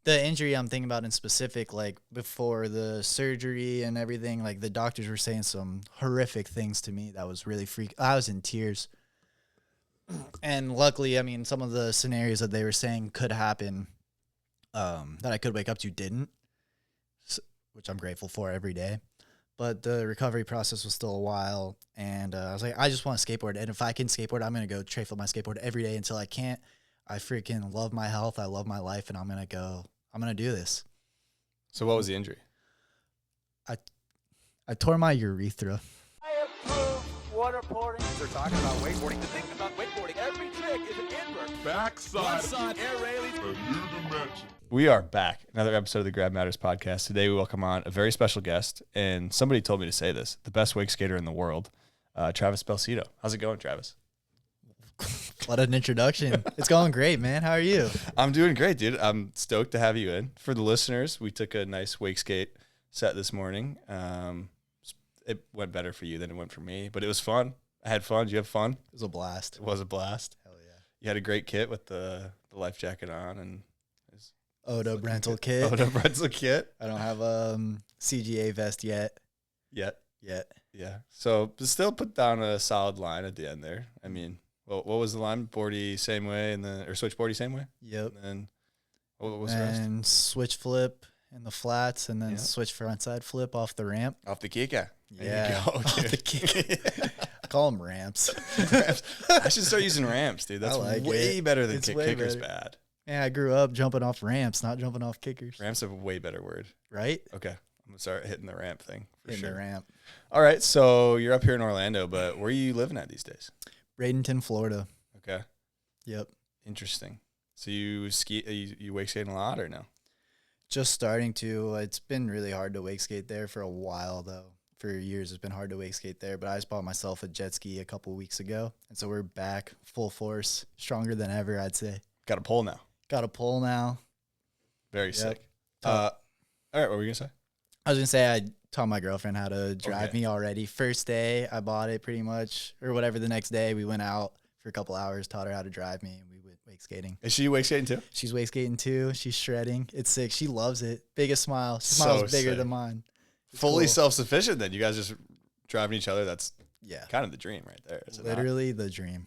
The injury I'm thinking about in specific, like before the surgery and everything, like the doctors were saying some horrific things to me that was really I was in tears. And luckily, I mean, some of the scenarios that they were saying could happen that I could wake up to didn't, which I'm grateful for every day. But the recovery process was still a while, and I was like, I just want to skateboard. And if I can skateboard, I'm going to go tray flip my skateboard every day until I can't. I freaking love my health. I love my life, and I'm going to do this. So what was the injury? I tore my urethra. I approve waterboarding. They're talking about wakeboarding. The thing about wakeboarding, every trick is an invert. Backside. Air railings. A new dimension. We are back. Another episode of the Grab Matters podcast. Today we welcome on a very special guest, and somebody told me to say this, the best wake skater in the world, Travis Belsito. How's it going, Travis? What an introduction. It's going great, man. How are you? I'm doing great, dude. I'm stoked to have you in. For the listeners, we took a nice wake skate set this morning. It went better for you than it went for me, but it was fun. I had fun. Did you have fun? It was a blast. It was a blast. Hell yeah. You had a great kit with the life jacket on and Oda rental kit. Oda rental kit. I don't have CGA vest yet. Yet. Yeah. So but still put down a solid line at the end there. I mean, what was the line? Boardy same way or switch boardy same way? Yep. And then what was the rest? And switch flip in the flats, and then switch frontside flip off the ramp. Off the kicker. Yeah. Off the kicker. I call them ramps. I should start using ramps, dude. That's way better than kickers bad. Yeah, I grew up jumping off ramps, not jumping off kickers. Ramps are a way better word. Right? Okay. I'm going to start hitting the ramp thing for Hitting sure. the ramp. All right. So you're up here in Orlando, but where are you living at these days? Bradenton, Florida. Okay. Yep. Interesting. So you you wake skating a lot or no? Just starting to. It's been really hard to wake skate there for a while, though. For years, it's been hard to wake skate there, but I just bought myself a jet ski a couple weeks ago, and so we're back full force, stronger than ever, I'd say. Got a pole now. Got a pole now. Very sick. All right, what were you going to say? I was going to say I taught my girlfriend how to drive me already. First day, I bought it pretty much, or whatever. The next day, we went out for a couple hours, taught her how to drive me, and we went wake skating. Is she wake skating too? She's wake skating too. She's shredding. It's sick. She loves it. Biggest smile. She smiles bigger than mine. It's fully cool. Self-sufficient then. You guys just driving each other. That's yeah, kind of the dream right there. Literally the dream.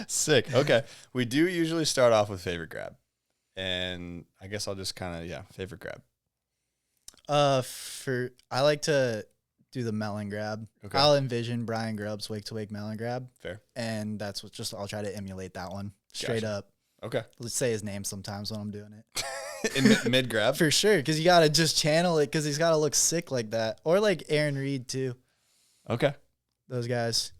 Sick. Okay. We do usually start off with favorite grab. And I guess I'll just favorite grab. I like to do the melon grab. Okay. I'll envision Brian Grubb's wake to wake melon grab. Fair. And that's I'll try to emulate that one straight up. Okay. Let's say his name sometimes when I'm doing it. In mid grab? For sure, because you got to just channel it because he's got to look sick like that. Or like Aaron Reed, too. Okay. Those guys,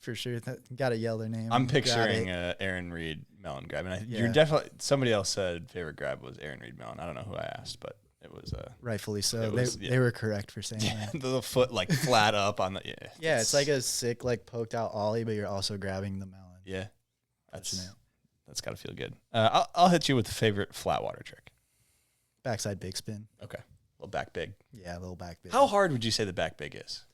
for sure. Got to yell their name. I'm picturing Aaron Reed melon grab. And you're definitely, somebody else said favorite grab was Aaron Reed melon. I don't know who I asked, but it was. Rightfully so. They were correct for saying that. The foot like flat up on the. Yeah. Yeah, it's like a sick, like poked out ollie, but you're also grabbing the melon. Yeah. That's got to feel good. I'll hit you with the favorite flatwater trick. Backside big spin. Okay. A little back big. Yeah, a little back big. How hard would you say the back big is?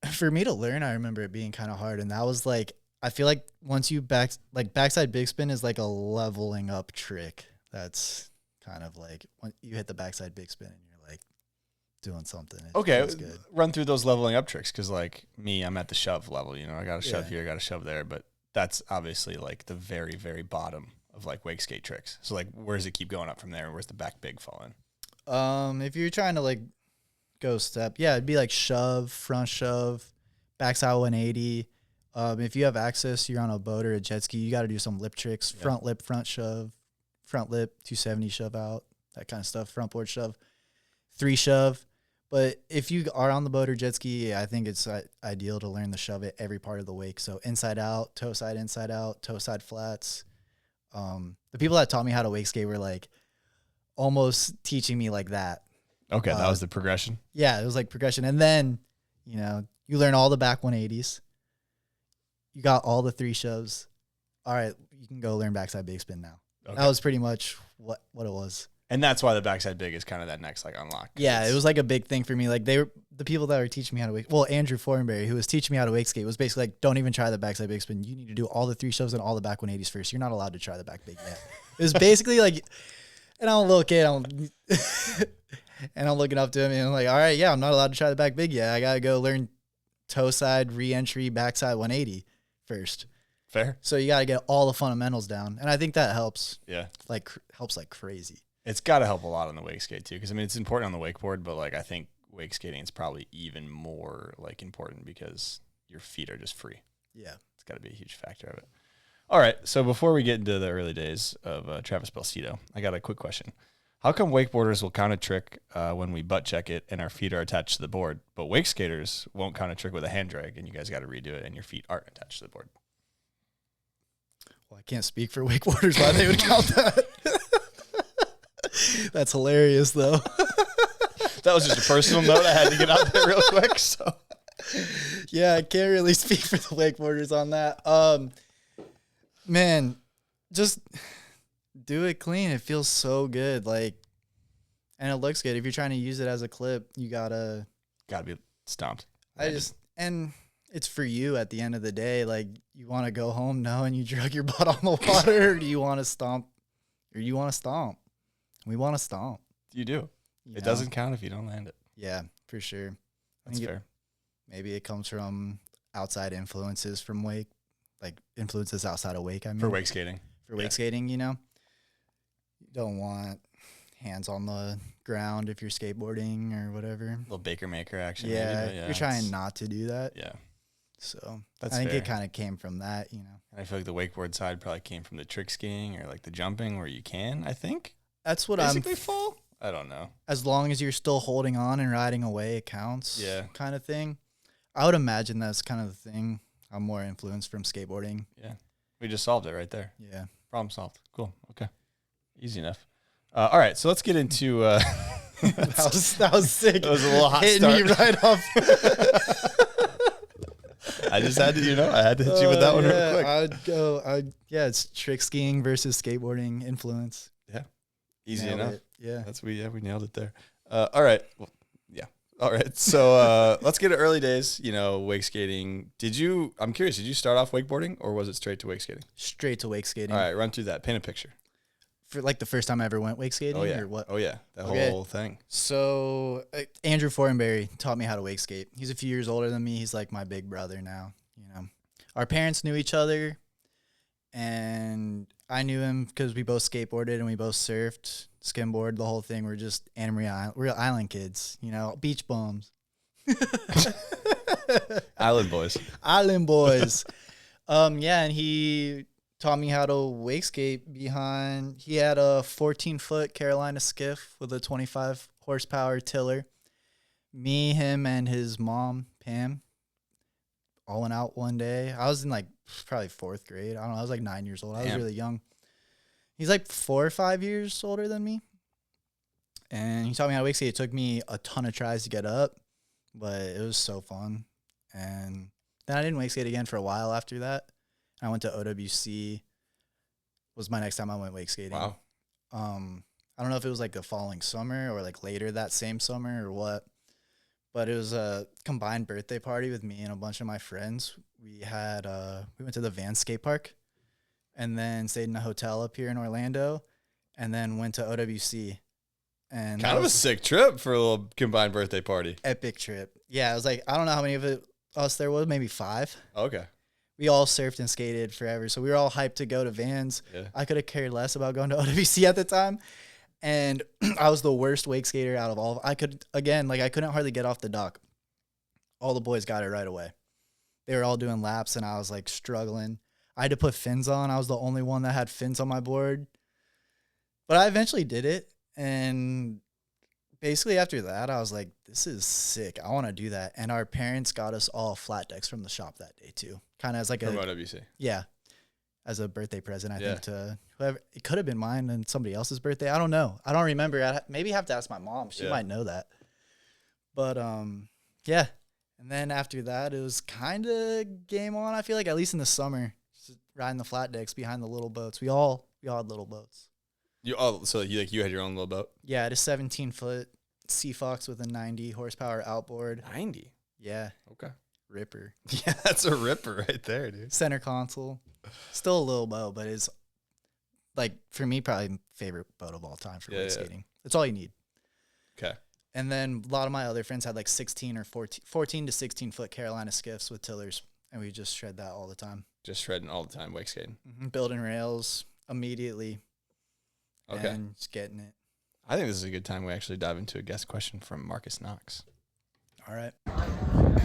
For me to learn, I remember it being kind of hard. And that was like, I feel like once you backside big spin is like a leveling up trick. That's kind of like when you hit the backside big spin and you're like doing something. Okay. Good. Run through those leveling up tricks. Cause like me, I'm at the shove level, I got to shove here, I got to shove there, but that's obviously like the very, very bottom of like wake skate tricks. So like, where does it keep going up from there? Where's the back big fall in? If you're trying to like go step, it'd be like shove, front shove, backside 180. If you have access, you're on a boat or a jet ski, you got to do some lip tricks, front lip, front shove, front lip, 270 shove out, that kind of stuff, front board shove, 3 shove. But if you are on the boat or jet ski, I think it's ideal to learn the shove at every part of the wake. So inside out, toe side flats. The people that taught me how to wake skate were like almost teaching me like that. Okay, that was the progression. Yeah, it was like progression. And then, you learn all the back 180s. You got all the 3 shoves. All right, you can go learn backside big spin now. Okay. That was pretty much what it was. And that's why the backside big is kind of that next like unlock. Yeah, it was like a big thing for me. Like the people that were teaching me how to wake. Well, Andrew Fortenberry, who was teaching me how to wake skate, was basically like, don't even try the backside big spin. You need to do all the 3 shoves and all the back 180s first. You're not allowed to try the back big yet. It was basically like, and I'm a little kid, and I'm looking up to him, and I'm like, all right, yeah, I'm not allowed to try the back big yet. I got to go learn toe side, re-entry, backside 180 first. Fair. So you got to get all the fundamentals down. And I think that helps. Yeah. Like, helps like crazy. It's got to help a lot on the wake skate too. Cause I mean, it's important on the wakeboard, but like, I think wake skating is probably even more like important because your feet are just free. Yeah. It's got to be a huge factor of it. All right. So before we get into the early days of Travis Belsito, I got a quick question. How come wakeboarders will count a trick when we butt check it and our feet are attached to the board, but wake skaters won't count a trick with a hand drag and you guys got to redo it and your feet aren't attached to the board? Well, I can't speak for wakeboarders why they would count that. That's hilarious, though. That was just a personal note I had to get out there real quick. So, yeah, I can't really speak for the wakeboarders on that. Man, just do it clean. It feels so good. Like, and it looks good. If you're trying to use it as a clip, you gotta be stomped. And it's for you at the end of the day. Like, you want to go home knowing you drug your butt on the water, or do you want to stomp? Or you want to stomp? We want to stomp. You do. It doesn't count if you don't land it. Yeah, for sure. That's fair. Maybe it comes from outside influences from wake, like influences outside of wake. I mean, For wake skating. For wake skating, you know, you don't want hands on the ground if you're skateboarding or whatever. Little Baker Maker action. Yeah, maybe, but you're trying not to do that. Yeah. So That's I think fair. it kind of came from that, you know. And I feel like the wakeboard side probably came from the trick skiing or like the jumping where you can, I think. That's what Basically fall? I don't know. As long as you're still holding on and riding away, it counts. Yeah. Kind of thing. I would imagine that's kind of the thing. I'm more influenced from skateboarding. Yeah. We just solved it right there. Yeah. Problem solved. Cool. Okay. Easy enough. All right. So let's get into. that was sick. That was a little hot Hitting start. me right off. I just had to, I had to hit you with that one real quick. It's trick skiing versus skateboarding influence. Yeah. Easy Nailed enough. it. Yeah. We nailed it there. All right. Well, yeah. All right. So let's get to early days, wake skating. I'm curious, did you start off wakeboarding or was it straight to wake skating? Straight to wake skating. All right. Run through that. Paint a picture. For like the first time I ever went wake skating or what? Oh, yeah. That Okay. whole thing. So Andrew Fortenberry taught me how to wake skate. He's a few years older than me. He's like my big brother now, Our parents knew each other, and I knew him because we both skateboarded and we both surfed, skimboard, the whole thing. We're just real island kids, beach bums. Island boys. Island boys. And he taught me how to wake skate he had a 14-foot Carolina skiff with a 25 horsepower tiller. Me, him, and his mom, Pam, all went out one day. I was in like probably 4th grade. I don't know. I was like 9 years old. I was really young. He's like 4 or 5 years older than me. And he taught me how to wake skate. It took me a ton of tries to get up, but it was so fun. And then I didn't wake skate again for a while after that. I went to OWC. Was my next time I went wake skating. Wow. I don't know if it was like the following summer or like later that same summer or what. But it was a combined birthday party with me and a bunch of my friends. We went to the Van skate park and then stayed in a hotel up here in Orlando and then went to OWC. And Kind of a sick trip for a little combined birthday party. Epic trip. Yeah, it was like, I don't know how many of us there was, maybe 5. Okay. We all surfed and skated forever. So we were all hyped to go to Vans. Yeah. I could have cared less about going to OWC at the time. And I was the worst wake skater out of all. I couldn't hardly get off the dock. All the boys got it right away. They were all doing laps and I was like struggling. I had to put fins on. I was the only one that had fins on my board. But I eventually did it. And basically after that, I was like, this is sick. I want to do that. And our parents got us all flat decks from the shop that day too. Kind of as like From OWC. Yeah. As a birthday present, I think, to whoever. It could have been mine and somebody else's birthday. I don't know. I don't remember. I maybe have to ask my mom. She might know that. But, yeah. And then after that, it was kind of game on, I feel like, at least in the summer. Just riding the flat decks behind the little boats. We all had little boats. So you had your own little boat? Yeah, I had a 17-foot Sea Fox with a 90 horsepower outboard. 90? Yeah. Okay. Ripper. Yeah, that's a ripper right there, dude. Center console. Still a little boat, but it's like for me, probably favorite boat of all time for Yeah, wakeskating. That's all you need. Okay. And then a lot of my other friends had like 16 or 14 to 16 foot Carolina skiffs with tillers, and we just shred that all the time. Just shredding all the time, wake skating. Building rails immediately. Okay. And just getting it. I think this is a good time we actually dive into a guest question from Marcus Knox. All right.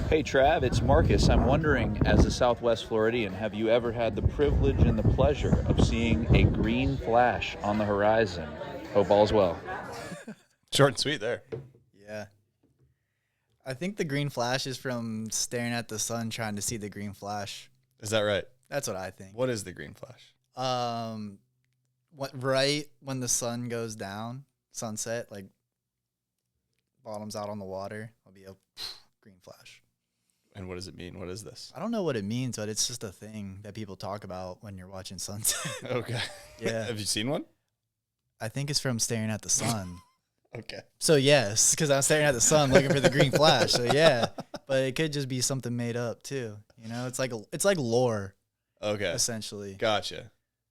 Hey Trav, it's Marcus. I'm wondering, as a Southwest Floridian, have you ever had the privilege and the pleasure of seeing a green flash on the horizon? Hope all's well. Short and sweet there. Yeah. I think the green flash is from staring at the sun trying to see the green flash. Is that right? That's what I think. What is the green flash? Right when the sun goes down, sunset, like bottoms out on the water, there'll be a green flash. And what does it mean? What is this? I don't know what it means, but it's just a thing that people talk about when you're watching sunset. Okay. Yeah. Have you seen one? I think it's from staring at the sun. Okay. So yes, because I'm staring at the sun looking for the green flash. So yeah, but it could just be something made up too. You know, it's like lore Okay. essentially. Gotcha.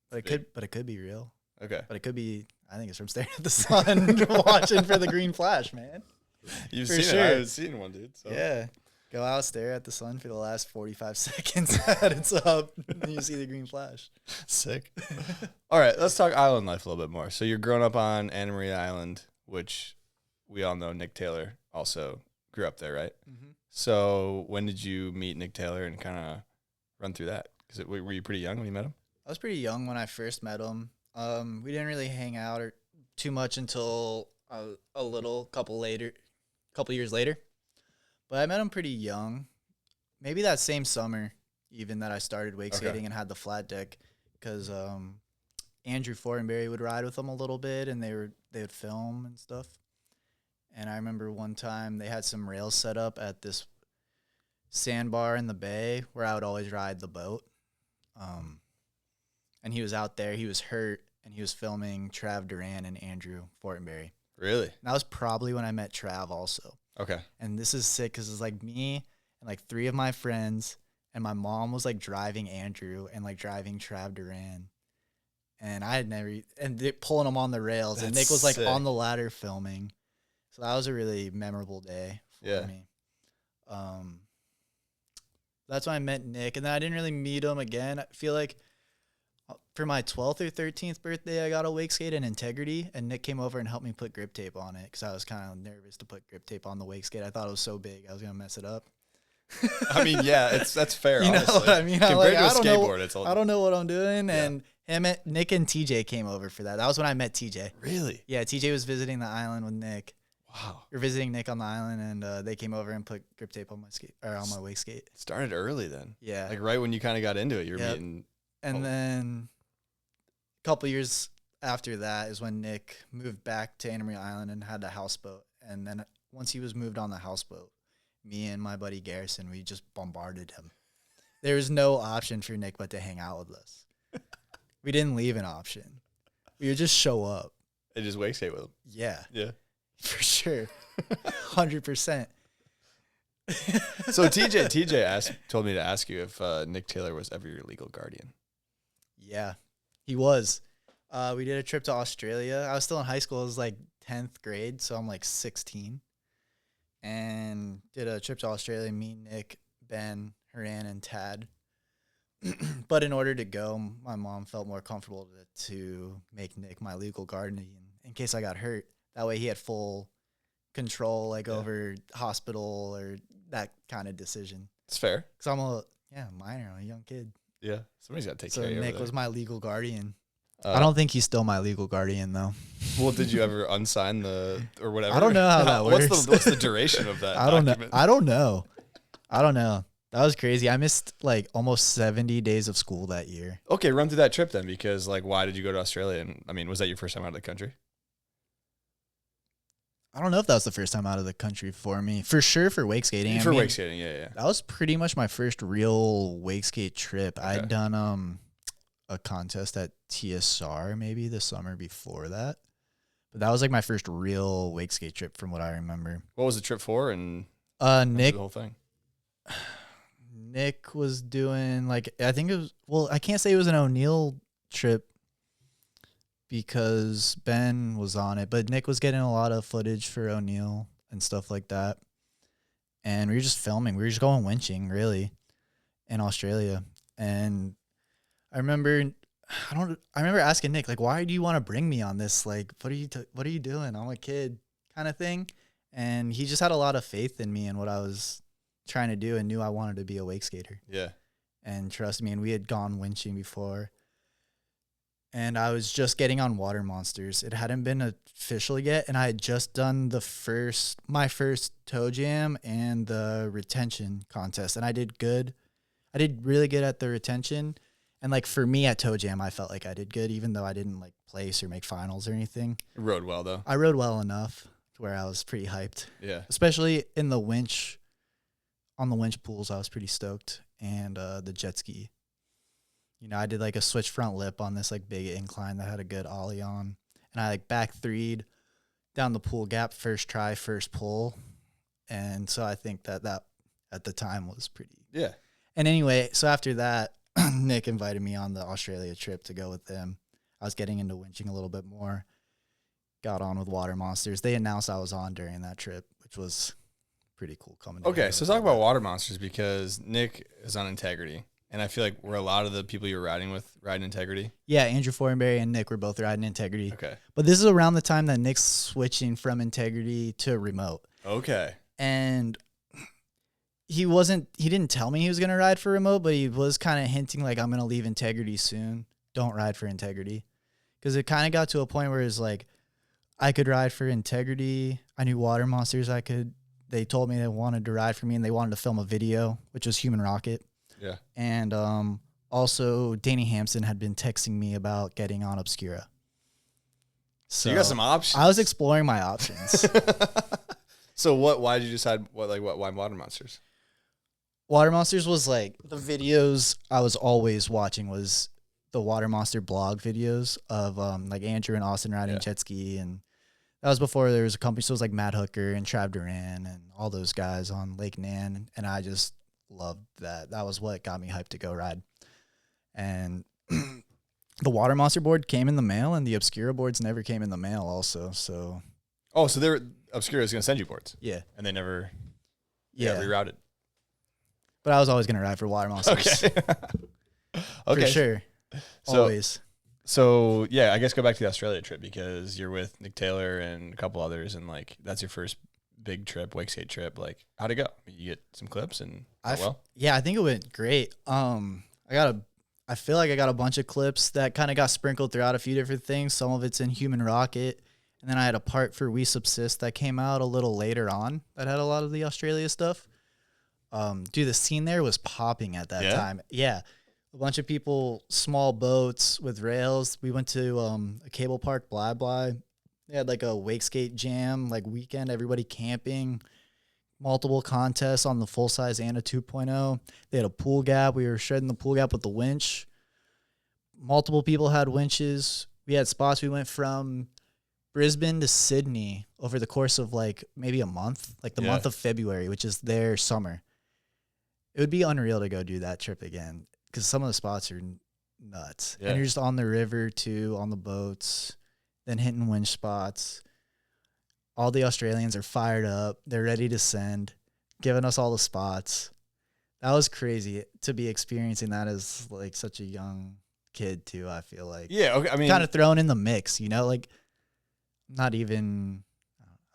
But it could be real. Okay. But it could be. I think it's from staring at the sun, watching for the green flash, man. You've For seen sure. it. I haven't seen one, dude. So. Yeah. Go out, stare at the sun for the last 45 seconds that it's up, and you see the green flash. Sick. All right, let's talk island life a little bit more. So you're growing up on Anna Maria Island, which we all know Nick Taylor also grew up there, right? Mm-hmm. So when did you meet Nick Taylor and kind of run through that? Because were you pretty young when you met him? I was pretty young when I first met him. We didn't really hang out too much until couple years later. But I met him pretty young, maybe that same summer even that I started wakeskating and had the flat deck, because Andrew Fortenberry would ride with him a little bit, and they would film and stuff. And I remember one time they had some rails set up at this sandbar in the bay where I would always ride the boat. And he was out there, he was hurt, and he was filming Trav Duran and Andrew Fortenberry. Really? And that was probably when I met Trav also. Okay. And this is sick because it's like me and like 3 of my friends, and my mom was like driving Andrew and like driving Trav Duran. And I had never, pulling him on the rails. And That's Nick was like sick. on the ladder filming. So that was a really memorable day for me. That's when I met Nick. And then I didn't really meet him again. I feel like for my 12th or 13th birthday, I got a Wakeskate in Integrity, and Nick came over and helped me put grip tape on it because I was kind of nervous to put grip tape on the Wakeskate. I thought it was so big I was going to mess it up. I mean, yeah, that's fair. You know honestly. what I mean? Compared to a I don't know- skateboard, it's all. I don't know what I'm doing. Yeah. And Nick and TJ came over for that. That was when I met TJ. Really? Yeah, TJ was visiting the island with Nick. Wow. Or visiting Nick on the island, and they came over and put grip tape on my on my Wakeskate. Started early then. Yeah. Like right when you kind of got into it, you're Yep. meeting. And then a couple years after that is when Nick moved back to Anna Maria Island and had a houseboat. And then once he was moved on the houseboat, me and my buddy Garrison, we just bombarded him. There was no option for Nick but to hang out with us. We didn't leave an option. We would just show up. And just wake skate with him. Yeah, Yeah. for sure. 100%. So TJ told me to ask you if Nick Taylor was ever your legal guardian. Yeah, he was. We did a trip to Australia. I was still in high school. It was like 10th grade, so I'm like 16. And did a trip to Australia, me, Nick, Ben, Haran, and Tad. But in order to go, my mom felt more comfortable to make Nick my legal guardian in case I got hurt. That way he had full control, like over hospital or that kind of decision. It's fair. Because I'm a minor, I'm a young kid. Yeah. Somebody's got to take So care of you. Nick over was there. my legal guardian. I don't think he's still my legal guardian, though. Well, did you ever unsign the or whatever? I don't know how that works. What's the duration of that? I don't know. document? I don't know. That was crazy. I missed like almost 70 days of school that year. Okay, run through that trip then, because like, why did you go to Australia? And I mean, was that your first time out of the country? I don't know if that was the first time out of the country for me. For sure for wake skating. For wake skating, yeah. That was pretty much my first real wake skate trip. Okay. I'd done a contest at TSR maybe the summer before that. But that was like my first real wake skate trip from what I remember. What was the trip for? And Nick the whole thing. Nick was doing like, I think it was, well, I can't say it was an O'Neill trip. because Ben was on it, but Nick was getting a lot of footage for O'Neill and stuff like that. And we were just filming. We were just going winching, really, in Australia. And I remember asking Nick, like, why do you want to bring me on this? Like, what are you doing? I'm a kid kind of thing. And he just had a lot of faith in me and what I was trying to do and knew I wanted to be a wake skater. Yeah. And trust me, and we had gone winching before. And I was just getting on water monsters. It hadn't been official yet, and I had just done my first toe jam and the retention contest, and I did good. I did really good at the retention, and like for me at toe jam, I felt like I did good, even though I didn't like place or make finals or anything. You rode well though. I rode well enough to where I was pretty hyped. Yeah. Especially in the winch, on the winch pools, I was pretty stoked, and the jet ski. You know, I did like a switch front lip on this like big incline that had a good ollie on. And I like back three'd down the pool gap, first try, first pull. And so I think that at the time was pretty. Yeah. And anyway, so after that, Nick invited me on the Australia trip to go with him. I was getting into winching a little bit more. Got on with water monsters. They announced I was on during that trip, which was pretty cool coming together. Okay, so talk about water monsters because Nick is on Integrity. And I feel like we're a lot of the people you're riding with riding Integrity. Yeah, Andrew Fortenberry and Nick were both riding Integrity. Okay. But this is around the time that Nick's switching from Integrity to remote. Okay. And he didn't tell me he was going to ride for remote, but he was kind of hinting like, I'm going to leave Integrity soon. Don't ride for Integrity. Because it kind of got to a point where it's like, I could ride for Integrity. I knew Water Monsters I could. They told me they wanted to ride for me and they wanted to film a video, which was Human Rocket. Yeah. And also, Danny Hampson had been texting me about getting on Obscura. So you got some options. I was exploring my options. So why did you decide why Water Monsters? Water Monsters was like the videos I was always watching was the Water Monster blog videos of like Andrew and Austin riding jet ski. And that was before there was a company. So it was like Matt Hooker and Trav Duran and all those guys on Lake Nan. And I just loved that. That was what got me hyped to go ride. And the Water Monster board came in the mail, and the Obscura boards never came in the mail also. So Obscura is going to send you boards. Yeah. And they never rerouted. But I was always going to ride for Water Monsters. Okay. Okay. For sure. Always. So, yeah, I guess go back to the Australia trip because you're with Nick Taylor and a couple others, and, like, that's your first big trip, Wakeskate trip. Like, how'd it go? You get some clips and Yeah, I think it went great. I feel like I got a bunch of clips that kind of got sprinkled throughout a few different things. Some of it's in Human Rocket. And then I had a part for We Subsist that came out a little later on that had a lot of the Australia stuff. Dude, the scene there was popping at that time. Yeah. A bunch of people, small boats with rails. We went to a cable park, Blah Blah. They had like a Wakeskate jam, like weekend, everybody camping, multiple contests on the full size and a 2.0. They had a pool gap. We were shredding the pool gap with the winch. Multiple people had winches. We had spots. We went from Brisbane to Sydney over the course of like maybe a month, like the month of February, which is their summer. It would be unreal to go do that trip again because some of the spots are nuts. Yeah. And you're just on the river too, on the boats, then hitting winch spots. All the Australians are fired up. They're ready to send, giving us all the spots. That was crazy to be experiencing that as like such a young kid too, I feel like. Yeah, okay. I mean, kind of thrown in the mix, you know, like not even,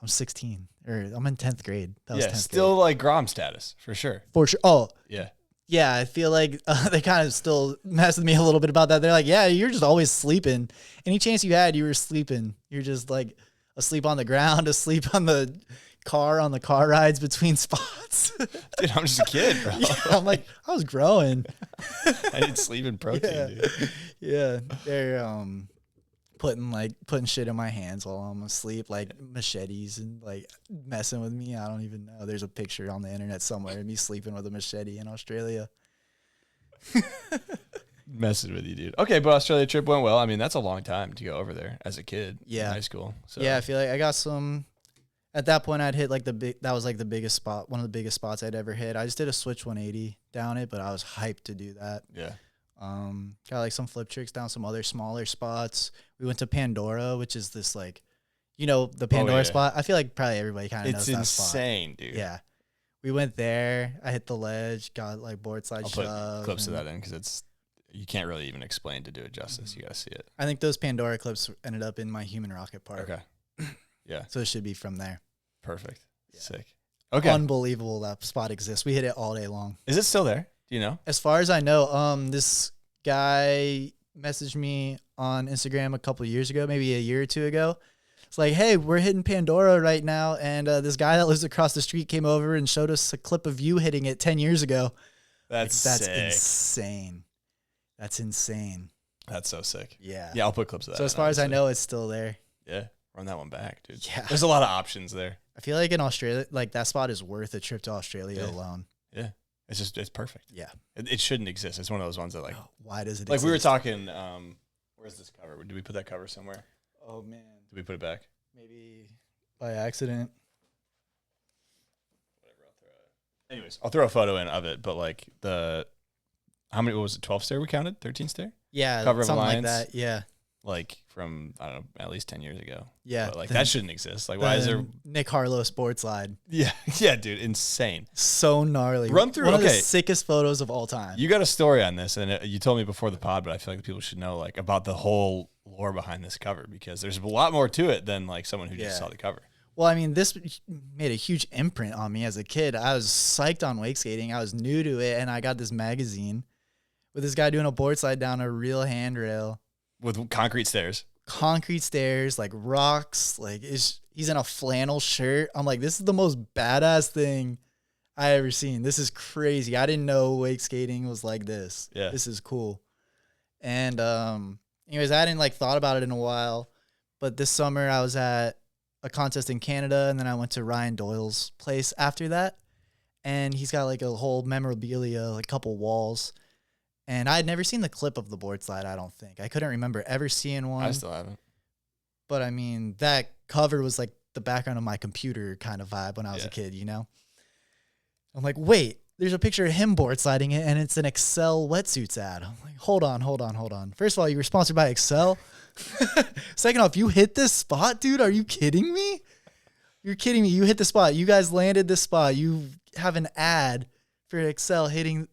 I'm 16 or I'm in 10th grade. That was 10th still grade. Like Grom status for sure. For sure. Oh, yeah. Yeah, I feel like they kind of still mess with me a little bit about that. They're like, yeah, you're just always sleeping. Any chance you had, you were sleeping. You're just like asleep on the ground, asleep on the car rides between spots. Dude, I'm just a kid, bro. Yeah, I'm like, I was growing. I need sleep and protein, dude. Yeah, they're putting shit in my hands while I'm asleep, like machetes and like messing with me. I don't even know. There's a picture on the internet somewhere of me sleeping with a machete in Australia. Messing with you, dude. Okay, but Australia trip went well. I mean, that's a long time to go over there as a kid. Yeah, in high school. So. Yeah, I feel like I got some. At that point, I'd hit like that was like the biggest spot, one of the biggest spots I'd ever hit. I just did a switch 180 down it, but I was hyped to do that. Yeah. Got like some flip tricks down some other smaller spots. We went to Pandora, which is this like, the Pandora spot. I feel like probably everybody kind of knows that spot. It's insane, dude. Yeah. We went there. I hit the ledge, got like board slide I'll shove. put clips of that in because you can't really even explain to do it justice. You got to see it. I think those Pandora clips ended up in my human rocket part. Okay. Yeah. So it should be from there. Perfect. Yeah. Sick. Okay. Unbelievable that spot exists. We hit it all day long. Is it still there? Do you know? As far as I know, this guy messaged me on Instagram a couple of years ago, maybe a year or two ago. It's like, hey, we're hitting Pandora right now, and this guy that lives across the street came over and showed us a clip of you hitting it 10 years ago. That's sick. Insane. That's insane. That's so sick. Yeah. Yeah, I'll put clips of that. So as far as I know, it's still there. Yeah, run that one back, dude. Yeah. There's a lot of options there. I feel like in Australia, like that spot is worth a trip to Australia alone. Yeah. It's perfect. Yeah. It shouldn't exist. It's one of those ones that like, why does it like exist? we were talking, where's this cover? Did we put that cover somewhere? Oh, man. Did we put it back? Maybe by accident. Whatever, I'll throw it. Anyways, I'll throw a photo in of it, but like how many, what was it, 12 stair we counted? 13 stair? Yeah. Cover of something Alliance? like that. Yeah. Like from, I don't know, at least 10 years ago. Yeah. But like that shouldn't exist. Like why is there? Nick Harlow board slide. Yeah. Yeah, dude. Insane. So gnarly. Run through. One of the sickest photos of all time. You got a story on this, and you told me before the pod, but I feel like people should know like about the whole lore behind this cover because there's a lot more to it than like someone who just saw the cover. Well, I mean, this made a huge imprint on me as a kid. I was psyched on wake skating. I was new to it, and I got this magazine with this guy doing a board slide down a real handrail with concrete stairs. Concrete stairs, like rocks, like he's in a flannel shirt. I'm like, this is the most badass thing I ever seen. This is crazy. I didn't know wake skating was like this. Yeah. This is cool. And anyways, I hadn't like thought about it in a while. But this summer I was at a contest in Canada, and then I went to Ryan Doyle's place after that. And he's got like a whole memorabilia, like a couple walls. And I had never seen the clip of the board slide, I don't think. I couldn't remember ever seeing one. I still haven't. But I mean, that cover was like the background of my computer kind of vibe when I was a kid, I'm like, wait, there's a picture of him board sliding it, and it's an Excel wetsuits ad. I'm like, hold on. First of all, you were sponsored by Excel. Second off, you hit this spot, dude? Are you kidding me? You're kidding me. You hit the spot. You guys landed this spot. You have an ad for Excel hitting.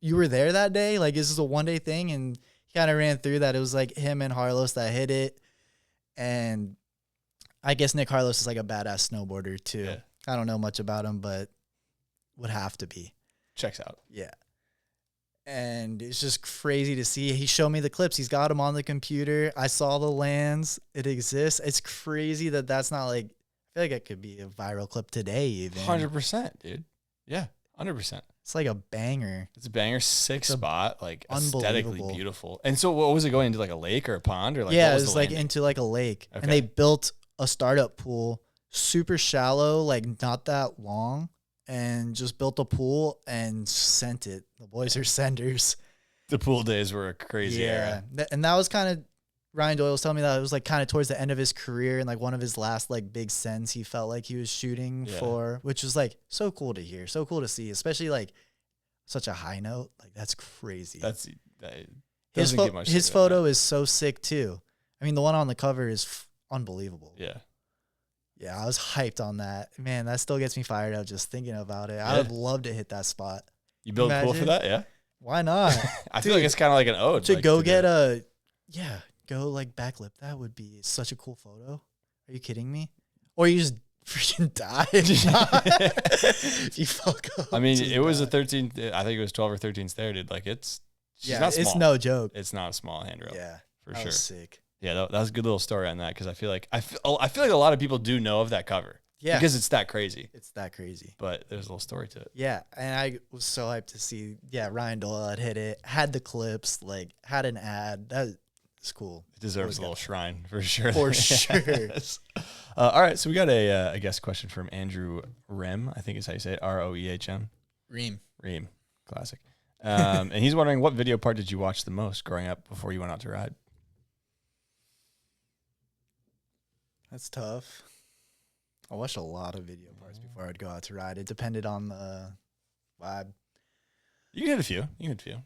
You were there that day? Like, this is a one-day thing? And he kind of ran through that. It was like him and Harlos that hit it. And I guess Nick Harlos is like a badass snowboarder too. Yeah. I don't know much about him, but would have to be. Checks out. Yeah. And it's just crazy to see. He showed me the clips. He's got them on the computer. I saw the lands. It exists. It's crazy that that's not like, I feel like it could be a viral clip today even. 100%, dude. Yeah, 100%. It's like a banger. It's a banger, sick spot, like aesthetically unbelievable. Beautiful. And so what was it going into, like a lake or a pond? Or like Yeah, what it was like landing? into like a lake. Okay. And they built a startup pool, super shallow, like not that long, and just built a pool and sent it. The boys are senders. The pool days were a crazy era. And that was kind of, Ryan Doyle was telling me that it was like kind of towards the end of his career and like one of his last like big sends he felt like he was shooting for, which was like so cool to hear, so cool to see, especially like such a high note. Like that's crazy. His photo is so sick too. I mean, the one on the cover is unbelievable. Yeah. Yeah, I was hyped on that. Man, that still gets me fired up just thinking about it. I would love to hit that spot. You build a pool for that? Yeah. Why not? I feel like it's kind of like an ode. To like, go get a, go like backflip. That would be such a cool photo. Are you kidding me? Or you just freaking die if you fuck up. I mean, it was a 13, I think it was 12 or 13 stair, dude. Like she's not small. It's no joke. It's not a small handrail. Yeah. For that sure. Was sick. Yeah, that was a good little story on that because I feel like a lot of people do know of that cover. Yeah. Because it's that crazy. It's that crazy. But there's a little story to it. Yeah. And I was so hyped to see, Ryan Doyle had hit it, had the clips, like had an ad. That was cool. It deserves a little shrine for sure. For sure. All right. So we got a guest question from Andrew Rem, I think is how you say it. Roehm. Reem. Classic. And he's wondering, what video part did you watch the most growing up before you went out to ride? That's tough. I watched a lot of video parts before I'd go out to ride. It depended on the vibe. You can hit a few.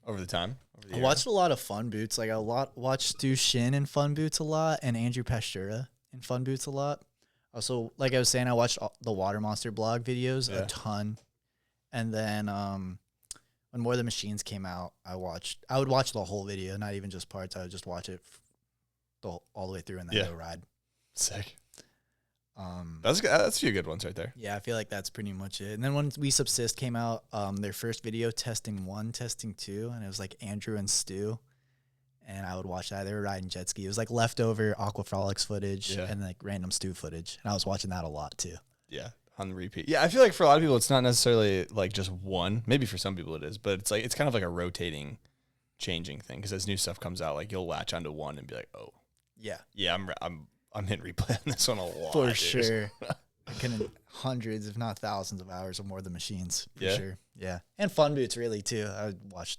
over the time? I watched a lot of Fun Boots. Like watched Stu Shin in Fun Boots a lot, and Andrew Pastura in Fun Boots a lot. Also, like I was saying, I watched the Water Monster blog videos a ton, and then when More of the Machines came out, I would watch the whole video, not even just parts. I would just watch it all the way through and then go ride. Sick. That's a few good ones right there. Yeah, I feel like that's pretty much it. And then when We Subsist came out, their first video, testing 1, testing 2, and it was like Andrew and Stu, and I would watch that. They were riding jet ski. It was like leftover Aquafrolics footage and like random Stu footage, and I was watching that a lot too. Yeah, on repeat. Yeah, I feel like for a lot of people, it's not necessarily like just one. Maybe for some people it is, but it's kind of like a rotating, changing thing. Because as new stuff comes out, like you'll latch onto one and be like, oh, yeah, I'm hitting replay on this one a lot. For sure. Hundreds, if not thousands of hours of More of the Machines. For sure. Yeah. And Fun Boots, really, too. I would watch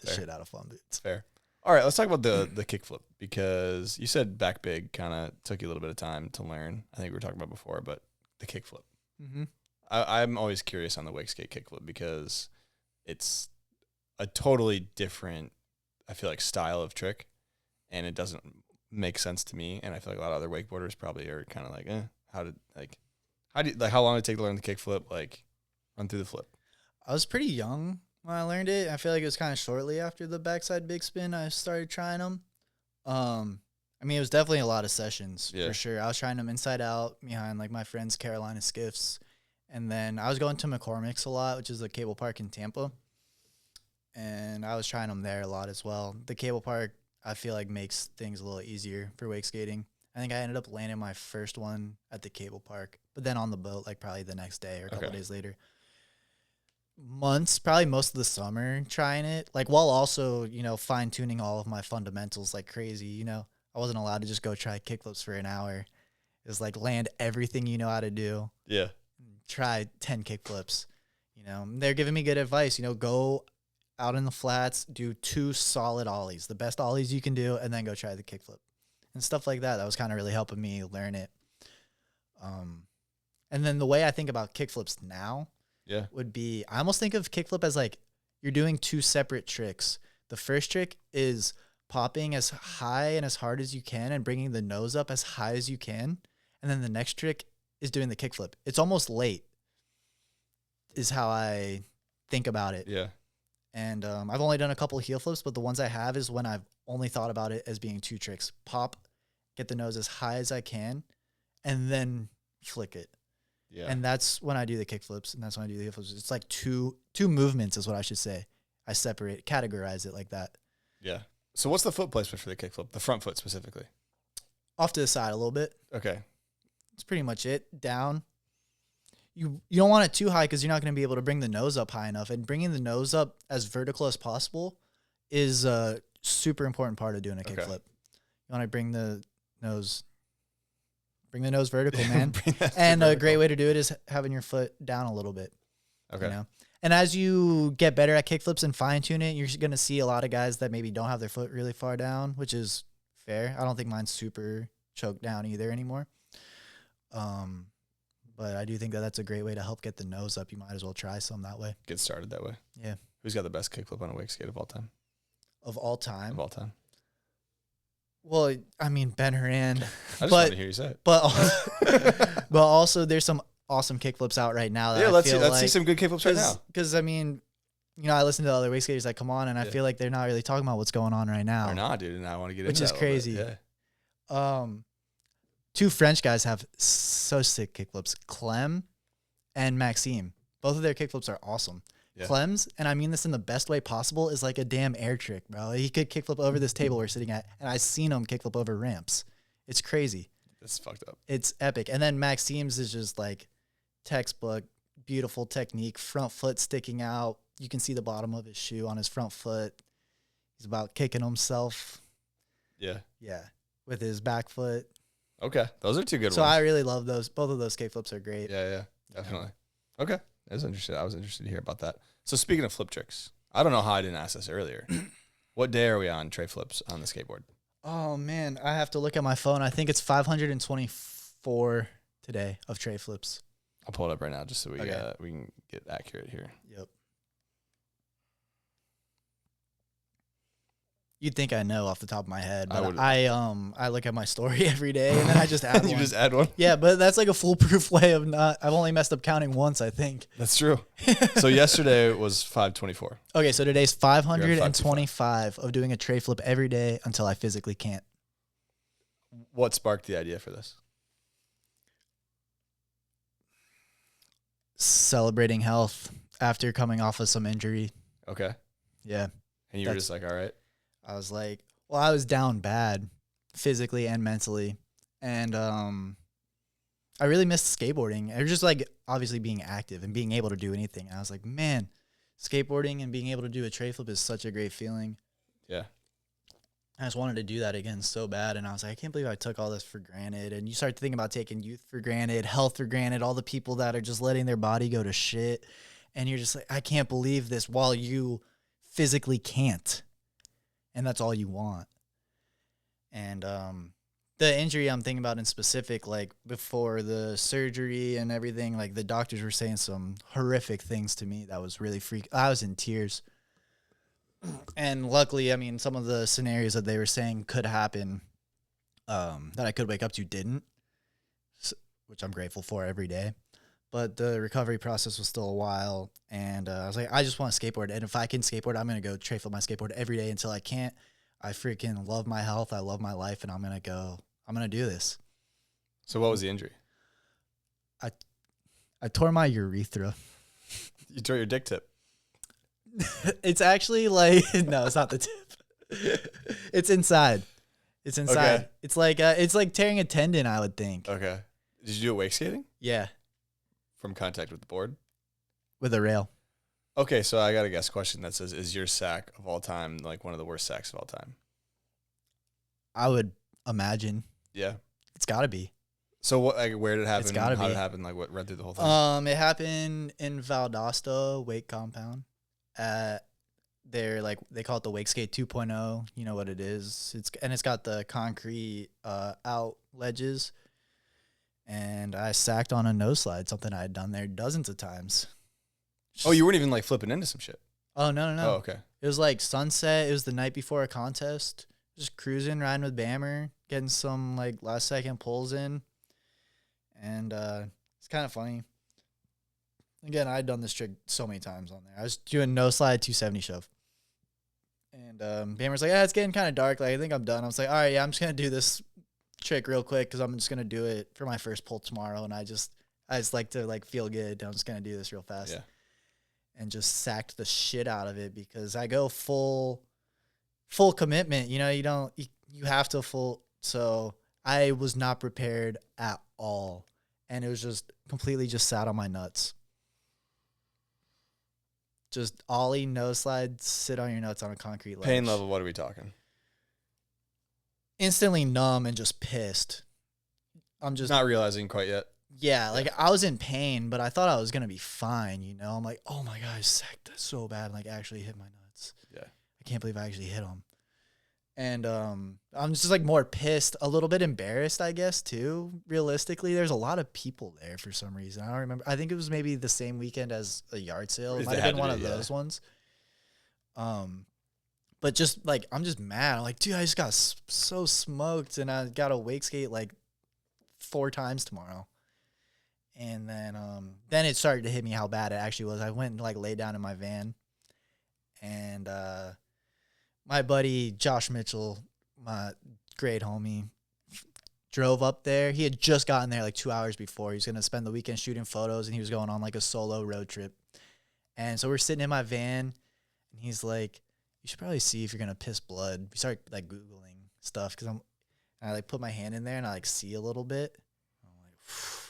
the shit out of Fun Boots. Fair. All right, let's talk about the kickflip, because you said back big kind of took you a little bit of time to learn. I think we were talking about before, but the kickflip. Mm-hmm. I'm always curious on the Wakeskate kickflip because it's a totally different, I feel like, style of trick, and it doesn't make sense to me. And I feel like a lot of other wakeboarders probably are kind of like, how long did it take to learn the kickflip? Like, run through the flip. I was pretty young when I learned it. I feel like it was kind of shortly after the backside big spin I started trying them. I mean, it was definitely a lot of sessions for sure. I was trying them inside out behind like my friends Carolina Skiffs, and then I was going to McCormick's a lot, which is a cable park in Tampa, and I was trying them there a lot as well. The cable park, I feel like, makes things a little easier for wake skating. I think I ended up landing my first one at the cable park, but then on the boat, like probably the next day or a couple days later. Probably most of the summer trying it, like while also, fine tuning all of my fundamentals like crazy. I wasn't allowed to just go try kickflips for an hour. It was like land everything you know how to do. Yeah. Try 10 kickflips. They're giving me good advice. Go out in the flats, do 2 solid ollies, the best ollies you can do, and then go try the kickflip and stuff like that. That was kind of really helping me learn it. And then the way I think about kickflips now would be, I almost think of kickflip as like you're doing 2 separate tricks. The first trick is popping as high and as hard as you can and bringing the nose up as high as you can. And then the next trick is doing the kickflip. It's almost late is how I think about it. Yeah. And I've only done a couple of heel flips, but the ones I have is when I've only thought about it as being 2 tricks. Pop, get the nose as high as I can, and then flick it. Yeah. And that's when I do the kickflips, and that's when I do the heel flips. It's like two movements is what I should say. I categorize it like that. Yeah. So what's the foot placement for the kickflip? The front foot specifically? Off to the side a little bit. Okay. That's pretty much it. Down. You don't want it too high because you're not going to be able to bring the nose up high enough. And bringing the nose up as vertical as possible is a super important part of doing a kickflip. You want to bring the nose vertical, man. And a great way to do it is having your foot down a little bit. Okay. And as you get better at kickflips and fine tune it, you're going to see a lot of guys that maybe don't have their foot really far down, which is fair. I don't think mine's super choked down either anymore. But I do think that that's a great way to help get the nose up. You might as well try some that way. Get started that way. Yeah. Who's got the best kickflip on a wake skate of all time? Of all time? Of all time. Well, I mean, Ben Horan. I just wanted to hear you say it. But also there's some awesome kickflips out right now. That let's see some good kickflips right now. Because, I mean, I listen to other wake skaters that come on, and I feel like they're not really talking about what's going on right now. They're not, dude, and I want to get into that. Which is crazy. Yeah. 2 French guys have so sick kickflips, Clem and Maxime. Both of their kickflips are awesome. Yeah. Clem's, and I mean this in the best way possible, is like a damn air trick, bro. He could kickflip over this table we're sitting at, and I've seen him kickflip over ramps. It's crazy. It's fucked up. It's epic. And then Maxime's is just like textbook, beautiful technique, front foot sticking out. You can see the bottom of his shoe on his front foot. He's about kicking himself. Yeah. Yeah. With his back foot. Okay. Those are 2 good ones. So I really love those. Both of those kickflips are great. Yeah, definitely. Okay. I was interested to hear about that. So speaking of flip tricks, I don't know how I didn't ask this earlier. What day are we on tray flips on the skateboard? Oh, man. I have to look at my phone. I think it's 524 today of tray flips. I'll pull it up right now just so we can get accurate here. Yep. You'd think I know off the top of my head, I but would- I look at my story every day and then I just add you one. just add one. Yeah, but that's like a foolproof way of not. I've only messed up counting once, I think. That's true. So yesterday was 524. Okay, so today's 525 of doing a tray flip every day until I physically can't. What sparked the idea for this? Celebrating health after coming off of some injury. Okay. Yeah. And you were just like, all right. I was like, well, I was down bad physically and mentally. And I really missed skateboarding. It was just like obviously being active and being able to do anything. And I was like, man, skateboarding and being able to do a tray flip is such a great feeling. Yeah. I just wanted to do that again so bad. And I was like, I can't believe I took all this for granted. And you start thinking about taking youth for granted, health for granted, all the people that are just letting their body go to shit. And you're just like, I can't believe this while you physically can't. And that's all you want. And the injury I'm thinking about in specific, like before the surgery and everything, like the doctors were saying some horrific things to me that was really I was in tears. And luckily, I mean, some of the scenarios that they were saying could happen that I could wake up to didn't, which I'm grateful for every day. But the recovery process was still a while. And I was like, I just want to skateboard. And if I can skateboard, I'm going to go tray flip my skateboard every day until I can't. I freaking love my health. I love my life. And I'm going to do this. So what was the injury? I tore my urethra. You tore your dick tip. It's actually like, no, it's not the tip. It's inside. It's inside. Okay. It's like tearing a tendon, I would think. Okay. Did you do it wakeskating? Yeah. From contact with the board? With a rail. Okay, so I got a guess question that says, is your sack of all time like one of the worst sacks of all time? I would imagine. Yeah. It's got to be. So what? Like, where did it happen? It's gotta How be. did it happen? Like, what read through the whole thing? It happened in Valdosta Wake Compound. They're like, they call it the Wakeskate 2.0. You know what it is. It's got the concrete out ledges. And I sacked on a nose slide, something I had done there dozens of times. Oh, you weren't even like flipping into some shit. Oh, no. Oh, okay. It was like sunset. It was the night before a contest. Just cruising, riding with Bammer, getting some like last second pulls in. And it's kind of funny. Again, I'd done this trick so many times on there. I was doing no slide 270 shove. And Bammer's like, it's getting kind of dark. Like, I think I'm done. I was like, all right, yeah, I'm just going to do this trick real quick because I'm just going to do it for my first pull tomorrow. And I just like to like feel good. I'm just going to do this real fast. Yeah. And just sacked the shit out of it because I go full commitment. You know, you have to full. So I was not prepared at all. And it was just completely just sat on my nuts. Just ollie, nose slide, sit on your nuts on a concrete ledge. Pain level, what are we talking? Instantly numb and just pissed. I'm just not realizing quite yet. Yeah, like I was in pain, but I thought I was gonna be fine. You know, I'm like, oh my god, I sacked that so bad, like actually hit my nuts. Yeah, I can't believe I actually hit them. And I'm just like more pissed, a little bit embarrassed, I guess too. Realistically, there's a lot of people there for some reason. I don't remember. I think it was maybe the same weekend as a yard sale. It might have been one of those ones. But just like I'm just mad. I'm like, dude, I just got so smoked, and I got to wake skate like 4 times tomorrow. And then it started to hit me how bad it actually was. I went and like laid down in my van, and my buddy Josh Mitchell, my great homie, drove up there. He had just gotten there like 2 hours before. He was going to spend the weekend shooting photos, and he was going on like a solo road trip. And so we're sitting in my van, and he's like, you should probably see if you're going to piss blood. We start like Googling stuff because I like put my hand in there and I like see a little bit. I'm like, phew.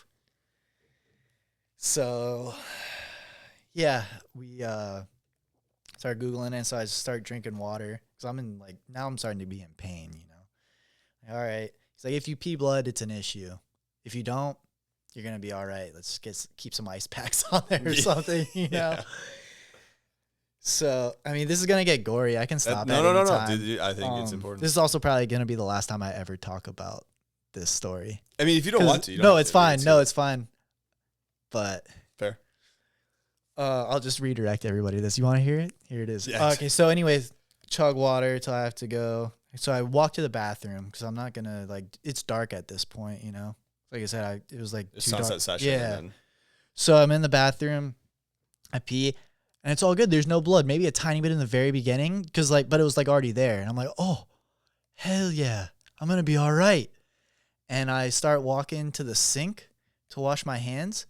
So yeah, we started Googling it. So I just started drinking water because I'm in like, now I'm starting to be in pain, you know. Like, all right. He's like, if you pee blood, it's an issue. If you don't, you're going to be all right. Let's keep some ice packs on there or something, you know. So, I mean, this is going to get gory. I can stop at any time. Dude, I think it's important. This is also probably going to be the last time I ever talk about this story. I mean, if you don't want to. You don't no, have it's to. fine. No, it's fine. But fair. I'll just redirect everybody to this. You want to hear it? Here it is. Yes. Okay, so anyways, chug water till I have to go. So I walk to the bathroom because I'm not going to, like, it's dark at this point, you know? Like I said, it was like It's too sunset dark. session. Yeah. And then, So I'm in the bathroom. I pee. And it's all good. There's no blood. Maybe a tiny bit in the very beginning. But it was, like, already there. And I'm like, oh, hell yeah. I'm going to be all right. And I start walking to the sink to wash my hands.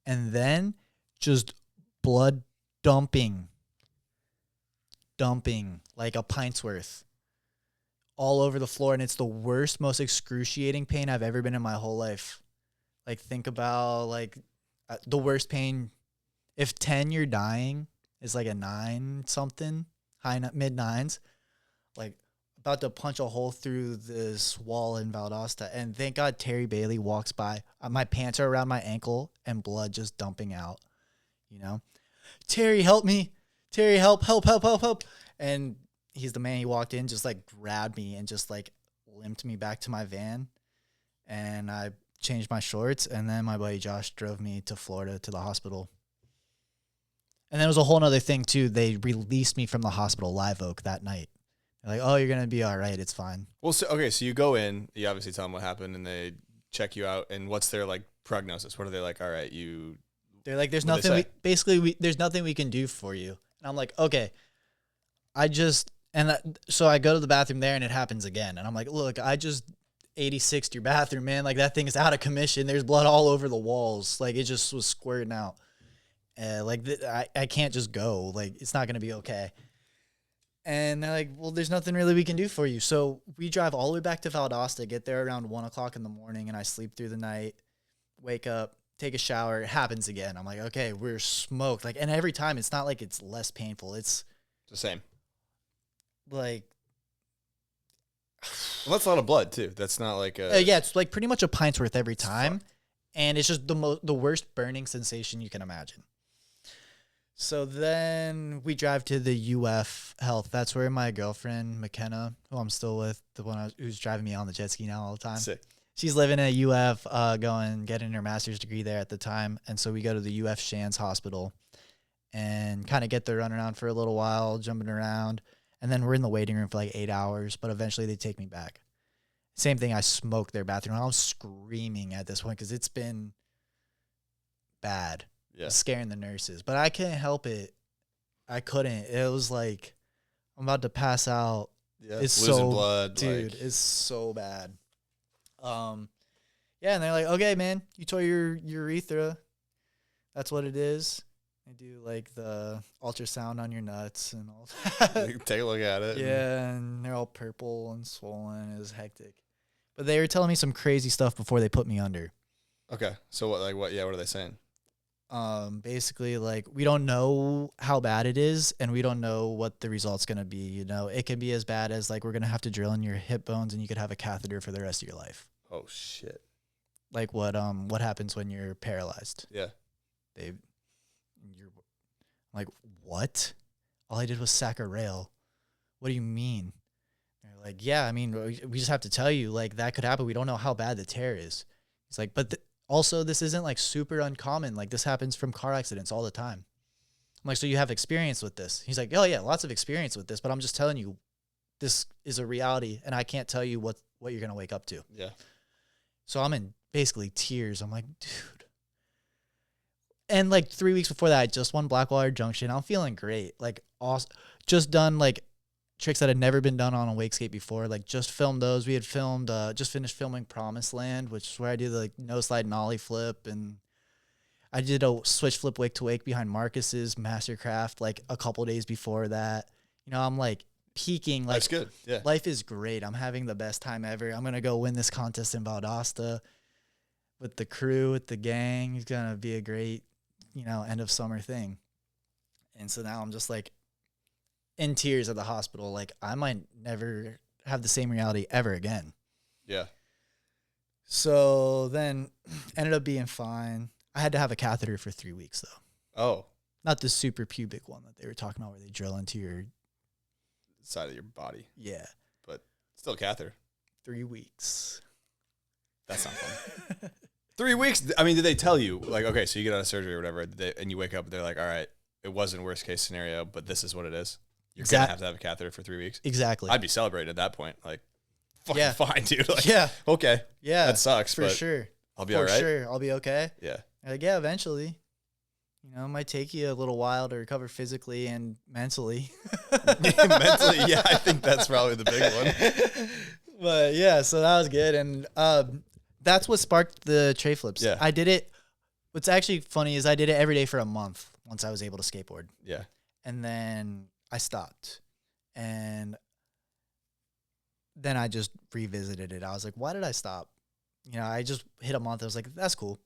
And then just blood dumping like a pint's worth all over the floor. And it's the worst, most excruciating pain I've ever been in my whole life. Like, think about, like, the worst pain. If 10 you're dying is like a 9 something, mid 9s, like about to punch a hole through this wall in Valdosta. And thank God Terry Bailey walks by. My pants are around my ankle and blood just dumping out, you know? Terry, help me. Terry, help. And he's the man. He walked in, just like grabbed me and just like limped me back to my van. And I changed my shorts. And then my buddy Josh drove me to Florida to the hospital. And then it was a whole nother thing too. They released me from the hospital, Live Oak, that night. They're like, oh, you're going to be all right. It's fine. well, so you go in, you obviously tell them what happened, and they check you out. And what's their like prognosis? What are they like? All right, They're like, there's What'd nothing. they say? There's nothing we can do for you. And I'm like, okay. So I go to the bathroom there and it happens again. And I'm like, look, I just 86'd your bathroom, man. Like, that thing is out of commission. There's blood all over the walls. Like, it just was squirting out. I can't just go. Like, it's not going to be okay. And they're like, well, there's nothing really we can do for you. So we drive all the way back to Valdosta, get there around 1 o'clock in the morning, and I sleep through the night, wake up, take a shower. It happens again. I'm like, okay, we're smoked. Like, and every time it's not like it's less painful. It's the same. like, Well, that's a lot of blood too. That's not like a yeah, it's like pretty much a pint's worth every time. And it's just the worst burning sensation you can imagine. So then we drive to the UF Health. That's where my girlfriend, McKenna, who I'm still with, the one who's driving me on the jet ski now all the time. sick. She's living at UF, getting her master's degree there at the time. And so we go to the UF Shands Hospital and kind of get there running around for a little while, jumping around. And then we're in the waiting room for like 8 hours, but eventually they take me back. Same thing, I smoked their bathroom. I was screaming at this point because it's been bad. Yeah. Scaring the nurses. But I couldn't help it. I couldn't. It was like, I'm about to pass out. Yeah. It's Losing so, blood. dude, like, it's so bad. Yeah, and they're like, okay, man, you tore your urethra. That's what it is. They do like the ultrasound on your nuts and all that. take a look at it. Yeah, and they're all purple and swollen. It was hectic. But they were telling me some crazy stuff before they put me under. Okay. So what are they saying? Basically, like, we don't know how bad it is, and we don't know what the result's going to be. You know, it can be as bad as, like, we're going to have to drill in your hip bones and you could have a catheter for the rest of your life. Oh shit. Like what happens when you're paralyzed. Yeah. You're like, what? All I did was sack a rail. What do you mean? They're like, yeah, I mean, we just have to tell you, like, that could happen. We don't know how bad the tear is. He's like, but also, this isn't like super uncommon. Like, this happens from car accidents all the time. I'm like, so you have experience with this? He's like, oh yeah, lots of experience with this, but I'm just telling you, this is a reality, and I can't tell you what you're gonna wake up to. Yeah. So I'm in basically tears. I'm like, dude. And like 3 weeks before that, I just won Blackwater Junction. I'm feeling great. Like, awesome. Just done like tricks that had never been done on a Wakeskate before. Like, just filmed those. We had filmed, just finished filming Promised Land, which is where I did the like no slide nollie flip, and I did a switch flip wake to wake behind Marcus's Mastercraft like a couple days before that. You know, I'm like peaking. Like, That's good. Yeah. Life is great. I'm having the best time ever. I'm gonna go win this contest in Valdosta with the crew, with the gang. It's gonna be a great, you know, end of summer thing. And so now I'm just like in tears at the hospital. Like, I might never have the same reality ever again. Yeah. So then ended up being fine. I had to have a catheter for 3 weeks though. Oh. Not the super pubic one that they were talking about where they drill into your Side of your body. Yeah. But still catheter. 3 weeks. That's not fun. 3 weeks. I mean, did they tell you, like, okay, so you get out of surgery or whatever, and you wake up and they're like, all right, it wasn't worst case scenario, but this is what it is. you're going to have a catheter for 3 weeks. Exactly. I'd be celebrating at that point. Like, fucking Yeah. fine, dude. Like, Yeah. okay. Yeah. That sucks, For but sure. I'll be all right. For sure. I'll be okay. Yeah. Like, yeah, eventually. You know, it might take you a little while to recover physically and mentally. Mentally, yeah, I think that's probably the big one. But yeah, so that was good. And that's what sparked the tray flips. Yeah. I did it. What's actually funny is I did it every day for a month once I was able to skateboard. Yeah. And then I stopped. And then I just revisited it. I was like, why did I stop? You know, I just hit a month. I was like, that's cool.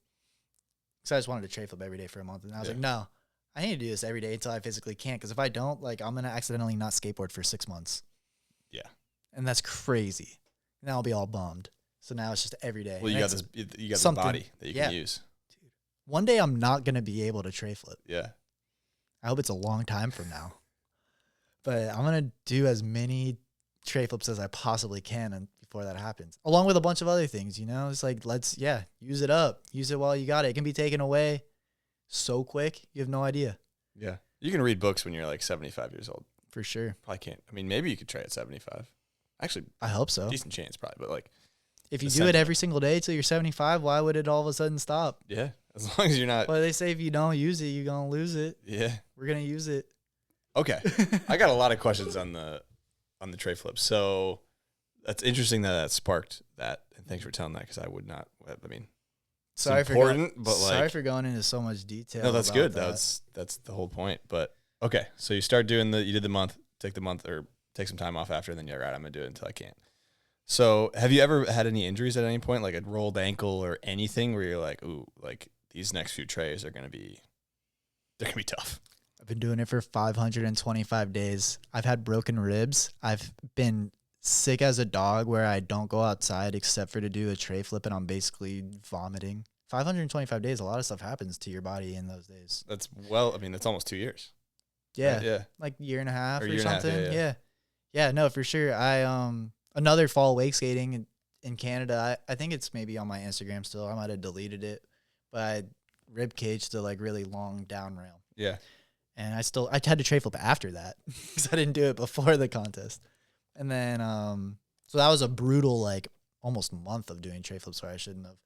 Because I just wanted to tray flip every day for a month. And I was like, no, I need to do this every day until I physically can't. Because if I don't, like, I'm going to accidentally not skateboard for 6 months. Yeah. And that's crazy. And I'll be all bummed. So now it's just every day. Well, And you got it's the body that you can use. one day I'm not going to be able to tray flip. Yeah. I hope it's a long time from now. But I'm going to do as many tray flips as I possibly can and before that happens. Along with a bunch of other things, you know? It's like, use it up. Use it while you got it. It can be taken away so quick. You have no idea. Yeah. You can read books when you're like 75 years old. For sure. Probably can't. I mean, maybe you could try at 75. Actually, I hope so. decent chance probably, but like. If you do it every single day till you're 75, why would it all of a sudden stop? Yeah. As long as you're not. Well, they say if you don't use it, you're going to lose it. Yeah. We're going to use it. Okay. I got a lot of questions on the tray flip. So that's interesting that sparked that. And thanks for telling that because I would not. I mean, Sorry for going into so much detail. No, that's good. That. That's the whole point. But okay, so you start doing you did the month, take some time off after, and then you're right. I'm gonna do it until I can't. So have you ever had any injuries at any point, like a rolled ankle or anything, where you're like, ooh, like these next few trays are gonna be tough? I've been doing it for 525 days. I've had broken ribs. I've been sick as a dog where I don't go outside except for to do a tray flip and I'm basically vomiting. 525 days, a lot of stuff happens to your body in those days. That's almost 2 years. Yeah. Right? Yeah. Like year and a half or year and a half, something. yeah. Yeah, no, for sure. I another fall wake skating in Canada. I think it's maybe on my Instagram still. I might have deleted it. But I rib caged the like really long down rail. Yeah. And I had to tray flip after that because I didn't do it before the contest. And then, so that was a brutal, like, almost month of doing tray flips where I shouldn't have.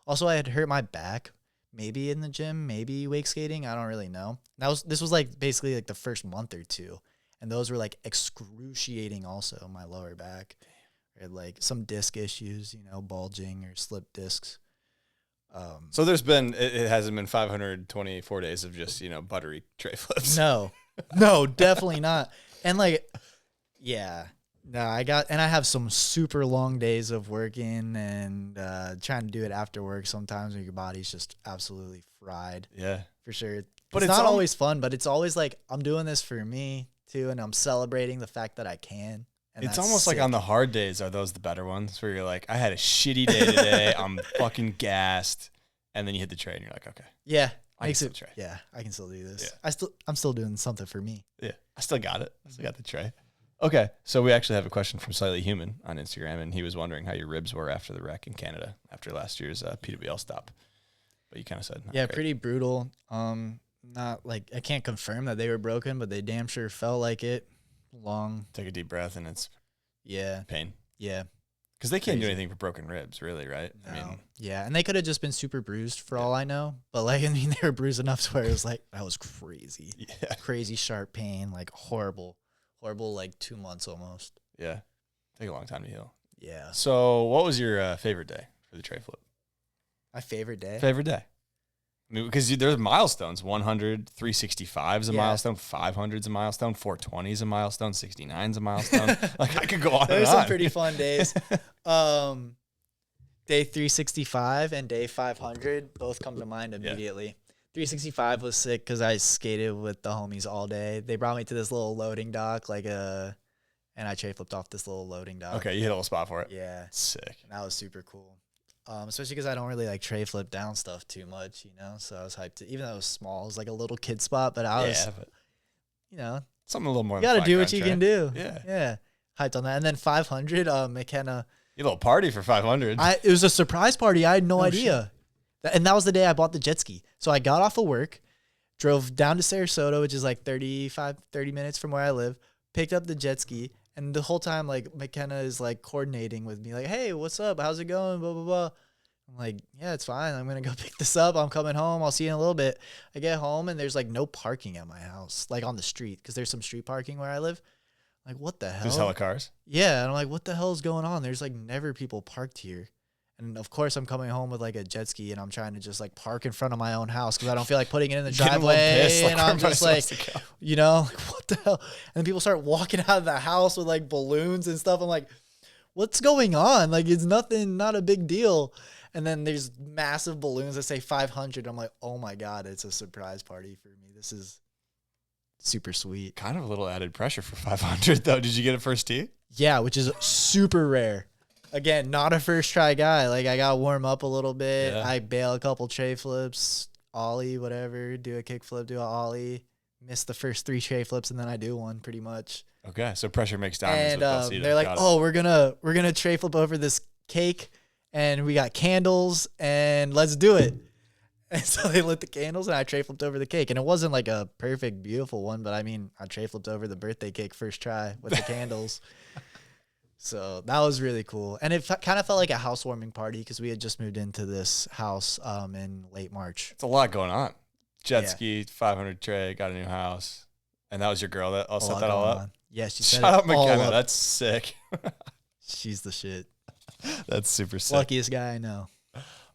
Also, I had hurt my back, maybe in the gym, maybe wake skating. I don't really know. This was like basically like the first month or two. And those were like excruciating also, my lower back. I had like some disc issues, bulging or slip discs. So it hasn't been 524 days of just, buttery tray flips. No, definitely not. And like, yeah, no, I have some super long days of working and trying to do it after work sometimes when your body's just absolutely fried. Yeah, for sure. But it's not always fun, but it's always like, I'm doing this for me too. And I'm celebrating the fact that I can. And it's almost like on the hard days, are those the better ones where you're like, I had a shitty day today. I'm fucking gassed. And then you hit the tray and you're like, okay. Yeah. I can still tray. Yeah. I can still do this. Yeah. I'm still doing something for me. Yeah. I still got it. I still got the tray. Okay. So we actually have a question from Slightly Human on Instagram. And he was wondering how your ribs were after the wreck in Canada after last year's PWL stop. But you kind of said, yeah, pretty brutal. Not like, I can't confirm that they were broken, but they damn sure felt like it. Long. Take a deep breath and it's pain. Yeah. Because they can't do anything for broken ribs, really, right? No. I mean, yeah, and they could have just been super bruised for all I know. But like, I mean, they were bruised enough to where it was like, that was crazy. Yeah. Crazy sharp pain, like horrible, like 2 months almost. Yeah. Take a long time to heal. Yeah. So what was your favorite day for the tray flip? My favorite day? Favorite day. I mean, because there's milestones. 100, 365 is a milestone. 500 is a milestone. 420 is a milestone. 69 is a milestone. Like, I could go on There's and on. some pretty fun days. Day 365 and day 500 both come to mind immediately. Yeah. 365 was sick because I skated with the homies all day. They brought me to this little loading dock, and I tray flipped off this little loading dock. Okay, you hit a little spot for it. Yeah. Sick. And that was super cool. Especially because I don't really like tray flip down stuff too much, So I was hyped even though it was small. It was like a little kid spot, but I was, something a little more. You got to do what you can do. Yeah. Yeah. Hyped on that. And then 500, McKenna. You little party for 500. It was a surprise party. I had no idea. And that was the day I bought the jet ski. So I got off of work, drove down to Sarasota, which is like 30 minutes from where I live, picked up the jet ski, and the whole time, like, McKenna is, like, coordinating with me, like, hey, what's up? How's it going? Blah, blah, blah. I'm like, yeah, it's fine. I'm going to go pick this up. I'm coming home. I'll see you in a little bit. I get home, and there's, like, no parking at my house, like, on the street, because there's some street parking where I live. Like, what the hell? There's hella cars. Yeah, and I'm like, what the hell is going on? There's, like, never people parked here. And, of course, I'm coming home with, like, a jet ski, and I'm trying to just, like, park in front of my own house because I don't feel like putting it in the driveway. And I'm just, like, you know, like, what the hell? And then people start walking out of the house with, like, balloons and stuff. I'm like, what's going on? Like, it's nothing, not a big deal. And then there's massive balloons that say 500. I'm like, oh, my God, it's a surprise party for me. This is super sweet. Kind of a little added pressure for 500, though. Did you get it first tee? Yeah, which is super rare. Again, not a first try guy. Like, I got to warm up a little bit. Yeah. I bail a couple tray flips, ollie, whatever, do a kickflip, do a ollie, miss the first 3 tray flips, and then I do one pretty much. Okay, so pressure makes diamonds And with Belsito. they're like, Got it. oh, we're gonna tray flip over this cake, and we got candles, and let's do it. And so they lit the candles, and I tray flipped over the cake. And it wasn't like a perfect, beautiful one, but I mean, I tray flipped over the birthday cake first try with the candles. So that was really cool. And it kind of felt like a housewarming party because we had just moved into this house in late March. It's a lot going on. Jet Yeah. ski, 500 tray, got a new house. And that was your girl that all A set lot that all going up? on. Yeah, she set Shout out it all McKenna. up. That's sick. She's the shit. That's super sick. Luckiest guy I know.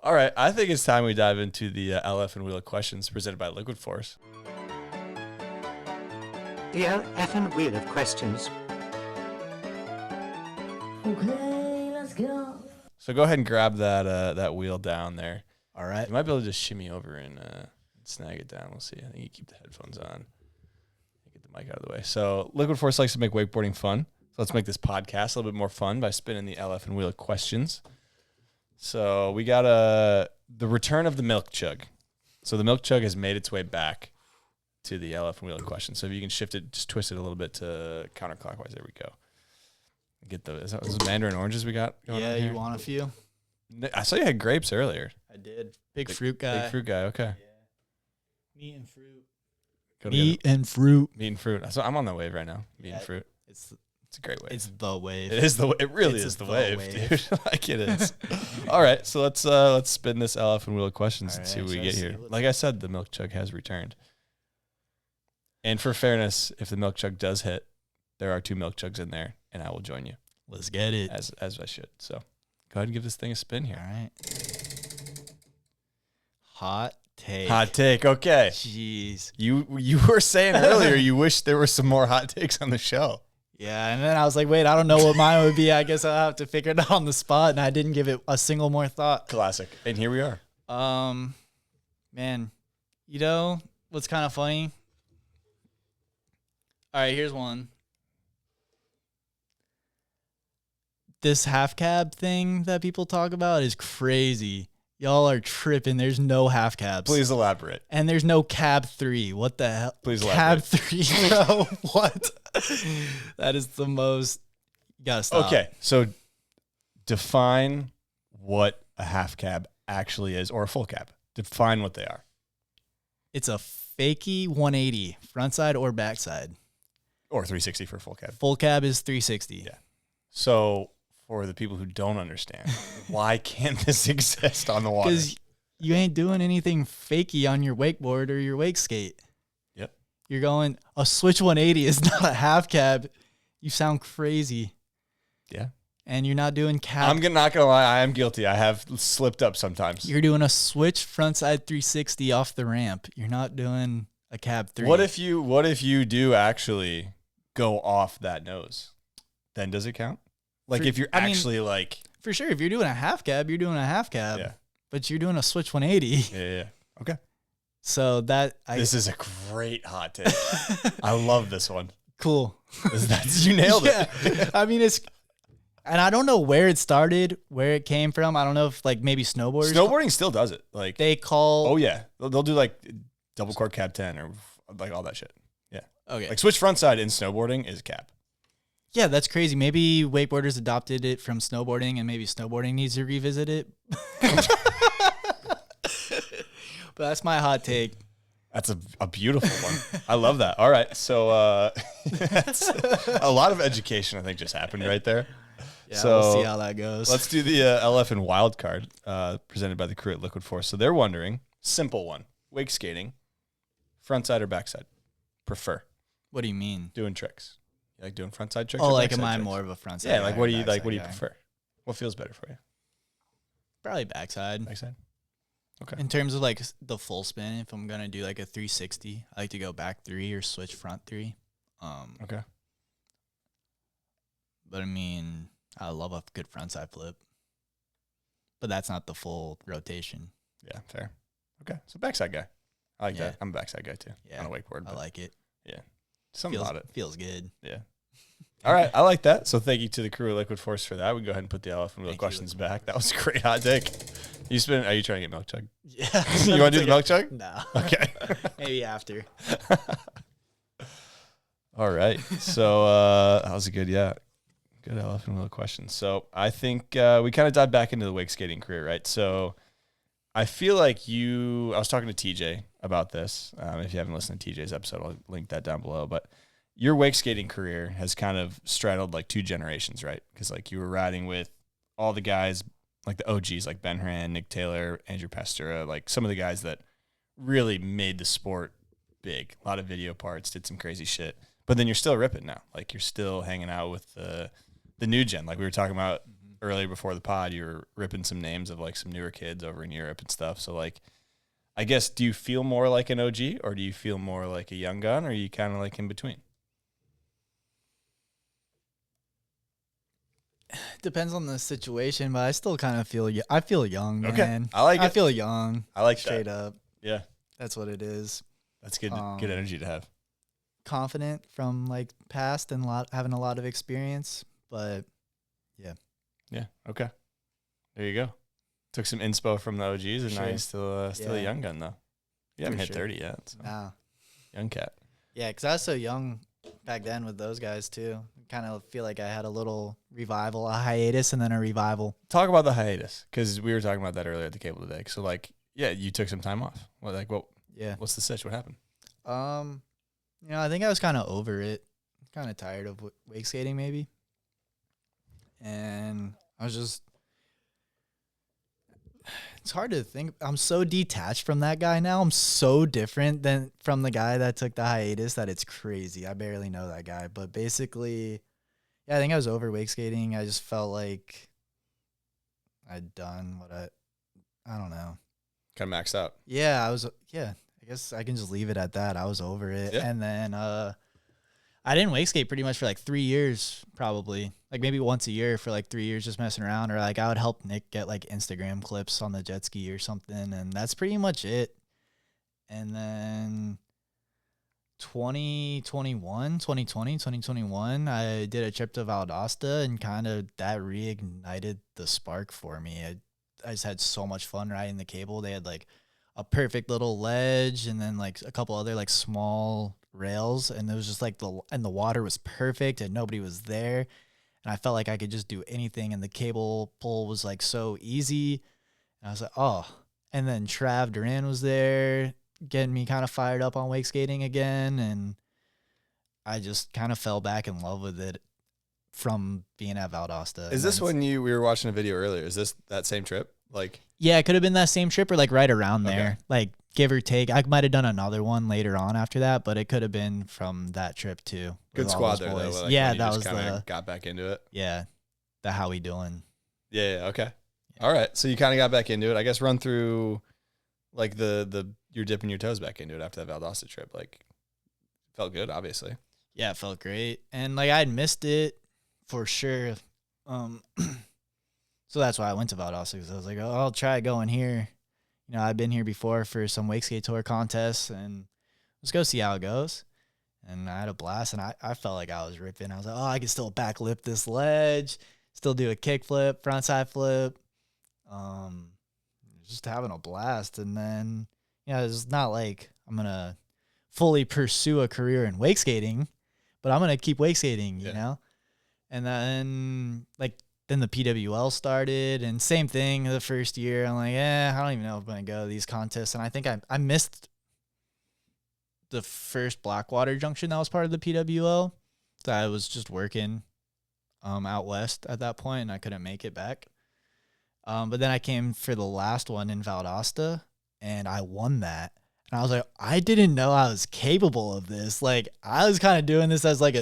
All right, I think it's time we dive into the LF'n Wheel of Questions presented by Liquid Force. The LF'n Wheel of Questions. Okay, let's go. So go ahead and grab that wheel down there. All right. You might be able to just shimmy over and snag it down. We'll see. I think you keep the headphones on. Get the mic out of the way. So Liquid Force likes to make wakeboarding fun. So let's make this podcast a little bit more fun by spinning the LF'n Wheel of Questions. So we got the return of the milk chug. So the milk chug has made its way back to the LF'n Wheel of Questions. So if you can shift it, just twist it a little bit to counterclockwise. There we go. Get those mandarin oranges we got going Yeah, on here? you want a few? I saw you had grapes earlier. I did. Big fruit guy. Big fruit guy. Okay. Meat and fruit. Go together. Meat and fruit. Meat and fruit. So I'm on the wave right now. Meat Yeah, and fruit. It's It's a great wave. it's the wave. It is the. It really It's is the the wave, wave. dude. Like it is. All right, so let's spin this LF'n Wheel of Questions and All see right, what we so get I see here. what- Like I said, the milk chug has returned. And for fairness, if the milk chug does hit, there are 2 milk chugs in there, and I will join you Let's get it. as I should. So go ahead and give this thing a spin All here. right. Hot take. Hot take. Okay. Jeez. You were saying earlier you wish there were some more hot takes on the show. Yeah, and then I was like, wait, I don't know what mine would be. I guess I'll have to figure it out on the spot, and I didn't give it a single more thought. Classic. And here we are. Man, you know what's kind of funny? All right, here's one. This half cab thing that people talk about is crazy. Y'all are tripping. There's no half cabs. Please elaborate. And there's no cab 3. What the hell? Please Cab elaborate. 3, bro. What? That is the most. You gotta stop. Okay, so define what a half cab actually is, or a full cab. Define what they are. It's a fakie 180, front side or back side. Or 360 for a full cab. Full cab is 360. Yeah. So for the people who don't understand, why can't this exist on the water? Because you ain't doing anything fakey on your wakeboard or your wake skate. Yep. You're going, a switch 180 is not a half cab. You sound crazy. Yeah. And you're not doing cab. I'm not gonna lie, I am guilty. I have slipped up sometimes. You're doing a switch frontside 360 off the ramp. You're not doing a cab 3. What if you do actually go off that nose? Then does it count? Like if you're actually like For sure, if you're doing a half cab, you're doing a half cab. Yeah. But you're doing a switch 180. Yeah. Okay. So This is a great hot take. I love this one. Cool. You nailed it. Yeah. I mean, and I don't know where it started, where it came from. I don't know if like maybe snowboarders. Snowboarding still does it. Like They call. oh yeah, they'll do like double cord cab 10 or like all that shit. Yeah. Okay. Like switch front side in snowboarding is cab. Yeah, that's crazy. Maybe wakeboarders adopted it from snowboarding, and maybe snowboarding needs to revisit it. But that's my hot take. That's a beautiful one. I love that. All right. So that's a lot of education, I think, just happened right there. Yeah, so we'll see how that goes. Let's do the LF'n wild card presented by the crew at Liquid Force. So they're wondering, simple one, wake skating, front side or backside? Prefer What do you mean? doing tricks. You like doing front side tricks? Oh, or like backside am I tricks? more of a front side? Yeah, like guy what or do you like? backside What do you guy? prefer? What feels better for you? Probably backside. Backside. Okay. In terms of like the full spin, if I'm gonna do like a 360, I like to go back 3 or switch front 3. Okay. But I mean, I love a good frontside flip. But that's not the full rotation. Yeah, fair. Okay, so backside guy. I like Yeah. that. I'm a backside guy too. Yeah, On a wakeboard. I but like it. Yeah. Something about it. Feels good. Yeah. All right, I like that. So thank you to the crew of Liquid Force for that. We can go ahead and put the LF'n wheel Thank you, questions Liquid back. That was a great hot take. Are you trying to get milk chug? Yeah. You want to do the milk chug? No. Okay. Maybe after. All right. So that was a good LF'n wheel question. So I think we kind of dived back into the wake skating career, right? So I feel like I was talking to TJ about this. If you haven't listened to TJ's episode, I'll link that down below. But your wake skating career has kind of straddled like 2 generations, right? Because like you were riding with all the guys, like the OGs, like Ben Horan, Nick Taylor, Andrew Pastura, like some of the guys that really made the sport big. A lot of video parts, did some crazy shit. But then you're still ripping now. Like you're still hanging out with the new gen. Like we were talking about earlier before the pod, you were ripping some names of like some newer kids over in Europe and stuff. So like, I guess, do you feel more like an OG or do you feel more like a young gun, or are you kind of like in between? Depends on the situation, but I still kind of feel I feel young, Okay. man. I like I it. feel young. I like straight that. up. Yeah. That's what it is. That's good energy to have. Confident from like past and having a lot of experience, but Yeah. Okay. There you go. Took some inspo from the OGs, and now Sure. you're still a Yeah. young gun though. You haven't For hit sure. 30 yet. So. nah. Young cat. Yeah, because I was so young back then with those guys too. Kind of feel like I had a little revival, a hiatus, and then a revival. Talk about the hiatus, because we were talking about that earlier at the cable today. So like, yeah, you took some time off. Yeah. What's the sitch? What happened? I think I was kind of over it, kind of tired of wake skating maybe, and I was just. It's hard to think. I'm so detached from that guy now. I'm so different than from the guy that took the hiatus that it's crazy. I barely know that guy, but basically, yeah, I think I was over wake skating. I just felt like I'd done what I don't know. Kind of maxed out. Yeah, I guess I can just leave it at that. I was over it. Yeah. And then I didn't wake skate pretty much for like 3 years, probably. Like maybe once a year for like 3 years just messing around. Or like I would help Nick get like Instagram clips on the jet ski or something. And that's pretty much it. And then 2021, I did a trip to Valdosta, and kind of that reignited the spark for me. I just had so much fun riding the cable. They had like a perfect little ledge and then like a couple other like small rails, and it was just like the water was perfect and nobody was there, and I felt like I could just do anything, and the cable pull was like so easy, and I was like, oh. And then Trav Duran was there getting me kind of fired up on wake skating again, and I just kind of fell back in love with it from being at Valdosta. Is this when we were watching a video earlier? Is this that same trip? Like, yeah, it could have been that same trip or like right around there. Okay. Like give or take. I might have done another one later on after that, but it could have been from that trip too. good with all squad those there, though. boys. Like, Yeah, when you that just was kinda got back into it. the how we doing. Yeah. Okay. All right. So you kind of got back into it. I guess run through like you're dipping your toes back into it after that Valdosta trip. Like, felt good, obviously. Yeah, it felt great. And like I had missed it for sure. So that's why I went to Valdosta, because I was like, oh, I'll try going here. You know, I've been here before for some Wakeskate Tour contests, and let's go see how it goes. And I had a blast, and I felt like I was ripping. I was like, oh, I can still backlip this ledge, still do a kickflip, frontside flip. Just having a blast. And then, it's not like I'm going to fully pursue a career in wake skating, but I'm going to keep wake skating, you know? And then, then the PWL started, and same thing the first year. I'm like, I don't even know if I'm going to go to these contests. And I think I missed the first Blackwater junction that was part of the PWL. So I was just working out west at that point, and I couldn't make it back. But then I came for the last one in Valdosta, and I won that. And I was like, I didn't know I was capable of this. Like, I was kind of doing this as like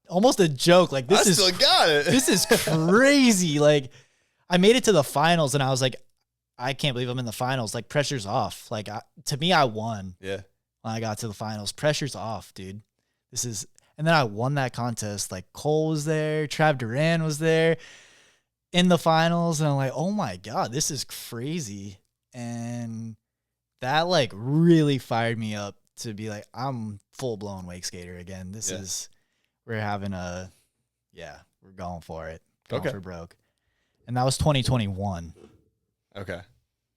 almost a joke. Like, this still got it. This is crazy. Like, I made it to the finals, and I was like, I can't believe I'm in the finals. Like, pressure's off. Like, to me, I won. Yeah. When I got to the finals, pressure's off, dude. And then I won that contest. Like, Cole was there, Trav Duran was there in the finals, and I'm like, oh my God, this is crazy. And that like really fired me up to be like, I'm full blown wake skater again. We're going for it. Going for broke. And that was 2021. Okay.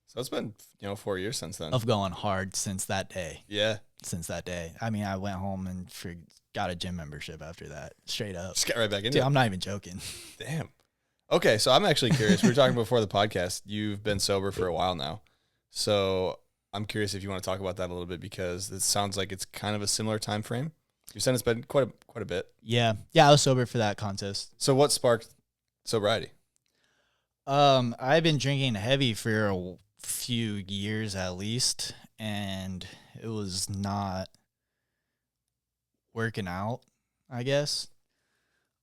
So it's been, 4 years since then. Of going hard since that day. Yeah. Since that day. I mean, I went home and got a gym membership after that. Straight up. Just got right back into Dude, it. I'm not even joking. Damn. Okay, so I'm actually curious. We were talking before the podcast. You've been sober for a while now. So I'm curious if you want to talk about that a little bit, because it sounds like it's kind of a similar time frame. You said it's been quite a bit. Yeah. Yeah, I was sober for that contest. So what sparked sobriety? I've been drinking heavy for a few years at least, and it was not working out, I guess.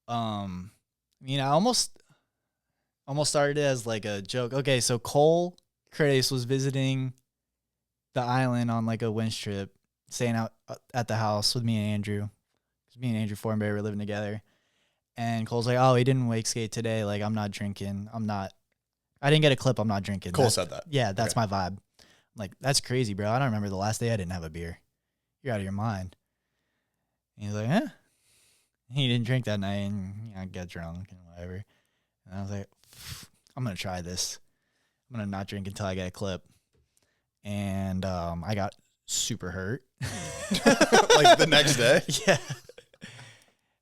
I almost started it as like a joke. Okay, so Cole Crace was visiting the island on like a winch trip, staying out at the house with me and Andrew. Me and Andrew Fortenberry were living together. And Cole's like, oh, he didn't wake skate today. Like, I'm not drinking. I didn't get a clip. I'm not drinking. Cole said that. Yeah, that's my vibe. I'm like, that's crazy, bro. I don't remember the last day I didn't have a beer. You're out of your mind. And he's like, huh? He didn't drink that night, and I got drunk and whatever. And I was like, I'm going to try this. I'm going to not drink until I get a clip. And I got super hurt. Like the next day? Yeah.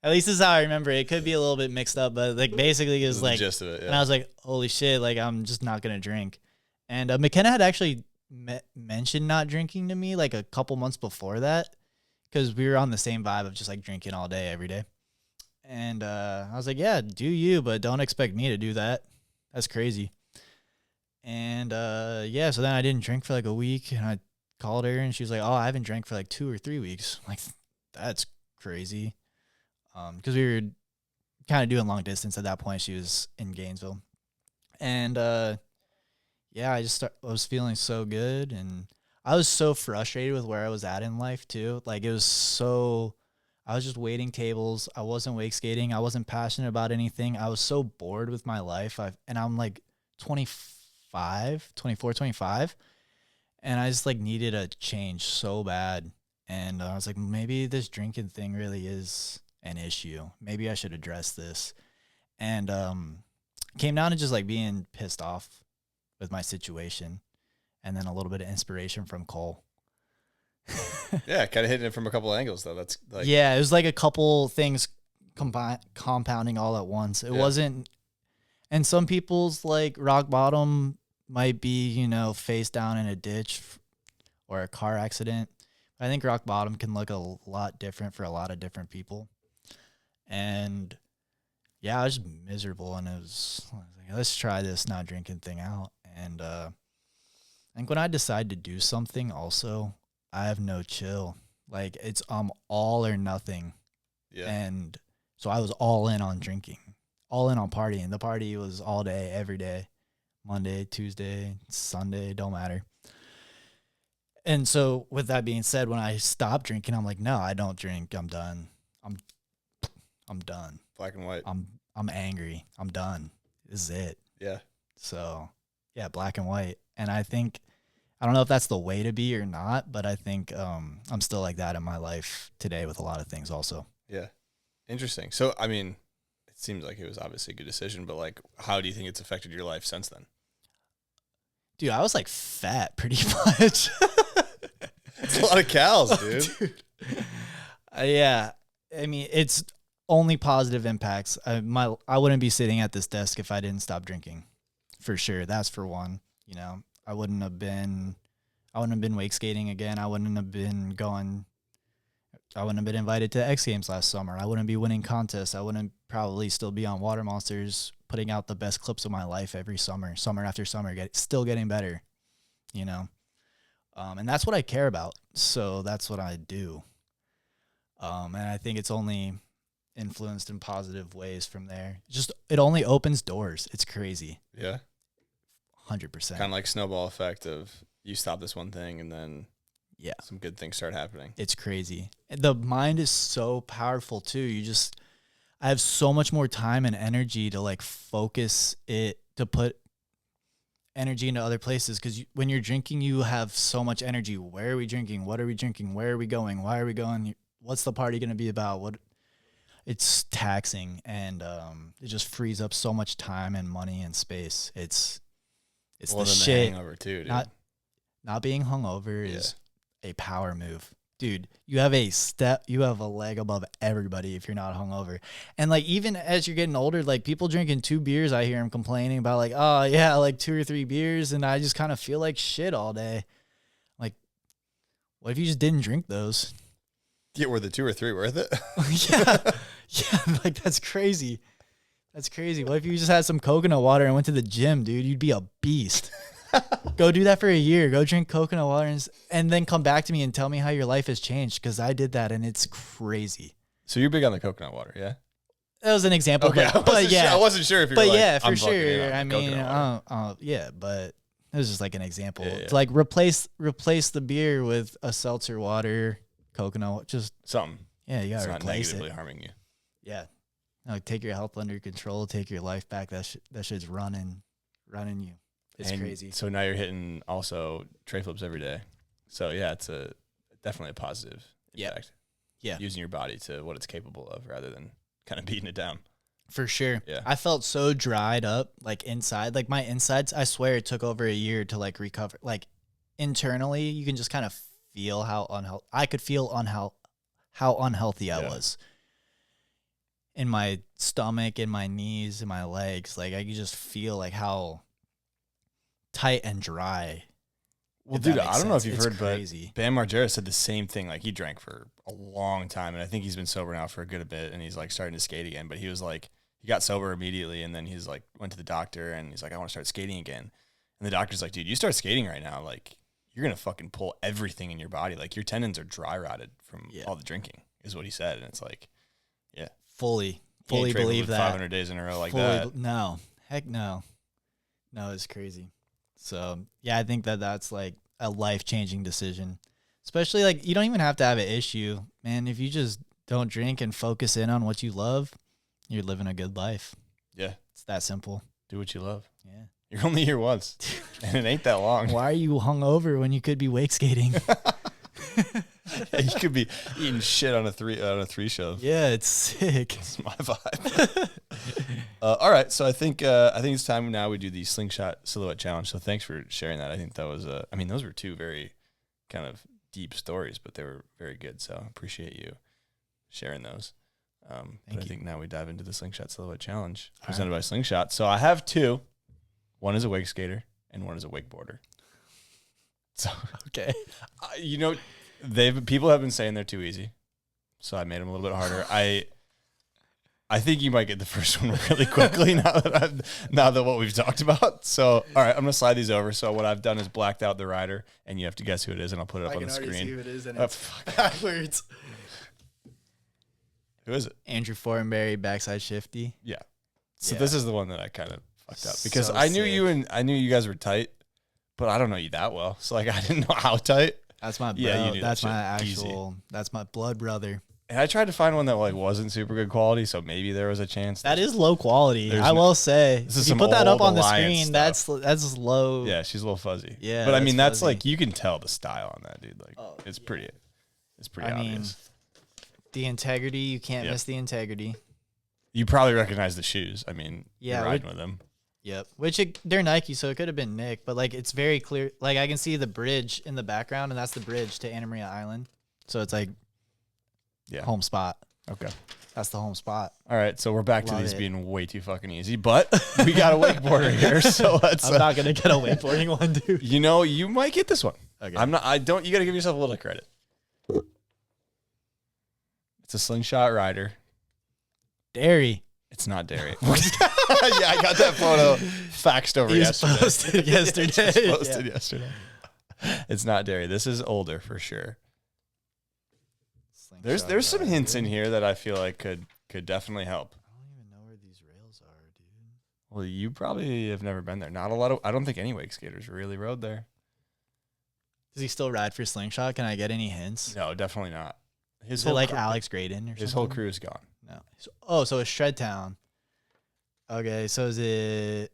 At least this is how I remember it. It could be a little bit mixed up, but like basically it was like, the gist of it, yeah. And I was like, holy shit, like I'm just not going to drink. And McKenna had actually mentioned not drinking to me like a couple months before that, because we were on the same vibe of just like drinking all day, every day. And I was like, yeah, do you, but don't expect me to do that. That's crazy. And yeah, so then I didn't drink for like a week, and I called her, and she was like, oh, I haven't drank for like 2 or 3 weeks. I'm like, that's crazy. Because we were kind of doing long distance at that point. She was in Gainesville. And yeah, I was feeling so good, and I was so frustrated with where I was at in life too. Like, it was I was just waiting tables. I wasn't wake skating. I wasn't passionate about anything. I was so bored with my life. And I'm like 24, 25. And I just like needed a change so bad. And I was like, maybe this drinking thing really is an issue. Maybe I should address this. And came down to just like being pissed off with my situation, and then a little bit of inspiration from Cole. Yeah, kind of hitting it from a couple of angles though. That's like, yeah, it was like a couple things compounding all at once. It wasn't, and some people's like rock bottom might be, face down in a ditch or a car accident. I think rock bottom can look a lot different for a lot of different people. And yeah, I was just miserable, and I was like, let's try this not drinking thing out. And I think when I decide to do something also, I have no chill. Like, it's all or nothing. Yeah. And so I was all in on drinking, all in on partying. The party was all day, every day, Monday, Tuesday, Sunday, don't matter. And so with that being said, when I stopped drinking, I'm like, no, I don't drink. I'm done. I'm done. Black and white. I'm angry. I'm done. This is it. Yeah. So yeah, black and white. And I think, I don't know if that's the way to be or not, but I think I'm still like that in my life today with a lot of things also. Yeah. Interesting. So, I mean, it seems like it was obviously a good decision, but like, how do you think it's affected your life since then? Dude, I was like fat pretty much. It's a lot of cows, dude. Yeah. I mean, it's only positive impacts. I wouldn't be sitting at this desk if I didn't stop drinking, for sure. That's for one. I wouldn't have been wake skating again. I wouldn't have been going I wouldn't have been invited to X Games last summer. I wouldn't be winning contests. I wouldn't probably still be on Water Monsters, putting out the best clips of my life every summer, summer after summer, still getting better, you know? And that's what I care about. So that's what I do. And I think it's only influenced in positive ways from there. Just, it only opens doors. It's crazy. Yeah. 100%. Kind of like snowball effect of you stop this one thing and then some good things start happening. It's crazy. The mind is so powerful too. I have so much more time and energy to like focus it, to put energy into other places. Cause when you're drinking, you have so much energy. Where are we drinking? What are we drinking? Where are we going? Why are we going? What's the party going to be about? It's taxing, and it just frees up so much time and money and space. It's the shit. Hangover too, dude. Not being hungover is a power move. Dude, you have a leg above everybody if you're not hungover. And like, even as you're getting older, like people drinking 2 beers, I hear them complaining about like, oh yeah, like 2 or 3 beers. And I just kind of feel like shit all day. Like, what if you just didn't drink those? Yeah, were the 2 or 3 worth it? Yeah, like that's crazy. That's crazy. What if you just had some coconut water and went to the gym, dude? You'd be a beast. Go do that for a year. Go drink coconut water and then come back to me and tell me how your life has changed, because I did that and it's crazy. So you're big on the coconut water, yeah? That was an example. Okay, but yeah. I wasn't sure if you were but like, yeah, for I'm sure. I mean, yeah, but it was just like an example. Yeah. Like replace the beer with a seltzer water, coconut, just something. Yeah, you It's gotta not replace negatively it. harming you. Yeah. No, take your health under control. Take your life back. That shit's running you. It's crazy. So now you're hitting also tray flips every day. So yeah, it's definitely a positive impact. Yeah. Using your body to what it's capable of rather than kind of beating it down. For sure. Yeah. I felt so dried up, like inside, like my insides. I swear it took over a year to like recover. Like internally, you can just kind of feel how unhealthy. I could feel how unhealthy I was. In my stomach, in my knees, in my legs. Like I could just feel like how tight and dry. Well, dude, I don't know if you've heard, crazy. But Bam Margera said the same thing. Like he drank for a long time, and I think he's been sober now for a good bit, and he's like starting to skate again. But he was like, he got sober immediately, and then he's like went to the doctor, and he's like, I want to start skating again. And the doctor's like, dude, you start skating right now, like you're gonna fucking pull everything in your body. Like your tendons are dry rotted from all the drinking, is what he said. And it's like, yeah, fully believe that. 500 days in a row like that. No, heck no, it's crazy. So yeah, I think that's like a life-changing decision, especially like you don't even have to have an issue, man. If you just don't drink and focus in on what you love, you're living a good life. Yeah. It's that simple. Do what you love. Yeah. You're only here once and it ain't that long. Why are you hungover when you could be wake skating? Yeah, you could be eating shit on a three show. Yeah, it's sick. It's my vibe. All right, so I think it's time now we do the Slingshot Silhouette Challenge. So thanks for sharing that. I think that was I mean, those were 2 very kind of deep stories, but they were very good. So I appreciate you sharing those. But I think now we dive into the Slingshot Silhouette Challenge presented by Slingshot. So I have 2. One is a wake skater and one is a wakeboarder. So okay, you know, people have been saying they're too easy, so I made them a little bit harder. I think you might get the first one really quickly now that what we've talked about. So all right, I'm gonna slide these over. So what I've done is blacked out the rider, and you have to guess who it is, and I'll put it up on the screen. I can already see who it is, and it's backwards. Who is it? Andrew Fortenberry, backside shifty. Yeah. So this is the one that I kind of fucked up because So I knew sick. I knew you guys were tight, but I don't know you that well. So like I didn't know how tight. That's my bro. Yeah, you knew that's that my shit. actual. That's my blood brother. And I tried to find one that like wasn't super good quality, so maybe there was a chance. That is low quality. There's I will say. This is if you some put that up old on the Alliance screen, stuff. that's low. Yeah, she's a little fuzzy. Yeah, but I mean that's fuzzy. like you can tell the style on that dude. Like it's pretty obvious. The integrity, you can't miss the integrity. You probably recognize the shoes. I mean, Yeah, you're riding with them. Yep. They're Nike, so it could have been Nick, but like it's very clear. Like I can see the bridge in the background, and that's the bridge to Anna Maria Island. So it's like home spot. Okay. That's the home spot. All right, so we're back to Love these it. being way too fucking easy, but we got a wakeboarder here, so let's. I'm not gonna get a wakeboarding one, dude. You know, you might get this one. Okay. I'm not. I don't. You got to give yourself a little credit. It's a slingshot rider. Dairy. It's not dairy. Yeah, I got that photo faxed over yesterday. Posted yesterday. Just posted yesterday. It's not dairy. This is older for sure. There's some hints in here that I feel like could definitely help. I don't even know where these rails are, dude. Well, you probably have never been there. Not a lot of. I don't think any wake skaters really rode there. Does he still ride for Slingshot? Can I get any hints? No, definitely not. Is it like Alex Graydon or something? His whole crew is gone. No. So it's Shred Town. Okay, so is it?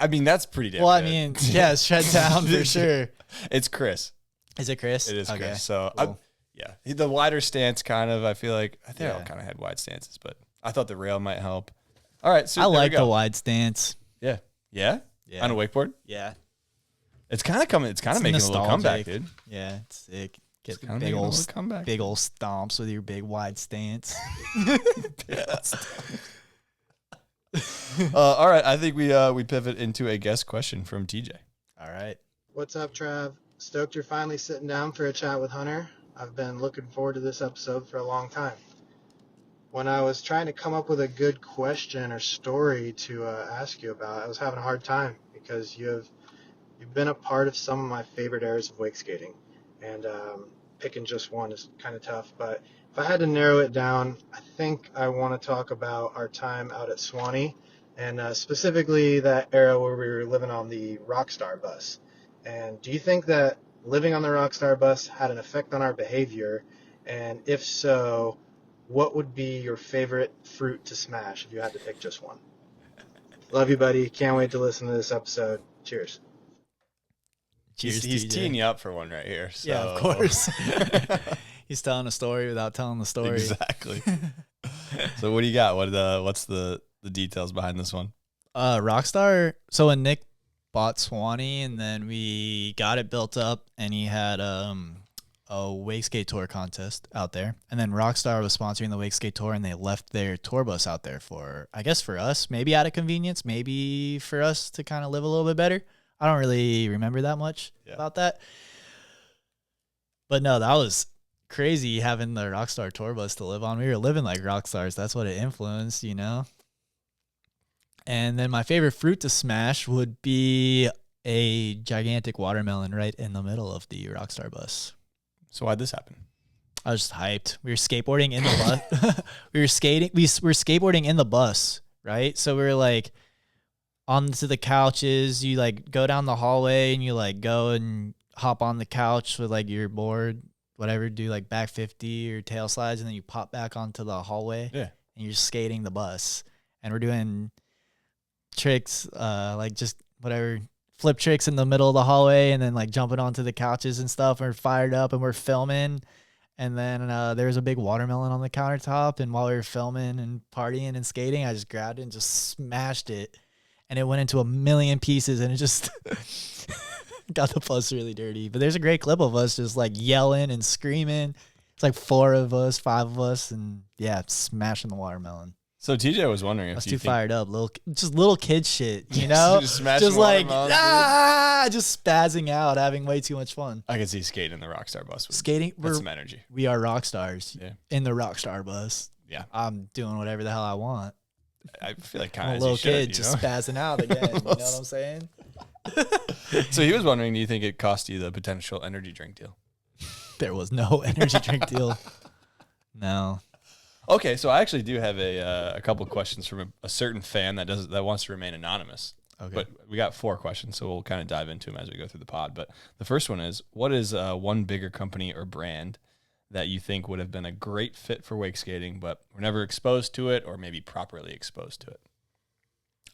I mean, that's pretty damn Well, I good. mean, yeah, it's Shred Town for sure. It's Chris. Is it Chris? It is okay, Chris. So, cool. the wider stance kind of, I feel like, I think they all Yeah. kind of had wide stances, but I thought the rail might help. All right. So I there we like go. the wide stance. Yeah. Yeah? Yeah. On a wakeboard? Yeah. It's kind of coming. It's kind of making a little comeback, dude. Yeah, it's sick. Get It's kinda big making a old little comeback. big old stomps with your big wide stance. All right. I think we pivot into a guest question from TJ. All right. What's up, Trav? Stoked you're finally sitting down for a chat with Hunter. I've been looking forward to this episode for a long time. When I was trying to come up with a good question or story to ask you about, I was having a hard time because you've been a part of some of my favorite eras of wake skating, and picking just one is kind of tough. But if I had to narrow it down, I think I want to talk about our time out at Swanee, and specifically that era where we were living on the Rockstar bus. And do you think that living on the Rockstar bus had an effect on our behavior? And if so, what would be your favorite fruit to smash if you had to pick just one? Love you, buddy. Can't wait to listen to this episode. Cheers. Cheers, He's TJ. teeing you up for one right here. So. Yeah, of course. He's telling a story without telling the story. Exactly. So what do you got? What's the details behind this one? Rockstar. So when Nick bought Swanee, and then we got it built up, and he had a Wakeskate tour contest out there, and then Rockstar was sponsoring the Wakeskate tour, and they left their tour bus out there for, I guess, for us, maybe out of convenience, maybe for us to kind of live a little bit better. I don't really remember that much about that, but no, that was crazy having the Rockstar tour bus to live on. We were living like rock stars. That's what it influenced, you know. And then my favorite fruit to smash would be a gigantic watermelon right in the middle of the Rockstar bus. So why'd this happen? I was just hyped. We were skateboarding in the bus. We were skateboarding in the bus, right? So we were like onto the couches. You like go down the hallway and you like go and hop on the couch with like your board, whatever, do like back 50 or tail slides, and then you pop back onto the hallway. Yeah. And you're skating the bus. And we're doing tricks, like just whatever, flip tricks in the middle of the hallway, and then like jumping onto the couches and stuff. We're fired up and we're filming, and then there was a big watermelon on the countertop, and while we were filming and partying and skating, I just grabbed it and just smashed it, and it went into a million pieces, and it just got the bus really dirty. But there's a great clip of us just like yelling and screaming. It's like 4 of us, 5 of us, and yeah, smashing the watermelon. So TJ was wondering if I was you too think fired up, little kid shit, you know, just smashing just like watermelons, just spazzing out, having way too much fun. I could see skating in the Rockstar bus. Skating, That's some energy. We are rock stars. Yeah. In the Rockstar bus. Yeah. I'm doing whatever the hell I want. I feel like I'm kind a of little kid just spazzing out again. You know what I'm saying? So he was wondering, do you think it cost you the potential energy drink deal? There was no energy drink deal. No. Okay, so I actually do have a couple questions from a certain fan that wants to remain anonymous. Okay. But we got 4 questions, so we'll kind of dive into them as we go through the pod. But the first one is, what is one bigger company or brand that you think would have been a great fit for wake skating, but were never exposed to it or maybe properly exposed to it?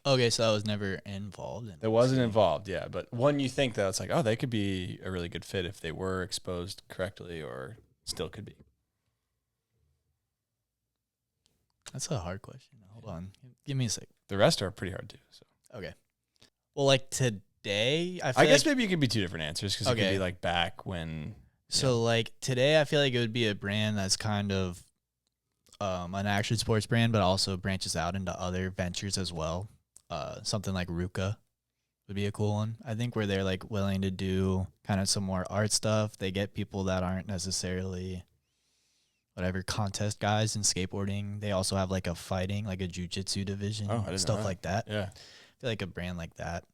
Okay, so I was never involved in it. That wasn't involved, yeah. But one you think that it's like, oh, they could be a really good fit if they were exposed correctly, or still could be. That's a hard question. Hold on. Give me a sec. The rest are pretty hard too. So Okay. Well, like today, I guess maybe it could be 2 different answers because it could Okay. be like back when. So like today, I feel like it would be a brand that's kind of an action sports brand, but also branches out into other ventures as well. Something like Ruka would be a cool one. I think where they're like willing to do kind of some more art stuff. They get people that aren't necessarily whatever contest guys in skateboarding. They also have like a fighting, like a jiu-jitsu division, stuff like that. Yeah. I feel like a brand like that.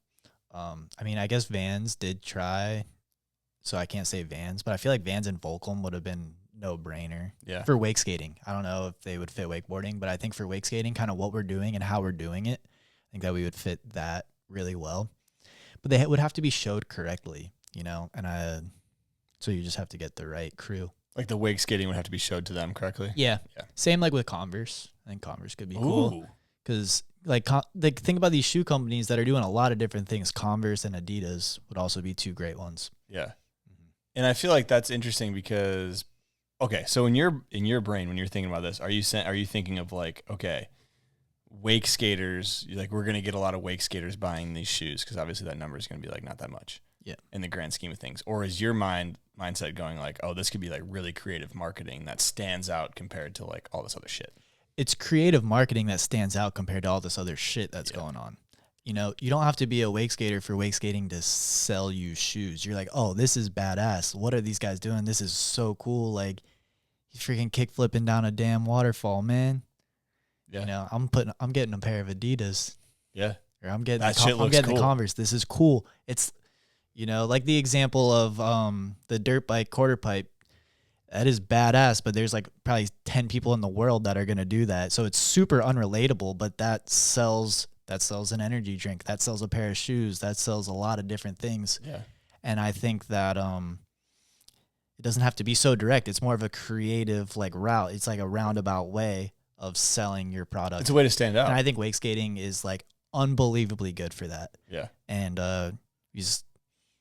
I mean, I guess Vans did try, so I can't say Vans, but I feel like Vans and Volcom would have been no-brainer for wake skating. I don't know if they would fit wakeboarding, but I think for wake skating, kind of what we're doing and how we're doing it, I think that we would fit that really well. But they would have to be showed correctly, you know, and so you just have to get the right crew. Like the wake skating would have to be showed to them correctly? Yeah. Same like with Converse. I think Converse could be cool. Because like think about these shoe companies that are doing a lot of different things. Converse and Adidas would also be two great ones. Yeah. And I feel like that's interesting because, okay, so in your brain, when you're thinking about this, are you thinking of like, okay, wake skaters, like we're going to get a lot of wake skaters buying these shoes because obviously that number is going to be like not that much in the grand scheme of things? Or is your mindset going like, oh, this could be like really creative marketing that stands out compared to like all this other shit? It's creative marketing that stands out compared to all this other shit that's going on. You know, you don't have to be a wake skater for wake skating to sell you shoes. You're like, oh, this is badass. What are these guys doing? This is so cool. Like, he's freaking kick flipping down a damn waterfall, man. Yeah. You know, I'm getting a pair of Adidas. Yeah. Or I'm getting the Converse. This is cool. It's, you know, like the example of the dirt bike quarter pipe. That is badass, but there's like probably 10 people in the world that are going to do that. So it's super unrelatable, but that sells an energy drink. That sells a pair of shoes. That sells a lot of different things. Yeah. And I think that it doesn't have to be so direct. It's more of a creative like route. It's like a roundabout way of selling your product. It's a way to stand out. And I think wake skating is like unbelievably good for that. Yeah. And you just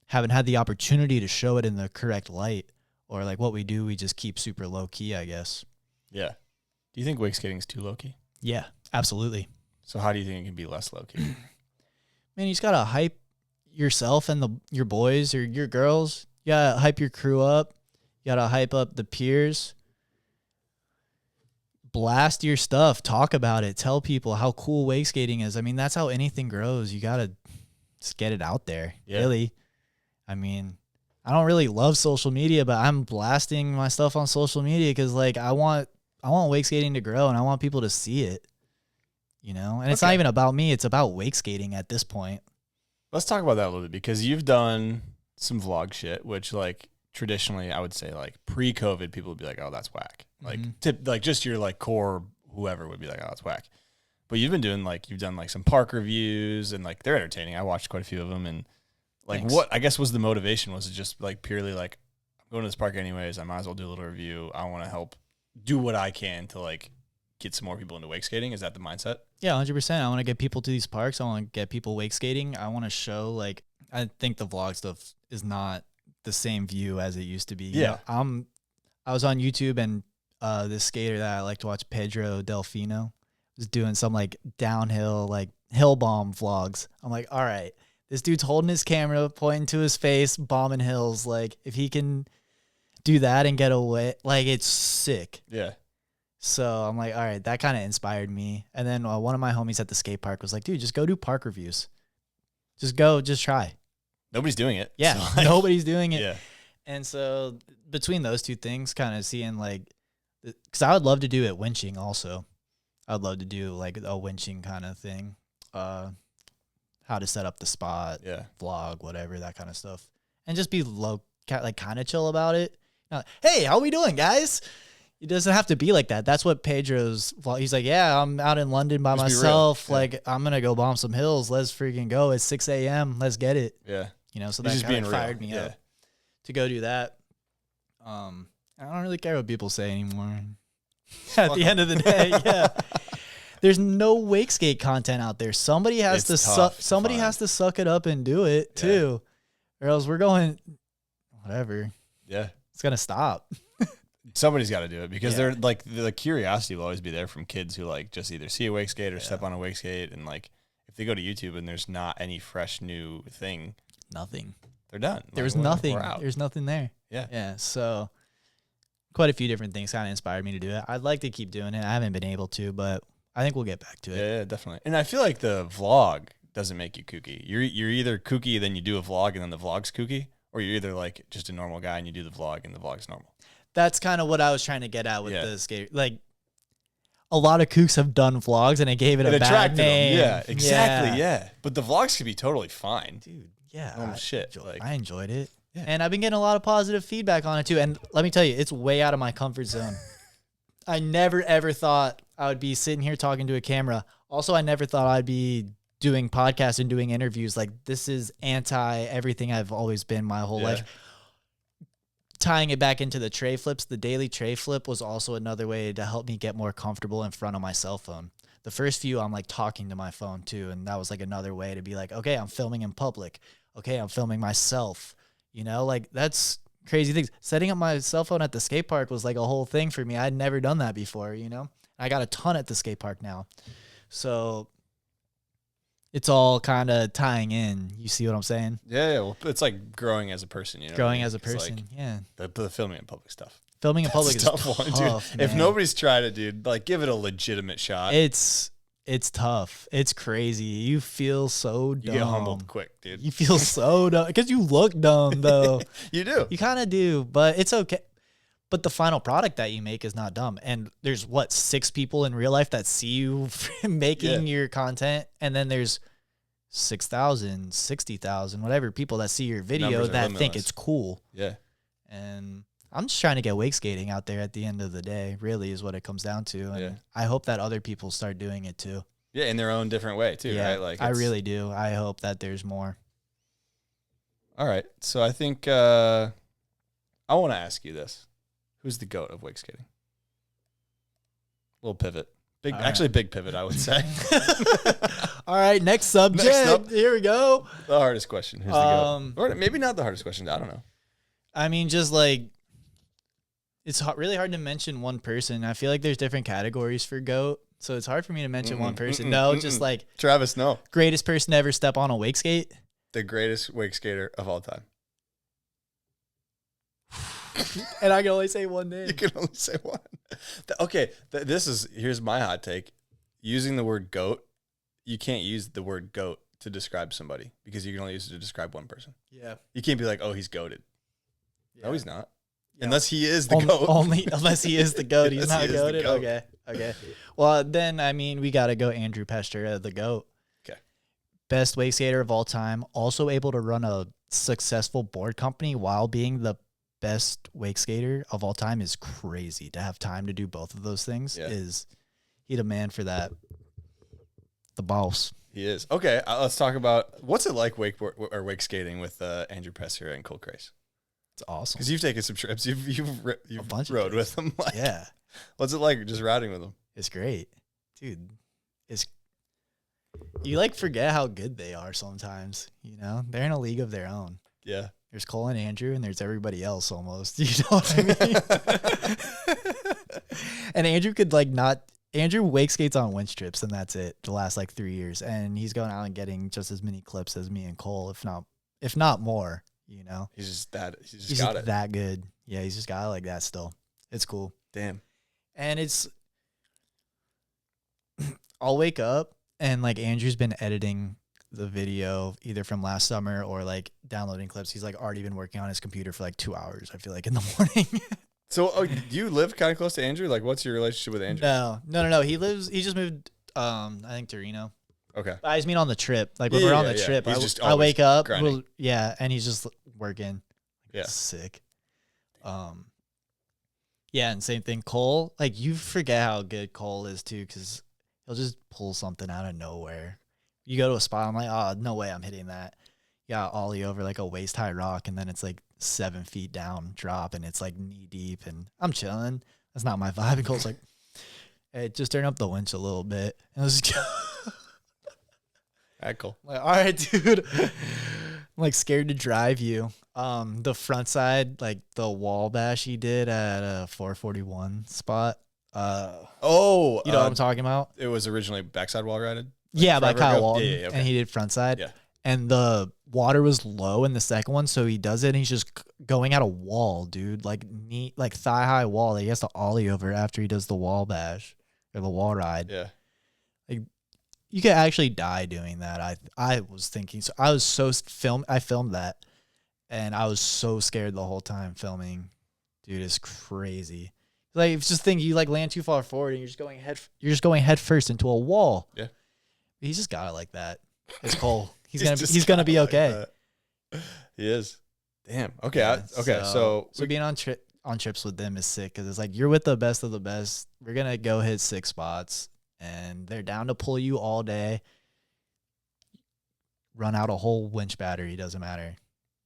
haven't had the opportunity to show it in the correct light. Or like what we do, we just keep super low key, I guess. Yeah. Do you think wake skating is too low key? Yeah, absolutely. So how do you think it can be less low key? Man, you just gotta hype yourself and your boys or your girls. You gotta hype your crew up. You gotta hype up the peers. Blast your stuff. Talk about it. Tell people how cool wake skating is. I mean, that's how anything grows. You gotta just get it out there. Yeah. Really. I mean, I don't really love social media, but I'm blasting my stuff on social media because like I want wake skating to grow and I want people to see it, you know. And it's not even about me; it's about wake skating at this point. Let's talk about that a little bit because you've done some vlog shit, which like traditionally I would say like pre-COVID people would be like, oh, that's whack. Like like just your like core whoever would be like, oh, that's whack. But you've done like some park reviews and like they're entertaining. I watched quite a few of them and. Like Thanks. What I guess was the motivation? Was it just like purely like I'm going to this park anyways? I might as well do a little review. I want to help do what I can to like get some more people into wake skating. Is that the mindset? Yeah, 100%. I want to get people to these parks. I want to get people wake skating. I want to show like I think the vlog stuff is not the same view as it used to be. Yeah, you know, I was on YouTube and this skater that I like to watch, Pedro Delfino, was doing some like downhill like hill bomb vlogs. I'm like, all right. This dude's holding his camera, pointing to his face, bombing hills. Like, if he can do that and get away, like, it's sick. Yeah. So I'm like, all right, that kind of inspired me. And then one of my homies at the skate park was like, dude, just go do park reviews. Just try. Nobody's doing it. Yeah, so like, nobody's doing it. Yeah. And so between those two things, kind of seeing like, because I would love to do it winching also. I'd love to do like a winching kind of thing. How to set up the spot, vlog, whatever, that kind of stuff. And just be like kind of chill about it. Hey, how we doing, guys? It doesn't have to be like that. That's what Pedro's vlog. He's like, yeah, I'm out in London by myself. Like, I'm going to go bomb some hills. Let's freaking go. It's 6 a.m. Let's get it. Yeah. You know, so that kind of fired me up to go do that. I don't really care what people say anymore. At the end of the day, yeah. There's no wake skate content out there. Somebody has to suck it up and do it too, or else we're going whatever. Yeah, it's gonna stop. Somebody's got to do it because they're like the curiosity will always be there from kids who like just either see a wake skate or step on a wake skate, and like if they go to YouTube and there's not any fresh new thing, nothing. They're done. There's nothing. There's nothing there. Yeah, yeah. So quite a few different things kind of inspired me to do it. I'd like to keep doing it. I haven't been able to, but I think we'll get back to it. Yeah, definitely. And I feel like the vlog doesn't make you kooky. You're either kooky and then you do a vlog and then the vlog's kooky, or you're either like just a normal guy and you do the vlog and the vlog's normal. That's kind of what I was trying to get at with the skate. Like, a lot of kooks have done vlogs, and it gave it a bad name. Yeah, exactly. Yeah. But the vlogs could be totally fine, dude. Yeah. I enjoyed it. Yeah. And I've been getting a lot of positive feedback on it too. And let me tell you, it's way out of my comfort zone. I never ever thought I would be sitting here talking to a camera. Also, I never thought I'd be doing podcasts and doing interviews. Like, this is anti everything I've always been my whole life. Tying it back into the tray flips, the daily tray flip was also another way to help me get more comfortable in front of my cell phone. The first few, I'm like talking to my phone too. And that was like another way to be like, okay, I'm filming in public. Okay, I'm filming myself. You know, like, that's crazy things. Setting up my cell phone at the skate park was like a whole thing for me. I'd never done that before, you know? I got a ton at the skate park now. So it's all kind of tying in. You see what I'm saying? Yeah. Well, it's like growing as a person, you know? Growing as a person, The filming in public stuff. Filming in public is tough, dude. If nobody's tried it, dude, like, give it a legitimate shot. It's tough. It's crazy. You feel so dumb. You get humbled quick, dude. You feel so dumb because you look dumb, though. You do. You kind of do, but it's okay. But the final product that you make is not dumb. And there's 6 people in real life that see you making your content, and then there's 6,000, 60,000, whatever people that see your video that think it's cool. Yeah. And I'm just trying to get wakeskating out there at the end of the day, really, is what it comes down to. And I hope that other people start doing it too. Yeah, in their own different way too, right? Like, I really do. I hope that there's more. All right. So I think I want to ask you this. Who's the GOAT of wakeskating? Little pivot. Big pivot, I would say. All right, next subject. Here we go. The hardest question. Who's the GOAT? Or maybe not the hardest question. I don't know. I mean, just like, it's really hard to mention one person. I feel like there's different categories for GOAT, so it's hard for me to mention one person. Just like Travis, no. Greatest person to ever step on a wake skate. The greatest wake skater of all time. And I can only say one name. You can only say one. Okay, here's my hot take. Using the word GOAT, you can't use the word GOAT to describe somebody because you can only use it to describe one person. Yeah. You can't be like, oh, he's goated. Yeah. No, he's not. Yeah. Unless he is the GOAT. Unless he is the GOAT. He's not goated. Okay. Well, then, I mean, we got to go Andrew Pester, the GOAT. Okay. Best wake skater of all time. Also able to run a successful board company while being the best wake skater of all time is crazy. To have time to do both of those things is, he the man for that. The boss. He is. Okay, let's talk about what's it like wake skating with Andrew Pester and Cole Crace. It's awesome. Because you've taken some trips. You've rode with them. Like, yeah. What's it like just riding with them? It's great. Dude, you like forget how good they are sometimes, you know? They're in a league of their own. Yeah. There's Cole and Andrew, and there's everybody else almost. You know what I mean? And Andrew Andrew wake skates on winch trips, and that's it. The last 3 years, and he's going out and getting just as many clips as me and Cole, if not more. You know, he's just got it that good. Yeah, he's just got it like that. Still, it's cool. Damn. And I'll wake up and Andrew's been editing the video either from last summer or downloading clips. He's already been working on his computer for 2 hours. I feel in the morning. So, do you live kind of close to Andrew? What's your relationship with Andrew? No. He just moved, I think, to Reno. Okay. I just mean on the trip. When we're on the trip, I wake up. And he's just working. Yeah. Sick. Yeah, and same thing. Cole, you forget how good Cole is too, because he'll just pull something out of nowhere. You go to a spot, I'm like, oh, no way I'm hitting that. Yeah, ollie over a waist high rock, and then it's 7 feet down drop, and it's knee deep, and I'm chilling. That's not my vibe. And Cole's like, hey, just turn up the winch a little bit. And I was just cool. All right, dude. I'm scared to drive you. The front side, the wall bash he did at a 441 spot. You know what I'm talking about? It was originally backside wall rided. Yeah, by Kyle Walton. Yeah, okay. And he did front side. Yeah. And the water was low in the second one, so he does it, and he's just going at a wall, dude. Knee, thigh high wall that he has to ollie over after he does the wall bash or the wall ride. Yeah. You could actually die doing that. I was thinking. So I was I filmed that, and I was so scared the whole time filming. Dude, it's crazy. Like, just think you like land too far forward and you're just going head first into a wall. Yeah. He's just got it like that. It's Cole. He's gonna be okay. He is. Damn. Okay. Yeah, So being on trips with them is sick because it's like you're with the best of the best. We're gonna go hit 6 spots and they're down to pull you all day. Run out a whole winch battery, doesn't matter.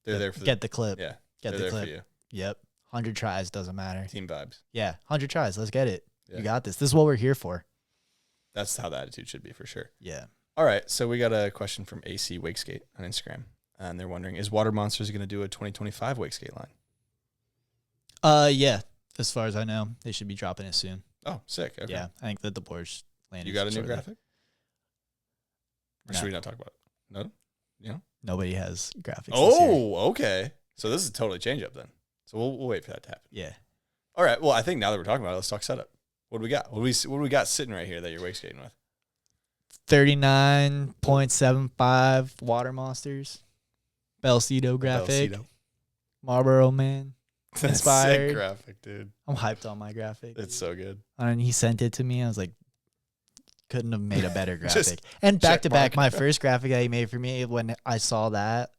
they're there for get the clip. Yeah. Get they're the there clip. for you. Yep. 100 tries, doesn't matter. Team vibes. Yeah, 100 tries. Let's get it. Yeah. You got this. This is what we're here for. That's how the attitude should be for sure. Yeah. All right. So we got a question from AC Wakeskate on Instagram. And they're wondering, is Water Monsters going to do a 2025 Wakeskate line? Yeah. As far as I know, they should be dropping it soon. Oh, sick. Okay. Yeah, I think that the board's landing. You got a new shortly. graphic? Or should we not talk about it? No? You know? Nobody has graphics. This year. Oh, okay. So this is totally change up then. So we'll wait for that to happen. Yeah. All right. Well, I think now that we're talking about it, let's talk setup. What do we got? What do we got sitting right here that you're Wakeskating with? 39.75 Water Monsters. Belsito graphic. Belsito. Marlboro Man. That's Inspired. sick graphic, dude. I'm hyped on my graphic. It's so good. And he sent it to me. I was like, couldn't have made a better graphic. Just And back to check back, mark. my first graphic that he made for me, when I saw that,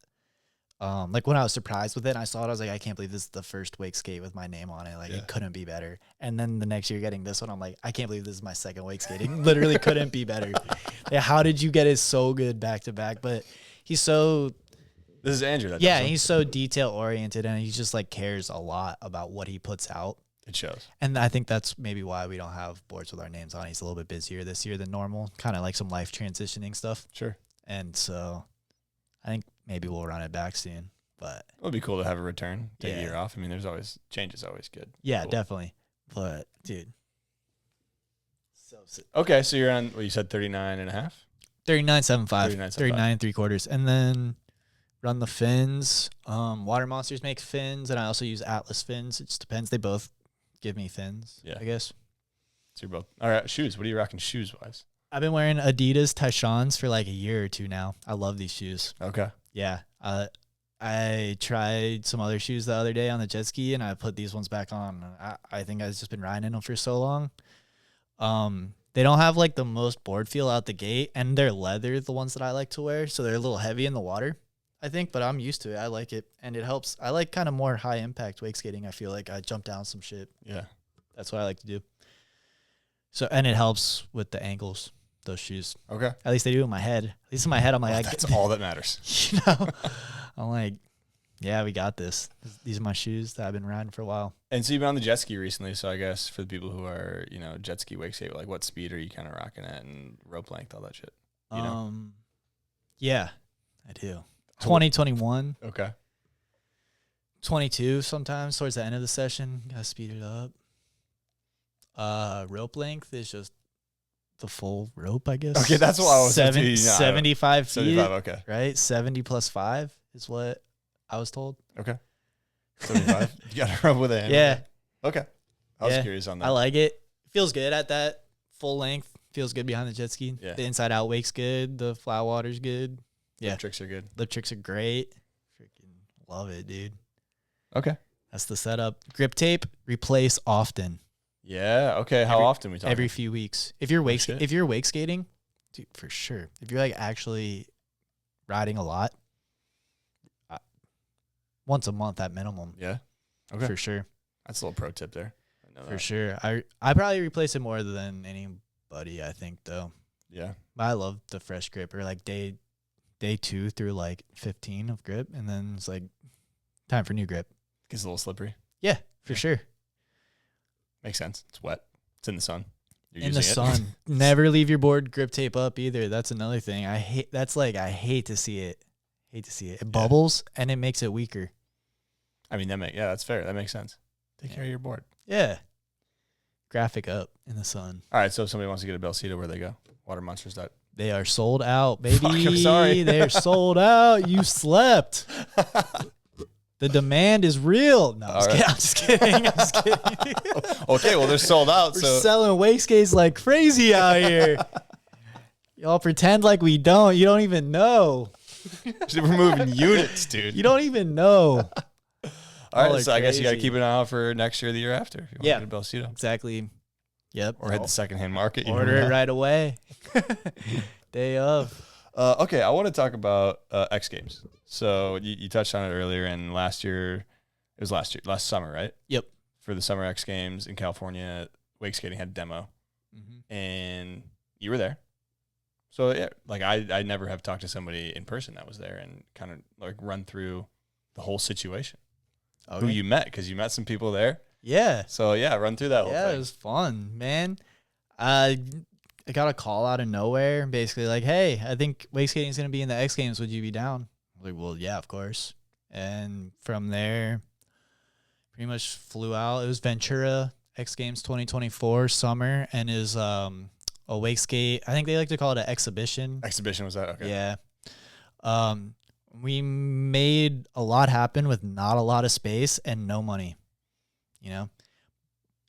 like when I was surprised with it, and I saw it, I was like, I can't believe this is the first Wakeskate with my name on it. Like, Yeah. it couldn't be better. And then the next year getting this one, I'm like, I can't believe this is my second Wakeskate. It literally couldn't be better. Yeah, how did you get it so good back to back? But he's so, This is Andrew. That yeah, does it. he's so detail oriented, and he just like cares a lot about what he puts out. It shows. And I think that's maybe why we don't have boards with our names on. He's a little bit busier this year than normal, kind of like some life transitioning stuff. Sure. And so I think maybe we'll run it back soon. But It would be cool to have a return, take a Yeah. year off. I mean, there's always change is always good. yeah, Cool. definitely. But dude, so sick. Okay, so you're on what you said 39 and a half? 39.75, 39.75. 39 3/4, and then run the fins. Water Monsters make fins, and I also use Atlas fins. It just depends. They both give me fins. Yeah. I guess. So you're both. All right, shoes. What are you rocking shoes wise? I've been wearing Adidas Tyshans for like a year or two now. I love these shoes. Okay. Yeah. I tried some other shoes the other day on the jet ski, and I put these ones back on. I think I've just been riding in them for so long. They don't have like the most board feel out the gate, and they're leather, the ones that I like to wear, so they're a little heavy in the water, I think, but I'm used to it. I like it, and it helps. I like kind of more high impact wake skating. I feel like I jump down some shit. Yeah. That's what I like to do. So, and it helps with the ankles, those shoes. Okay. At least they do in my head. At least in my head, I'm like, That's all that matters. you know, I'm like, yeah, we got this. These are my shoes that I've been riding for a while. And so you've been on the jet ski recently. So I guess for the people who are, jet ski wake skate, like what speed are you kind of rocking at and rope length, all that shit? You know? Yeah, I do. 2021, Okay. 22 sometimes towards the end of the session. Gotta speed it up. Rope length is just the full rope, I guess. Okay, that's what I was 75 feet. 75, okay. Right? 70 plus 5 is what I was told. Okay. 75. You got to rub with it. Yeah. Okay. I was Yeah. curious on that. I like it. Feels good at that full length. Feels good behind the jet ski. Yeah. The inside out wake's good. The flat water's good. Lip Yeah. tricks are good. Lip tricks are great. Freaking love it, dude. Okay. That's the setup. Grip tape, replace often. Yeah. Okay. How often we talking? Every few weeks. If you're shit. if you're wake skating, dude, for sure. If you're like actually riding a lot, once a month at minimum. Yeah. Okay. For sure. That's a little pro tip there. I know For that. sure. I probably replace it more than anybody, I think, though. Yeah. But I love the fresh grip, or like day 2 through like 15 of grip, and then it's like time for new grip. Gets a little slippery. Yeah, for sure. Makes sense. It's wet. It's in the sun. You're In the using it. sun. Never leave your board grip tape up either. That's another thing. I hate to see it. Hate to see it. It bubbles and it makes it weaker. I mean, that's fair. That makes sense. Take care of your board. Yeah. Graphic up in the sun. All right. So if somebody wants to get a Belsito, where they go? Watermonsters. They are sold out, baby. Fuck, I'm sorry. They're sold out. You slept. The demand is real. No, I'm just kidding. I'm just kidding. Okay, well, they're sold out. We're So selling wakeskates like crazy out here. Y'all pretend like we don't. You don't even know. we're moving units, dude. You don't even know. All Y'all right, are so I guess you got to crazy. keep an eye out for next year or the year after. If you Yeah. want to get a Belsito. Exactly. Yep. Or hit the secondhand market. You Order never it know. right away. Day of. Okay, I want to talk about X Games. So you touched on it earlier, and last summer, right? Yep. For the Summer X Games in California, Wakeskating had a demo, and you were there. So yeah, like I never have talked to somebody in person that was there and kind of like run through the whole situation. Okay. Who you met, because you met some people there. Yeah. So yeah, run through that whole Yeah, thing. it was fun, man. I got a call out of nowhere, basically like, hey, I think Wakeskating is going to be in the X Games. Would you be down? I was like, well, yeah, of course. And from there, pretty much flew out. It was Ventura X Games 2024 summer, and is a Wakeskate. I think they like to call it an exhibition. Exhibition was that? Okay. Yeah. We made a lot happen with not a lot of space and no money. You know,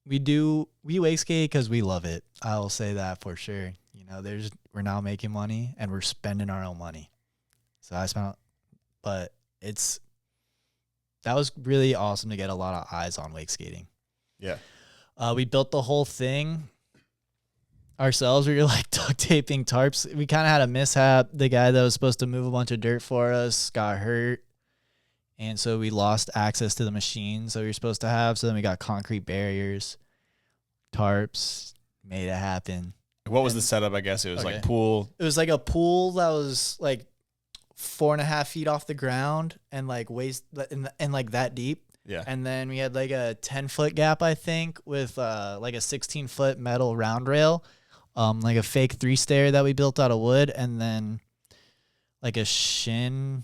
we wakeskate because we love it. I will say that for sure. You know, we're now making money and we're spending our own money. So but that was really awesome to get a lot of eyes on wakeskating. Yeah. We built the whole thing ourselves. We were like duct taping tarps. We kind of had a mishap. The guy that was supposed to move a bunch of dirt for us got hurt. And so we lost access to the machines that we were supposed to have. So then we got concrete barriers, tarps, made it happen. What was the setup? I guess it was like Okay. pool. It was like a pool that was like 4.5 feet off the ground and like waist and like that deep. Yeah. And then we had like a 10-foot gap, I think, with like a 16-foot metal round rail, like a fake 3-stair that we built out of wood, and then like a shin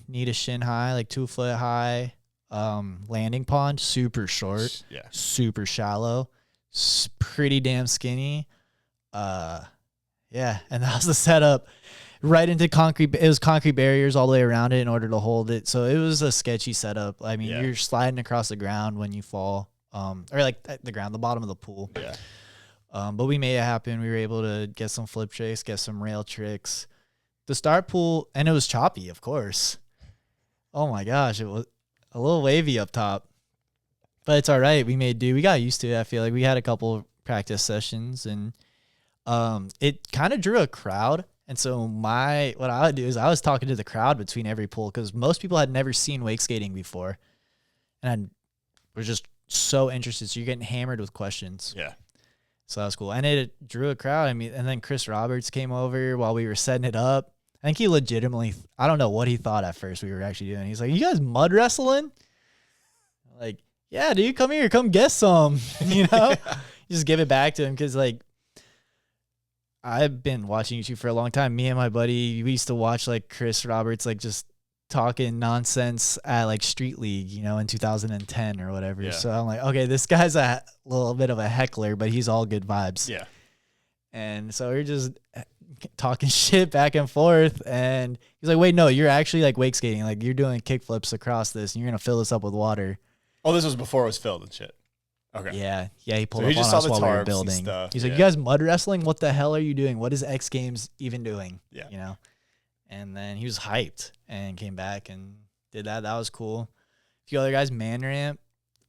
high, like 2-foot high landing pond, super short, Yeah. super shallow, pretty damn skinny. Yeah, and that was the setup. Right into concrete. It was concrete barriers all the way around it in order to hold it. So it was a sketchy setup. I mean, Yeah. you're sliding across the ground when you fall, or like the ground, the bottom of the pool. Yeah. But we made it happen. We were able to get some flip tricks, get some rail tricks. The start pool, and it was choppy, of course. Oh my gosh, it was a little wavy up top. But it's all right. We made do. We got used to it. I feel like we had a couple practice sessions, and it kind of drew a crowd. And so what I would do is I was talking to the crowd between every pool because most people had never seen wake skating before, and were just so interested. So you're getting hammered with questions. Yeah. So that was cool. And it drew a crowd. I mean, and then Chris Roberts came over while we were setting it up. I think he legitimately, I don't know what he thought at first we were actually doing. He's like, you guys mud wrestling? Like, yeah, dude, come here, come get some. You know? Just give it back to him because, like, I've been watching YouTube for a long time. Me and my buddy, we used to watch, like, Chris Roberts, like, just talking nonsense at, like, Street League, you know, in 2010 or whatever. Yeah. So I'm like, okay, this guy's a little bit of a heckler, but he's all good vibes. Yeah. And so we're just talking shit back and forth. And he's like, wait, no, you're actually, like, wake skating. Like, you're doing kickflips across this, and you're going to fill this up with water. Oh, this was before it was filled and shit. Okay. Yeah, he pulled So up he just on saw us the while we tarps were and building. stuff, He's like, yeah. you guys mud wrestling? What the hell are you doing? What is X Games even doing? Yeah. You know? And then he was hyped and came back and did that. That was cool. A few other guys, man ramp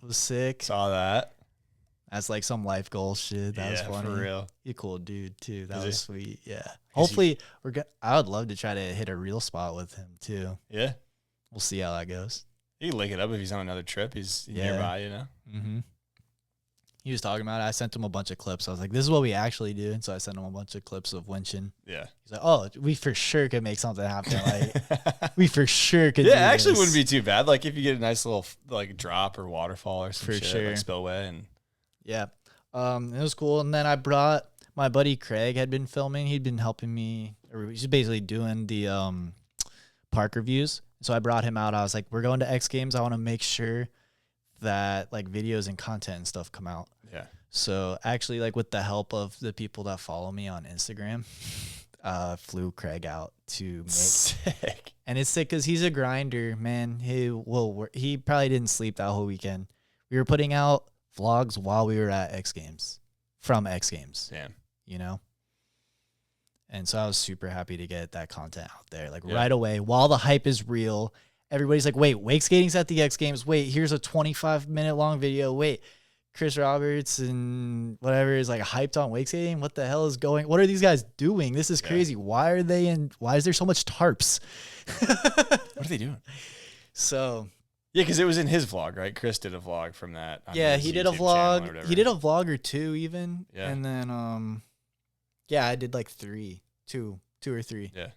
was sick. Saw that. That's like some life goal shit. That was funny. for real. He's a cool dude too. That Is was he? sweet. Yeah. Hopefully I would love to try to hit a real spot with him too. Yeah. We'll see how that goes. He can link it up if he's on another trip. He's Yeah. nearby, you know? Mm-hmm. He was talking about it. I sent him a bunch of clips. I was like, this is what we actually do. And so I sent him a bunch of clips of winching. Yeah. He's like, oh, we for sure could make something happen. Like, we for sure could Yeah, do it actually this. wouldn't be too bad. Like if you get a nice little like drop or waterfall or some For shit, sure. like spillway, and Yeah. It was cool. And then I brought my buddy Craig had been filming. He'd been helping me. Or he's basically doing the park reviews. So I brought him out. I was like, we're going to X Games. I want to make sure that like videos and content and stuff come out. yeah. So actually, like with the help of the people that follow me on Instagram, flew Craig out to make. Sick. And it's sick because he's a grinder, man. He probably didn't sleep that whole weekend. We were putting out vlogs while we were at X Games, from X Games, Damn. you know? And so I was super happy to get that content out there, like Yeah. right away, while the hype is real everybody's like, wait, wake skating's at the X Games. Wait, here's a 25-minute long video. Wait, Chris Roberts and whatever is like hyped on wake skating. What the hell is going? What are these guys doing? This is crazy. Why are they in? Why is there so much tarps? What are they doing? So yeah, because it was in his vlog, right? Chris did a vlog from that. On yeah, his he did a YouTube channel or vlog. whatever. He did a vlog or two even. Yeah. And then yeah, I did like two or three. Yeah.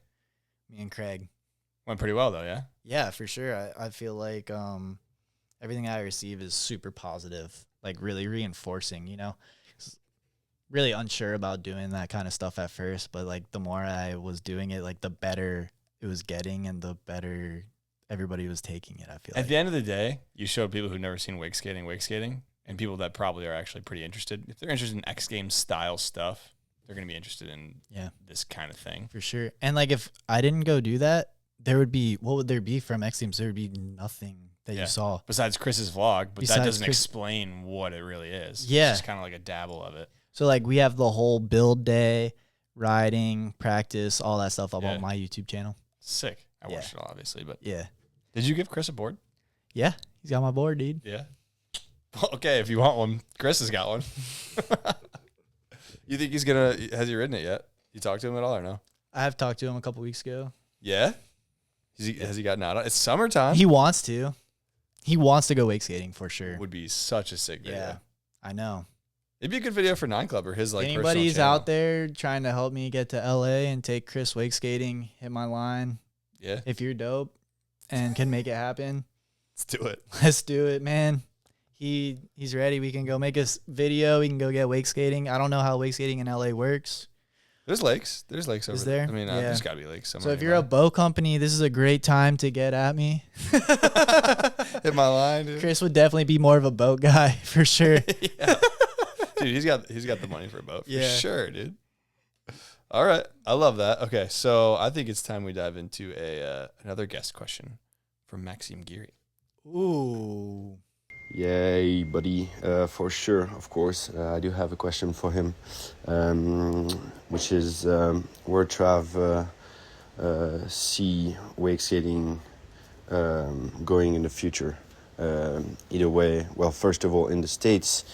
Me and Craig. Went pretty well though, yeah. Yeah, for sure. I feel like everything I receive is super positive, like really reinforcing, you know. Really unsure about doing that kind of stuff at first, but like the more I was doing it, like the better it was getting and the better everybody was taking it, I feel At the end of the day, you showed people who've never seen wake skating, and people that probably are actually pretty interested. If they're interested in X Games style stuff, they're going to be interested in this kind of thing. For sure. And like if I didn't go do that, there would be, what would there be from X Games? There would be nothing that you saw. Besides Chris's vlog, but Besides that doesn't Chris- explain what it really is. Yeah. It's just kind of like a dabble of it. So like we have the whole build day, riding, practice, all that stuff up on my YouTube channel. Sick. I watched it all, obviously, but yeah. Did you give Chris a board? Yeah, he's got my board, dude. Yeah. Okay, if you want one, Chris has got one. You think has he ridden it yet? You talked to him at all or no? I have talked to him a couple weeks ago. Yeah? Has he gotten out on it? It's summertime. He wants to. He wants to go wake skating for sure. Would be such a sick video. Yeah, I know. It'd be a good video for 9 Club or his like Anybody's personal channel. out there trying to help me get to LA and take Chris wake skating, hit my line. Yeah. If you're dope and can make it happen, let's do it. Let's do it, man. He's ready. We can go make a video. We can go get wake skating. I don't know how wake skating in LA works. There's lakes. There's lakes over there. I mean, there's got to be lakes somewhere. So if you're a bow company, this is a great time to get at me. Hit my line, dude. Chris would definitely be more of a boat guy for sure. Yeah. Dude, he's got the money for a boat. For sure, dude. All right. I love that. Okay, so I think it's time we dive into another guest question from Maxime Giry. Ooh. Yay, buddy. For sure, of course. I do have a question for him, which is where Trav see wake skating going in the future. Either way, well, first of all, in the States,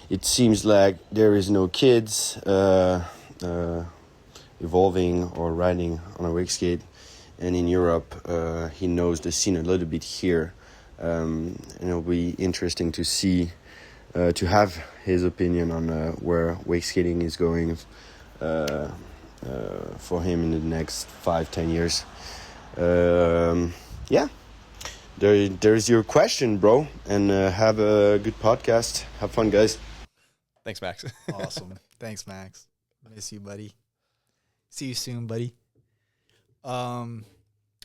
it seems like there is no kids evolving or riding on a wake skate. And in Europe, he knows the scene a little bit here. And it'll be interesting to see, to have his opinion on where wake skating is going for him in the next 5-10 years. Yeah, there's your question, bro. And have a good podcast. Have fun, guys. Thanks, Max. Awesome. Thanks, Max. Miss you, buddy. See you soon, buddy.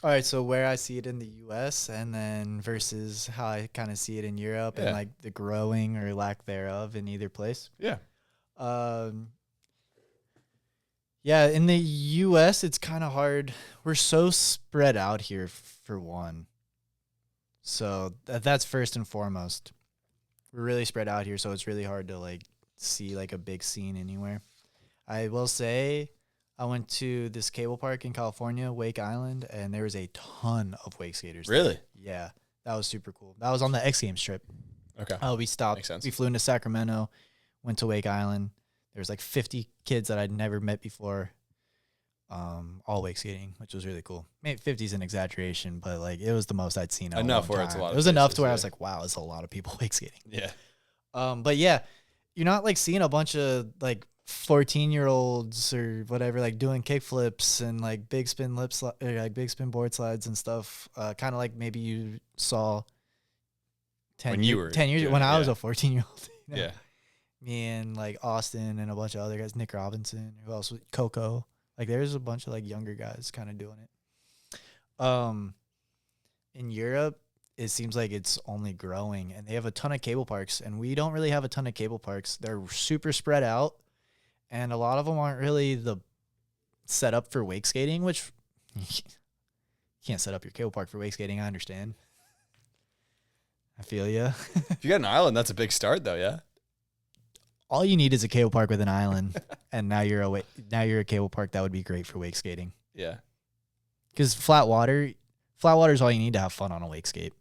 All right, so where I see it in the U.S. and then versus how I kind of see it in Europe and like the growing or lack thereof in either place. Yeah. Yeah, in the U.S., it's kind of hard. We're so spread out here, for one. So that's first and foremost. We're really spread out here, so it's really hard to like see like a big scene anywhere. I will say I went to this cable park in California, Wake Island, and there was a ton of wake skaters. Really? There. Yeah, that was super cool. That was on the X Games trip. Okay. We stopped. Makes sense. We flew into Sacramento, went to Wake Island. There was like 50 kids that I'd never met before, all wake skating, which was really cool. Maybe 50 is an exaggeration, but like it was the most I'd seen. Enough where it's a lot. It was enough to where I was like, wow, it's a lot of people wake skating. Yeah. But yeah, you're not like seeing a bunch of like 14-year-olds or whatever, like doing kickflips and like big spin like big spin board slides and stuff. Kind of like maybe you saw 10 years when I was a 14-year-old. You know? Yeah. Me and like Austin and a bunch of other guys, Nick Robinson, who else? Coco. Like there's a bunch of like younger guys kind of doing it. In Europe, it seems like it's only growing, and they have a ton of cable parks, and we don't really have a ton of cable parks. They're super spread out, and a lot of them aren't really the set up for wake skating, which you can't set up your cable park for wake skating. I understand. I feel you. If you got an island, that's a big start, though. Yeah. All you need is a cable park with an island, and now you're a cable park that would be great for wake skating. Yeah. Because flatwater Flatwater is all you need to have fun on a wake skate.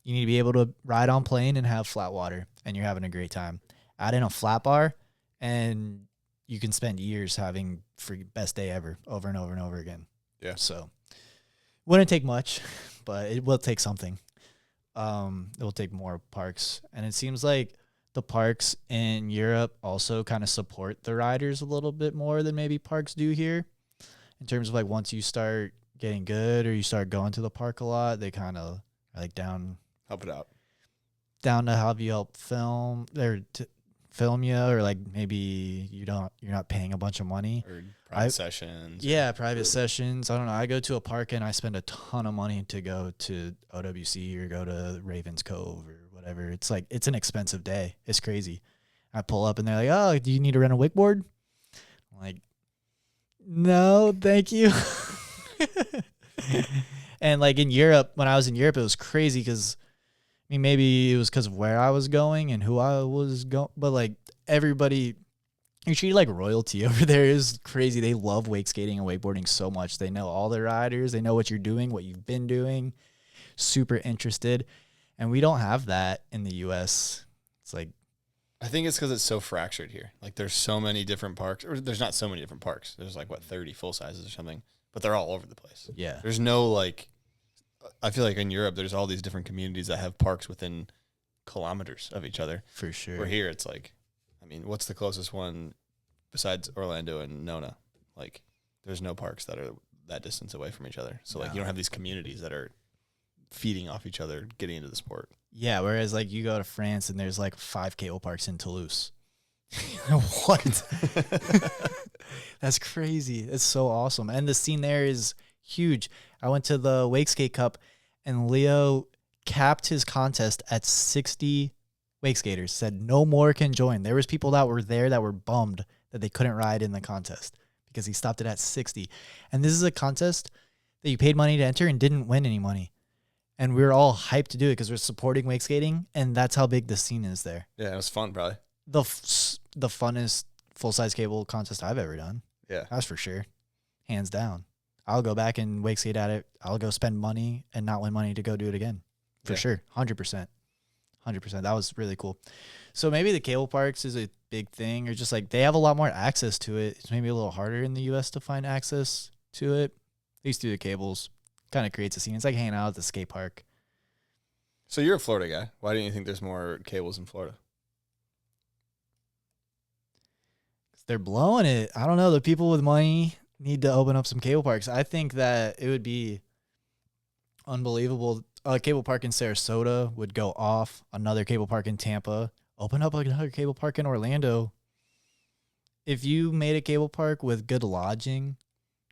You need to be able to ride on plane and have flat water, and you're having a great time. Add in a flat bar, and you can spend years having free best day ever over and over and over again. Yeah. So wouldn't take much, but it will take something. It will take more parks. And it seems like the parks in Europe also kind of support the riders a little bit more than maybe parks do here. In terms of like once you start getting good or you start going to the park a lot, they kind of are like help it out. Down to have you help film or film you, or like maybe you're not paying a bunch of money. Or private sessions. Yeah, private sessions. I don't know. I go to a park and I spend a ton of money to go to OWC or go to Ravens Cove or whatever. It's like, it's an expensive day. It's crazy. I pull up and they're like, oh, do you need to rent a wakeboard? I'm like, no, thank you. And like in Europe, when I was in Europe, it was crazy because, I mean, maybe it was because of where I was going and who I was going, but like everybody, you're treated like royalty over there. Is crazy. They love wake skating and wakeboarding so much. They know all the riders. They know what you're doing, what you've been doing. Super interested. And we don't have that in the U.S. It's like, I think it's because it's so fractured here. Like there's so many different parks, or there's not so many different parks. There's like 30 full sizes or something, but they're all over the place. yeah, There's no like, I feel like in Europe, there's all these different communities that have parks within kilometers of each other. for sure. Where here, it's like, I mean, what's the closest one besides Orlando and Nona? Like, there's no parks that are that distance away from each other. So, like, you don't have these communities that are feeding off each other, getting into the sport. Yeah, whereas like you go to France and there's like 5 cable parks in Toulouse. What? That's crazy. It's so awesome. And the scene there is huge. I went to the Wakeskate Cup and Leo capped his contest at 60 Wakeskaters, said no more can join. There was people that were there that were bummed that they couldn't ride in the contest because he stopped it at 60. And this is a contest that you paid money to enter and didn't win any money. And we were all hyped to do it because we're supporting wake skating, and that's how big the scene is there. Yeah, it was fun, probably. The funnest full-size cable contest I've ever done. Yeah. That's for sure. Hands down. I'll go back and wake skate at it. I'll go spend money and not win money to go do it again. For sure. 100%. 100%. That was really cool. So maybe the cable parks is a big thing, or just like they have a lot more access to it. It's maybe a little harder in the U.S. to find access to it. At least through the cables. Kind of creates a scene. It's like hanging out at the skate park. So you're a Florida guy. Why don't you think there's more cables in Florida? They're blowing it. I don't know. The people with money need to open up some cable parks. I think that it would be unbelievable. A cable park in Sarasota would go off. Another cable park in Tampa. Open up another cable park in Orlando. If you made a cable park with good lodging,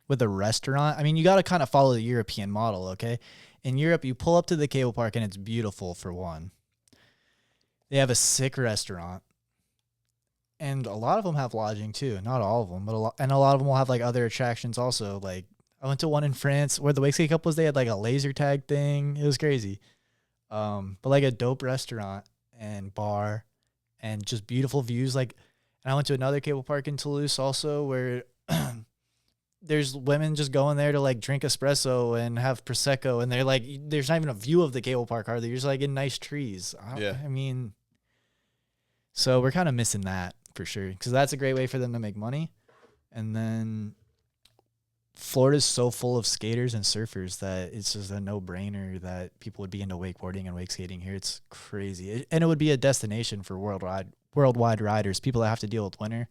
with a restaurant, I mean, you got to kind of follow the European model, okay? In Europe, you pull up to the cable park and it's beautiful, for one. They have a sick restaurant. And a lot of them have lodging too. Not all of them, but a lot of them will have like other attractions also. Like I went to one in France where the Wakeskate Cup was. They had like a laser tag thing. It was crazy. But like a dope restaurant and bar and just beautiful views. Like, and I went to another cable park in Toulouse also where there's women just going there to like drink espresso and have Prosecco. And they're like, there's not even a view of the cable park, are they? You're just like in nice trees. I mean, so we're kind of missing that for sure. Because that's a great way for them to make money. And then Florida's so full of skaters and surfers that it's just a no-brainer that people would be into wakeboarding and wake skating here. It's crazy. And it would be a destination for worldwide riders, people that have to deal with winter.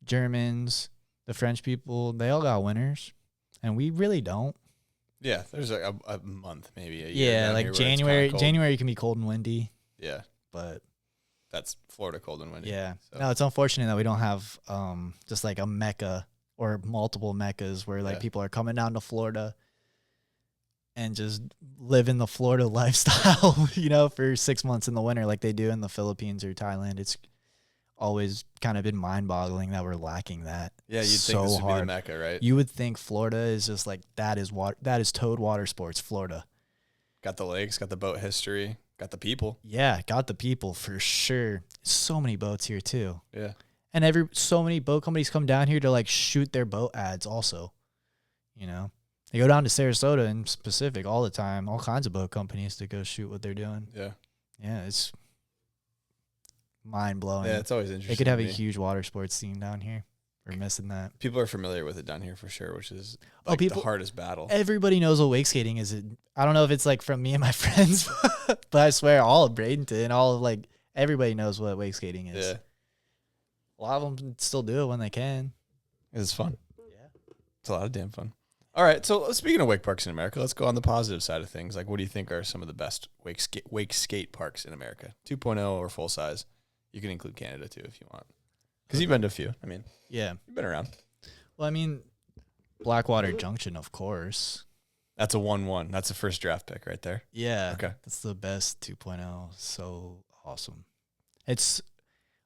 Germans, the French people, they all got winters, and we really don't. Yeah, there's like a month, maybe a year. Yeah, like January. January can be cold and windy. Yeah, but that's Florida cold and windy. Yeah, so. No, it's unfortunate that we don't have just like a mecca or multiple meccas where like people are coming down to Florida and just live in the Florida lifestyle, you know, for 6 months in the winter like they do in the Philippines or Thailand. It's always kind of been mind-boggling that we're lacking that. Yeah, you'd think this would be the mecca, right? You would think Florida is just like that is Toad Water Sports, Florida. Got the lakes, got the boat history, got the people. Yeah, got the people for sure. So many boats here too. Yeah. And so many boat companies come down here to like shoot their boat ads also. You know, They go down to Sarasota in specific all the time. All kinds of boat companies to go shoot what they're doing. Yeah. Yeah, it's mind blowing. Yeah, it's always interesting. They could have to a me. huge water sports scene down here. We're missing that. People are familiar with it down here for sure, which is Oh, like people- the hardest battle. Everybody knows what wake skating is. I don't know if it's like from me and my friends, but I swear all of Bradenton, all of like everybody knows what wake skating is. Yeah, A lot of them still do it when they can. it's fun. Yeah. It's a lot of damn fun. All right, so speaking of wake parks in America, let's go on the positive side of things. Like, what do you think are some of the best wake skate parks in America? 2.0 or full size? You can include Canada too if you want, because you've been to a few. I mean, Yeah. you've been around. Well, I mean, Blackwater Junction, of course. That's a 1-1. That's the first draft pick right there. Yeah. Okay. That's the best 2.0. So awesome. It's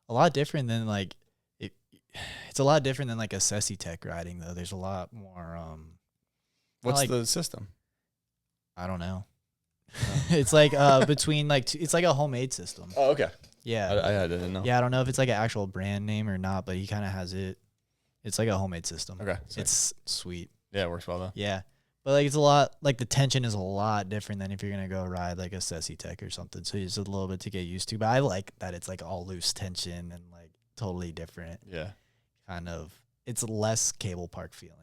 a lot different than like it's a lot different than like a Sessi Tech riding though. There's a lot more What's like- the system? I don't know. It's like between like it's like a homemade system. Oh, okay. Yeah. I didn't know. Yeah, I don't know if it's like an actual brand name or not, but he kind of has it. It's like a homemade system. Okay. Sick. It's sweet. Yeah, it works well though. Yeah. But like it's a lot like the tension is a lot different than if you're gonna go ride like a Sessi Tech or something. So it's a little bit to get used to. But I like that it's like all loose tension and like totally different. Yeah. Kind of it's less cable park feeling.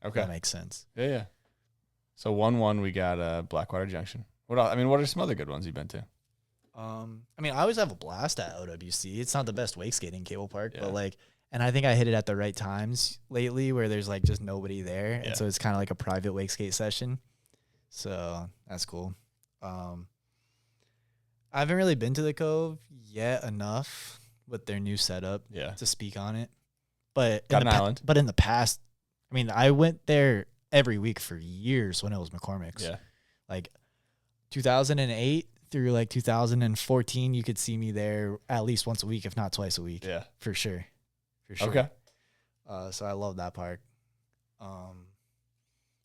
If Okay. that makes sense. Yeah. So 1-1, we got Blackwater Junction. What else? I mean, what are some other good ones you've been to? I mean I always have a blast at OWC. It's not the best wake skating cable park, Yeah. but like and I think I hit it at the right times lately where there's like just nobody there. Yeah. And so it's kind of like a private wake skate session. So that's cool. I haven't really been to the Cove yet enough with their new setup Yeah. to speak on it. But Got in an the island. But in the past, I mean, I went there every week for years when it was McCormick's. Yeah. Like 2008 through like 2014, you could see me there at least once a week, if not twice a week. Yeah. For sure. For sure. Okay. So I love that park.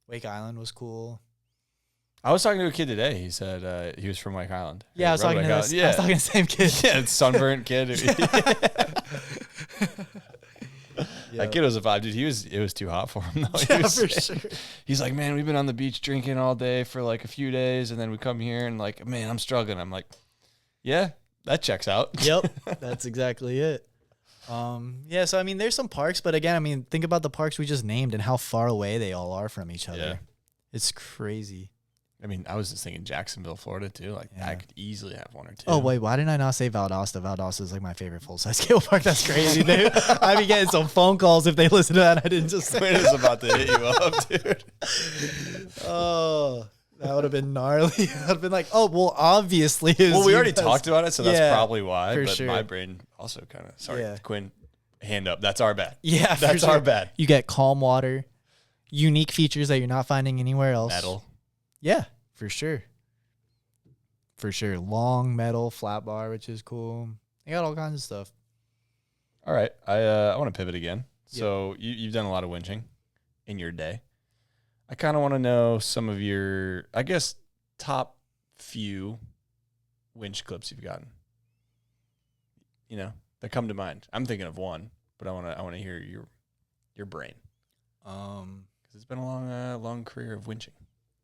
Wake Island was cool. I was talking to a kid today. He said he was from Wake Island. Yeah, I was Rode talking Wake to Island. I was talking to the same kid. Yeah, it's sunburnt kid. That kid was a vibe, dude. It was too hot for him though. He Yeah, was for saying- sure. He's like, man, we've been on the beach drinking all day for like a few days, and then we come here and like, man, I'm struggling. I'm like, yeah, that checks out. Yep, that's exactly it. Yeah, so I mean, there's some parks, but again, I mean, think about the parks we just named and how far away they all are from each other. Yeah. It's crazy. I mean, I was just thinking Jacksonville, Florida too. Like, Yeah. I could easily have one or two. Oh wait, why didn't I not say Valdosta? Valdosta is like my favorite full size scale park. That's crazy, dude. I'd be getting some phone calls if they listen to that. I didn't just say. Quinn is about to hit you up, dude. Oh, that would have been gnarly. I'd have been like, oh, well, obviously. Well, we already talked about it, so that's Yeah, probably why. for But sure. my brain also kind of sorry, Yeah. Quinn, hand up. That's our bad. Yeah, for That's sure. our bad. You get calm water, unique features that you're not finding anywhere else. Metal. Yeah, for sure. For sure. Long metal, flat bar, which is cool. They got all kinds of stuff. All right, I want to pivot again. So you've done a lot of winching in your day. I kind of want to know some of your, I guess, top few winch clips you've gotten. You know, that come to mind. I'm thinking of one, but I want to hear your brain because it's been a long career of winching.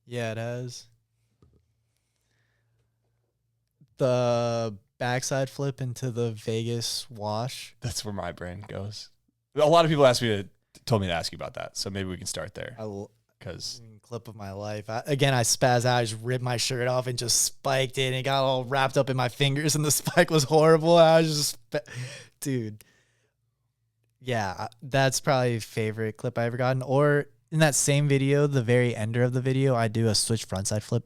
Yeah, it has. The backside flip into the Vegas wash. That's where my brain goes. A lot of people told me to ask you about that, so maybe we can start there. Because Clip of my life. I spazzed out. I just ripped my shirt off and just spiked it, and it got all wrapped up in my fingers, and the spike was horrible. I was just, dude. Yeah, that's probably favorite clip I ever gotten. Or in that same video, the very ender of the video, I do a switch frontside flip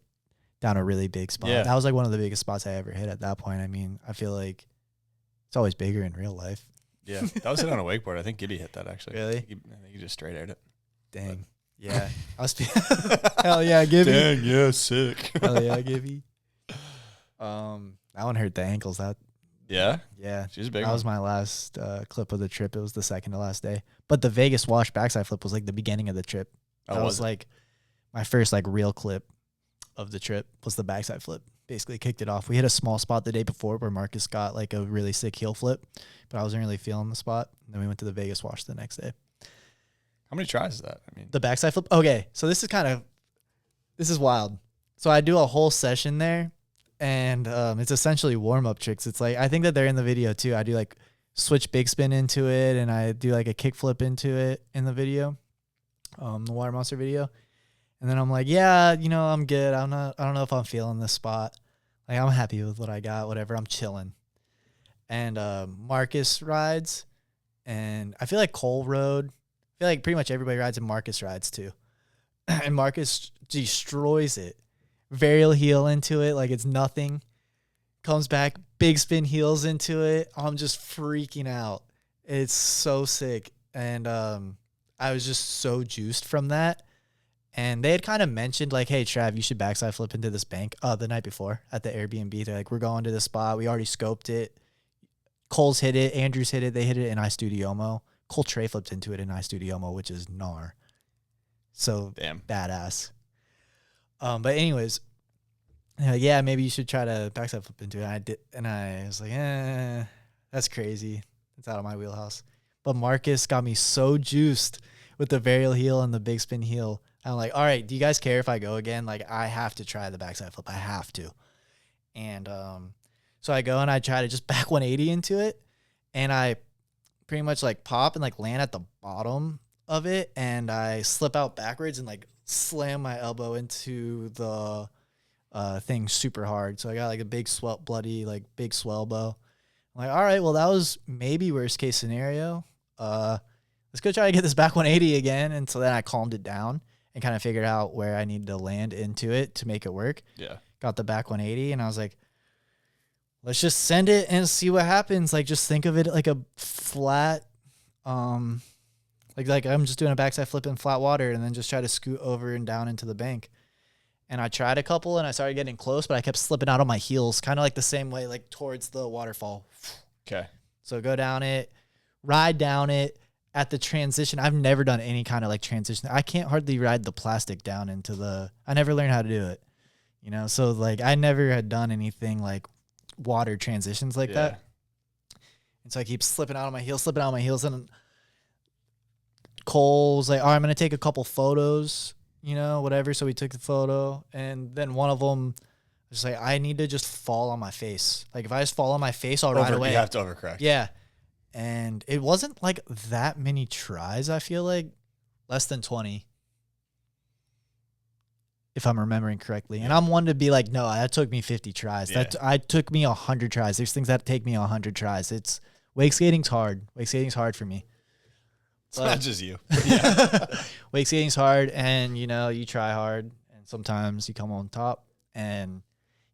down a really big spot. Yeah. That was like one of the biggest spots I ever hit at that point. I mean, I feel like it's always bigger in real life. yeah, that was hit on a wakeboard. I think Giry hit that actually. Really? I think he just straight aired it. Dang. Yeah. I was hell yeah, Gibby. Dang, yeah, sick. Hell yeah, Gibby. That one hurt the ankles. Yeah, Yeah. she's a big That one. was my last clip of the trip. It was the second to last day. But the Vegas wash backside flip was like the beginning of the trip. Oh, That was was it? like my first like real clip of the trip was the backside flip. Basically kicked it off. We hit a small spot the day before where Marcus got like a really sick heel flip, but I wasn't really feeling the spot. And then we went to the Vegas wash the next day. How How many tries is that? I mean, The backside flip. Okay, so this is wild. So I do a whole session there, and it's essentially warm up tricks. It's like I think that they're in the video too. I do like switch big spin into it, and I do like a kickflip into it in the video, the Water Monster video. And then I'm like, yeah, you know, I'm good. I don't know if I'm feeling this spot. Like I'm happy with what I got. Whatever, I'm chilling. And Marcus rides, and I feel like Cole rode. I feel like pretty much everybody rides, and Marcus rides too. And Marcus destroys it. Varial heel into it like it's nothing. Comes back, big spin heels into it. I'm just freaking out. It's so sick. And I was just so juiced from that. And they had kind of mentioned like, hey, Trav, you should backside flip into this bank the night before at the Airbnb. They're like, we're going to this spot. We already scoped it. Cole's hit it. Andrews hit it. They hit it in iStudiomo. Cole tray flipped into it in iStudiomo, which is gnar. So damn badass. But anyways, yeah, maybe you should try to backside flip into it. And I did, and I was like, that's crazy. It's out of my wheelhouse. But Marcus got me so juiced with the varial heel and the big spin heel. I'm like, all right, do you guys care if I go again? Like, I have to try the backside flip. I have to. And so I go and I try to just back 180 into it, and I pretty much like pop and like land at the bottom of it, and I slip out backwards and like slam my elbow into the thing super hard. So I got like a big bloody like big swell bow. I'm like, all right, well that was maybe worst case scenario. Let's go try to get this back 180 again. And so then I calmed it down and kind of figured out where I needed to land into it to make it work. Yeah. Got the back 180, and I was like, let's just send it and see what happens. Like, just think of it like a flat, like I'm just doing a backside flip in flat water, and then just try to scoot over and down into the bank. And I tried a couple, and I started getting close, but I kept slipping out on my heels, kind of like the same way, like towards the waterfall. Okay. So go down it, ride down it. At the transition, I've never done any kind of like transition. I can't hardly ride the plastic down into the, I never learned how to do it, you know? So like I never had done anything like water transitions like that. And so I keep slipping out on my heels, and Cole's like, all right, I'm going to take a couple photos, you know, whatever. So we took the photo, and then one of them was like, I need to just fall on my face. Like if I just fall on my face, I'll ride away. You have to overcorrect. Yeah. And it wasn't like that many tries, I feel like. Less than 20. If I'm remembering correctly. And I'm one to be like, no, that took me 50 tries. Yeah. I took me 100 tries. There's things that take me 100 tries. It's Wakeskating's hard. Wakeskating's hard for me. It's not just you. Yeah. Wakeskating's hard, and you know, you try hard, and sometimes you come on top. And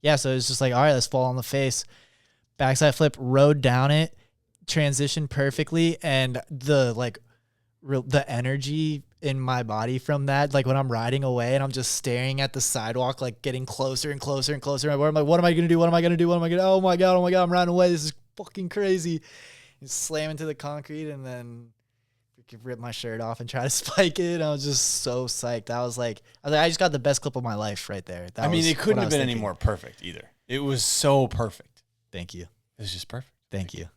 yeah, so it's just like, all right, let's fall on the face. Backside flip, rode down it. Transition perfectly, and the like the energy in my body from that, like when I'm riding away and I'm just staring at the sidewalk, like getting closer and closer and closer. What am I gonna do? Oh my god, I'm riding away. This is fucking crazy. And slam into the concrete, and then rip my shirt off and try to spike it. I was just so psyched. I was like, I just got the best clip of my life right there. I mean, it couldn't have been any more perfect either. It was so perfect. Thank you. It was just perfect. Thank you.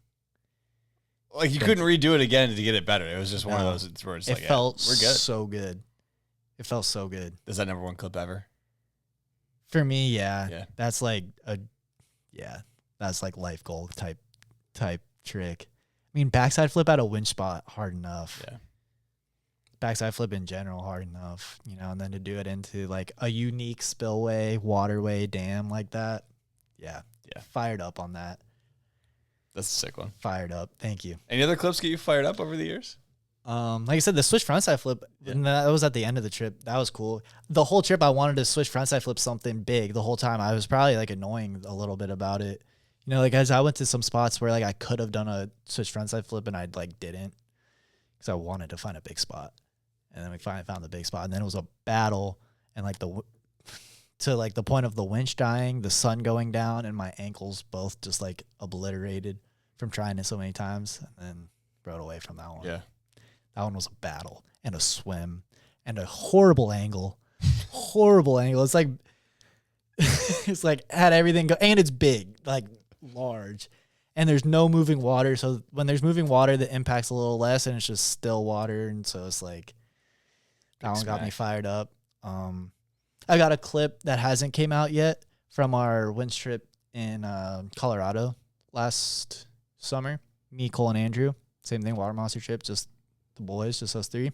Like you couldn't redo it again to get it better. It was just one of those where it's it like, felt we're good. So good. It felt so good. Is that #1 clip ever? For me, yeah. Yeah. That's like that's like life goal type trick. I mean, backside flip at a winch spot, hard enough. Yeah. Backside flip in general, hard enough. You know, and then to do it into like a unique spillway, waterway, dam like that. Yeah. Yeah. Fired up on that. That's a sick one. Fired up. Thank you. Any other clips get you fired up over the years? Like I said, the switch frontside flip, and that was at the end of the trip. That was cool. The whole trip, I wanted to switch frontside flip something big the whole time. I was probably like annoying a little bit about it. You know, like as I went to some spots where like I could have done a switch frontside flip and I like didn't, because I wanted to find a big spot. And then we finally found the big spot, and then it was a battle, and like to like the point of the winch dying, the sun going down, and my ankles both just like obliterated from trying it so many times, and then rode away from that one. Yeah. That one was a battle and a swim and a horrible angle. Horrible angle. It's like it's like had everything go, and it's big, like large. And there's no moving water, so when there's moving water, the impact's a little less, and it's just still water, and so it's like That one got me smack. fired up. I got a clip that hasn't came out yet from our winch trip in Colorado last summer. Me, Cole, and Andrew. Same thing, water monster trip, just the boys, just us three.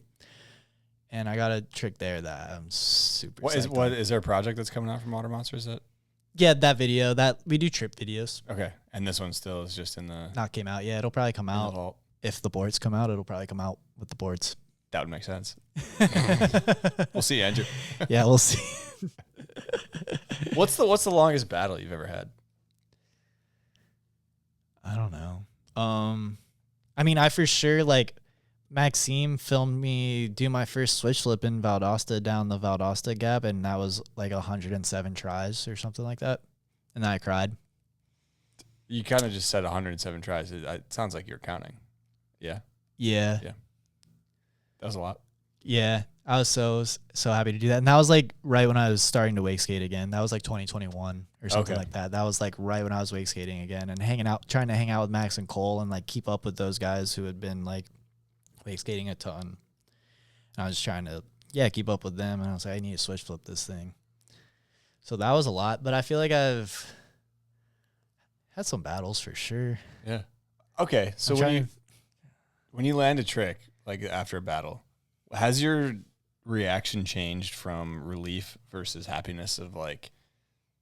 And I got a trick there that I'm super psyched on. Is there a project that's coming out from Water Monsters that? Yeah, that video. That we do trip videos. Okay, and this one still is just in the. Not came out yet. It'll probably come out. vault. If the boards come out, it'll probably come out with the boards. That would make sense. We'll see, Andrew. Yeah, we'll see. What's the longest battle you've ever had? I don't know. I mean, I for sure, like, Maxime filmed me do my first switch flip in Valdosta down the Valdosta gap, and that was like 107 tries or something like that. And then I cried. You kind of just said 107 tries. It sounds like you're counting. Yeah. Yeah. Yeah. That was a lot. Yeah. I was so happy to do that. And that was like right when I was starting to wake skate again. That was like 2021 or something like that. That was like right when I was wake skating again and trying to hang out with Max and Cole and like keep up with those guys who had been like wake skating a ton. And I was trying to, keep up with them. And I was like, I need to switch flip this thing. So that was a lot, but I feel like I've had some battles for sure. Yeah. Okay. So when you land a trick, like after a battle, has your reaction changed from relief versus happiness of like,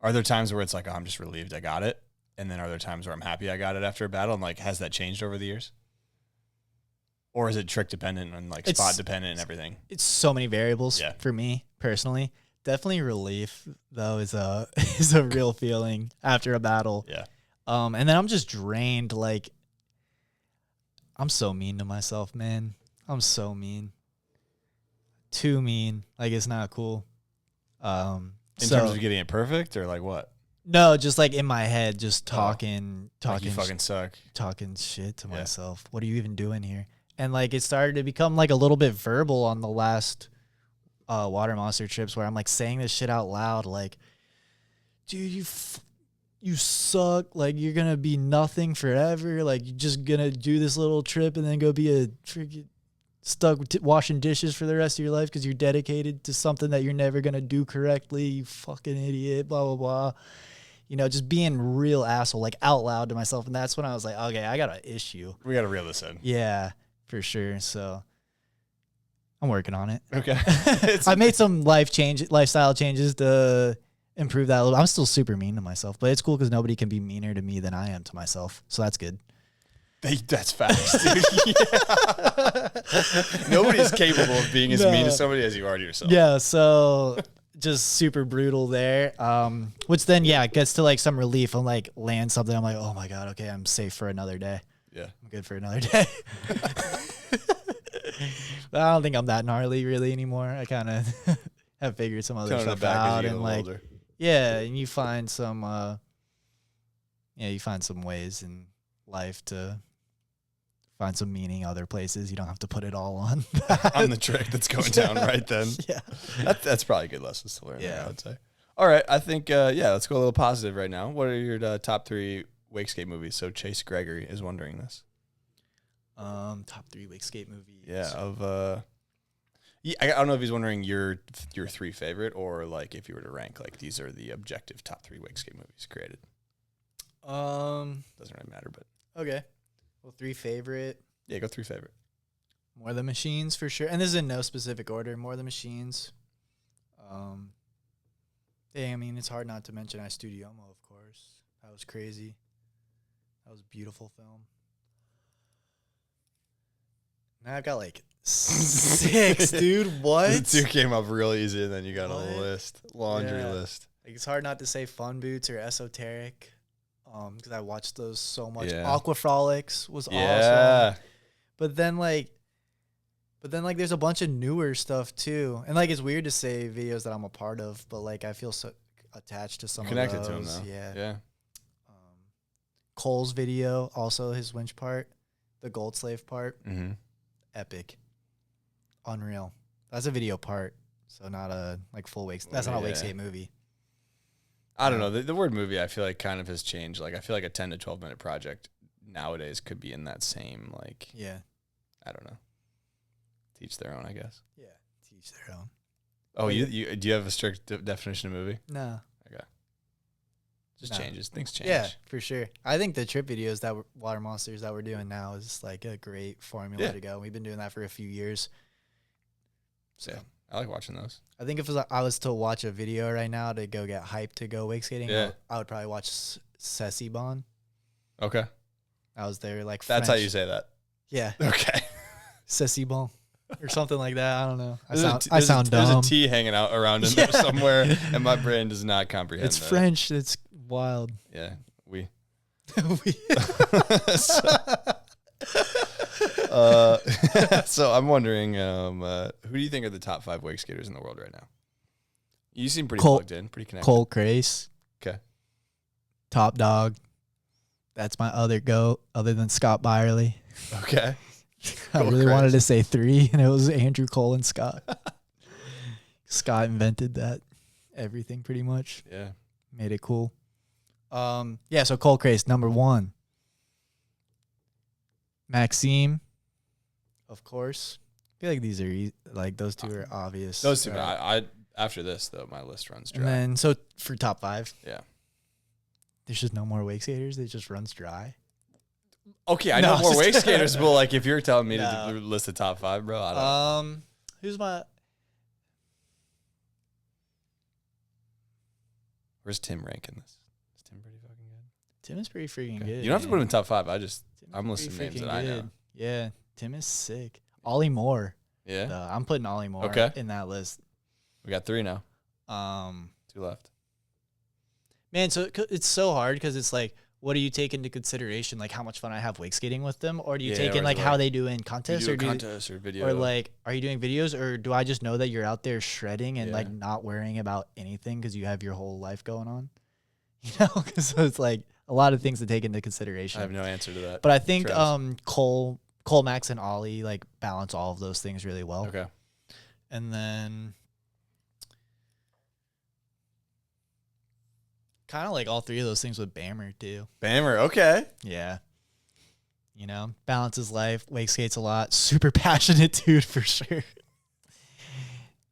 are there times where it's like, oh, I'm just relieved I got it? And then are there times where I'm happy I got it after a battle? And like, has that changed over the years? Or is it trick dependent and like spot dependent and everything? It's so many variables for me personally. Definitely relief though is a real feeling after a battle. Yeah. And then I'm just drained. Like I'm so mean to myself, man. I'm so mean. Too mean. Like it's not cool. In terms of getting it perfect or like what? No, just like in my head, just talking, like you fucking suck. Talking shit to myself. What are you even doing here? And like it started to become like a little bit verbal on the last water monster trips where I'm like saying this shit out loud, like, dude, you suck. Like you're gonna be nothing forever. Like you're just gonna do this little trip and then go be a freaking stuck washing dishes for the rest of your life because you're dedicated to something that you're never gonna do correctly. You fucking idiot. Blah blah blah. You know, just being real asshole, like out loud to myself. And that's when I was like, okay, I got an issue. We got to reel this in. Yeah, for sure. So I'm working on it. Okay. I made some lifestyle changes to improve that a little. I'm still super mean to myself, but it's cool because nobody can be meaner to me than I am to myself. So that's good. That's facts, dude. Nobody's capable of being as mean to somebody as you are to yourself. Yeah, so just super brutal there. Which then, gets to like some relief and like land something. I'm like, oh my God, okay, I'm safe for another day. Yeah. I'm good for another day. But I don't think I'm that gnarly really anymore. I kind of have figured some other stuff out and like, older. Yeah, and you find some, you find some ways in life to find some meaning other places. You don't have to put it all on on the trick that's going down right then. Yeah. That's probably good lessons to learn there, I would say. All right, I think, let's go a little positive right now. What are your top 3 Wakeskate movies? So Chase Gregory is wondering this. Top 3 Wakeskate movies. Yeah, I don't know if he's wondering your 3 favorite or like if you were to rank, like these are the objective top 3 Wakeskate movies created. Doesn't really matter, but. Okay. Well, 3 favorite. Yeah, go 3 favorite. More Than Machines for sure. And this is in no specific order. More Than Machines. I mean, it's hard not to mention I Studiomo, of course. That was crazy. That was a beautiful film. Now I've got like 6, dude. What? The 2 came up real easy, and then you got a list, laundry list. Like it's hard not to say Fun Boots or Esoteric. Because I watched those so much. Yeah. Aquafrolics was awesome. But then there's a bunch of newer stuff too. And like it's weird to say videos that I'm a part of, but like I feel so attached to some Connected of those. to them though. Yeah. Cole's video, also his winch part, the Gold Slave part. Mm-hmm. Epic. Unreal. That's a video part. So not a like full Wakeskate. That's not a Wakeskate movie. I don't know. The word movie, I feel like kind of has changed. Like I feel like a 10 to 12 minute project nowadays could be in that same like. Yeah. I don't know. Teach their own, I guess. Yeah. each their own. Oh, you do you have a strict definition of movie? No. Okay. Just No. changes. Things change. Yeah, for sure. I think the trip videos that Water Monsters that we're doing now is like a great formula to go. We've been doing that for a few years. So Yeah, I like watching those. I think if I was to watch a video right now to go get hyped to go wake skating, I would probably watch Bon. Okay. I was there like That's French. how you say that. Yeah. Okay. Bon. Or something like that. I don't know. I sound dumb. dumb. There's a T hanging out around in there somewhere, and my brain does not comprehend It's that. French. It's wild. Yeah, we. So I'm wondering, who do you think are the top 5 wake skaters in the world right now? You seem pretty plugged in, pretty connected. Cole Crace. Okay. Top dog. That's my other goat, other than Scott Byerly. Okay. I really wanted to say 3, and it was Andrew, Cole, and Scott. Scott invented that everything pretty much. Yeah. Made it cool. Yeah, so Cole Crace, number 1. Maxime, of course. I feel like these are like those two are obvious. Those two, right? I after this though, my list runs dry. And then so for top 5, yeah, there's just no more wake skaters. It just runs dry. Okay, I know more wake skaters, but like if you're telling me to list the top 5, bro, I don't. Who's my? Where's Tim ranking this? Is Tim pretty fucking good? Tim is pretty freaking good. You don't have to put him in top 5. I'm Tim's listing pretty names that freaking I know. good. Yeah, Tim is sick. Ollie Moore. Yeah, I'm putting Ollie Moore in that list. We got 3 now. 2 left. Man, so it's so hard because it's like, what do you take into consideration? Like how much fun I have wake skating with them, or do you take in like how they do in contests, or contest or video, or like are you doing videos, or do I just know that you're out there shredding and like not worrying about anything because you have your whole life going on? You know, because it's like a lot of things to take into consideration. I have no answer to that. But I think Cole, Max, and Ollie like balance all of those things really well. Okay. And then kind of like all 3 of those things with Bammer too. Bammer, okay. Yeah. You know, balances life, wake skates a lot. Super passionate dude for sure.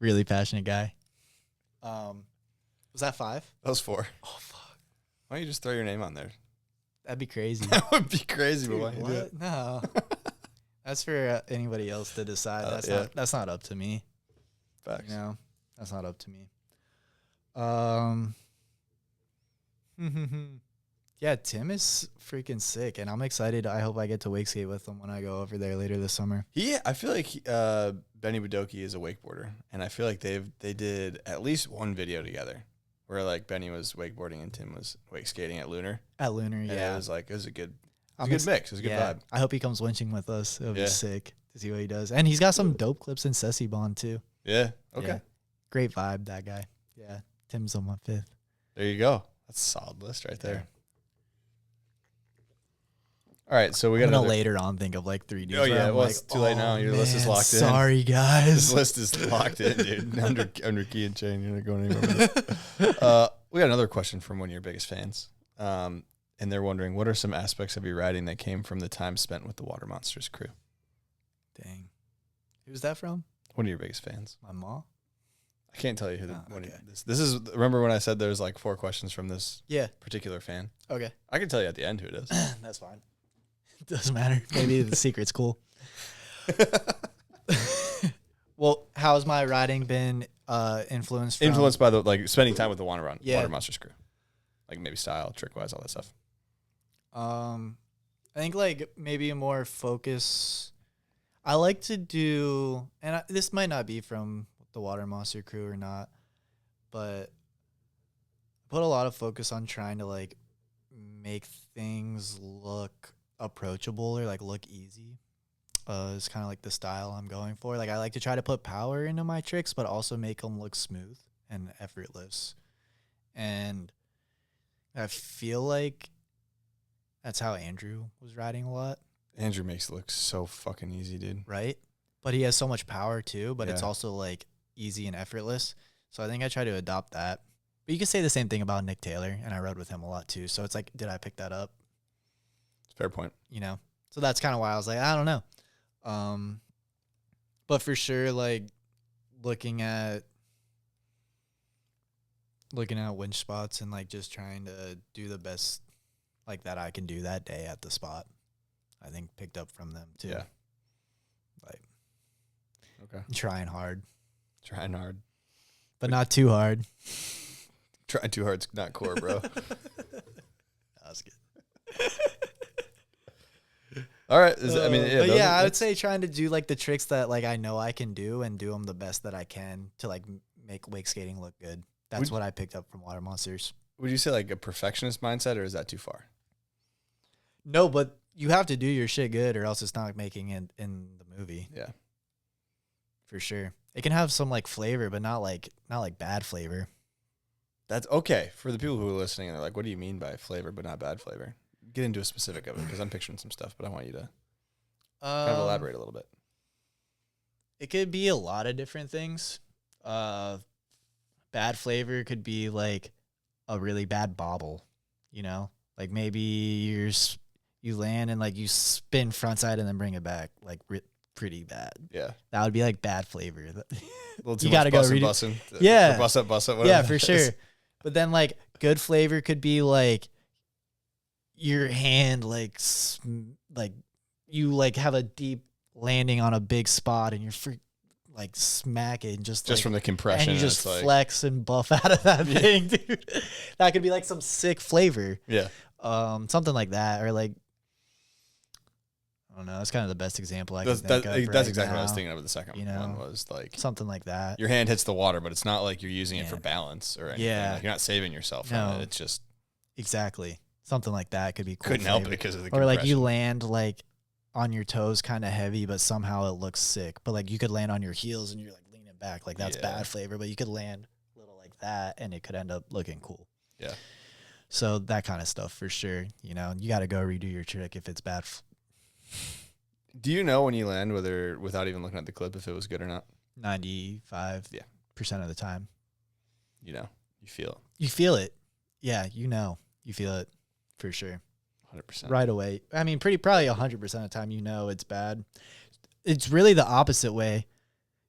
Really passionate guy. Was that 5? That was 4. Oh fuck. Why don't you just throw your name on there? That'd be crazy. That would be crazy, but why Dude, you do it? No. That's for anybody else to decide. That's not up to me. Facts. You know, that's not up to me. Yeah, Tim is freaking sick, and I'm excited. I hope I get to wake skate with him when I go over there later this summer. I feel like Benny Budoki is a wakeboarder, and I feel like they did at least one video together where like Benny was wakeboarding and Tim was wake skating at Lunar. At Lunar, And yeah. it was a good mix. It was a good vibe. I hope he comes winching with us. It'll be sick to see what he does. And he's got some dope clips in Bon too. Yeah. Okay. Yeah. Great vibe, that guy. Yeah. Tim's on my 5th. There you go. That's a solid list right there. All right, so we got to later on think of like 3 dudes. Oh yeah, well, it's too late now. Your list is locked in. Sorry, guys. This list is locked in, dude. under key and chain. You're not going anywhere with it. We got another question from one of your biggest fans, and they're wondering, what are some aspects of your riding that came from the time spent with the Water Monsters crew? Dang. Who's that from? One of your biggest fans. My mom? I can't tell you who this is. Remember when I said there's like 4 questions from this particular fan? Okay. I can tell you at the end who it is. That's fine. It doesn't matter. Maybe the secret's cool. Well, how's my riding been influenced from? Influenced by the like spending time with the Water Monsters crew. Like maybe style, trick wise, all that stuff. I think like maybe a more focus. I like to do, and this might not be from the Water Monster crew or not, but put a lot of focus on trying to like make things look approachable or like look easy. It's kind of like the style I'm going for. Like I like to try to put power into my tricks, but also make them look smooth and effortless. And I feel like that's how Andrew was riding a lot. Andrew makes it look so fucking easy, dude. Right? But he has so much power too, but it's also like easy and effortless. So I think I try to adopt that. But you could say the same thing about Nick Taylor, and I rode with him a lot too. So it's like, did I pick that up? Fair point. You know? So that's kind of why I was like, I don't know. But for sure, like looking at winch spots and like just trying to do the best like that I can do that day at the spot. I think picked up from them too. Yeah. Like, Okay. trying hard, But not too hard. trying too hard's not core, bro. That was good. All right. I would say trying to do like the tricks that like I know I can do and do them the best that I can to like make wake skating look good. That's what I picked up from Water Monsters. Would you say like a perfectionist mindset, or is that too far? No, but you have to do your shit good, or else it's not making it in the movie. Yeah, for sure. It can have some like flavor, but not like bad flavor. That's okay for the people who are listening. And they're like, "What do you mean by flavor, but not bad flavor?" Get into a specific of it because I'm picturing some stuff, but I want you to kind of elaborate a little bit. It could be a lot of different things. Bad flavor could be like a really bad bobble, you know, like maybe you land and like you spin frontside and then bring it back like pretty bad. Yeah, that would be like bad flavor. You got to go bussin'. Yeah, bust up. Yeah, for sure. But then like good flavor could be like your hand like you like have a deep landing on a big spot and you're like smack it and just like, from the compression, and you just flex and buff out of that thing, dude. That could be like some sick flavor. Yeah. Something like that, or like I don't know. That's kind of the best example I can think of. That's exactly what I was thinking of. The second one was like something like that. Your hand hits the water, but it's not like you're using it for balance or anything. Yeah, like you're not saving yourself from it. It's just exactly something like that could be cool. Couldn't help it because of the or compression. like you land like on your toes kind of heavy, but somehow it looks sick. But like you could land on your heels and you're like leaning back, like that's bad flavor. But you could land a little like that, and it could end up looking cool. Yeah. So that kind of stuff for sure. You know, you got to go redo your trick if it's bad. Do you know when you land whether without even looking at the clip if it was good or not? 95% of the time. You know, you feel it. You feel it. Yeah, you know, you feel it for sure. 100%. Right away. I mean, probably 100% of the time you know it's bad. It's really the opposite way.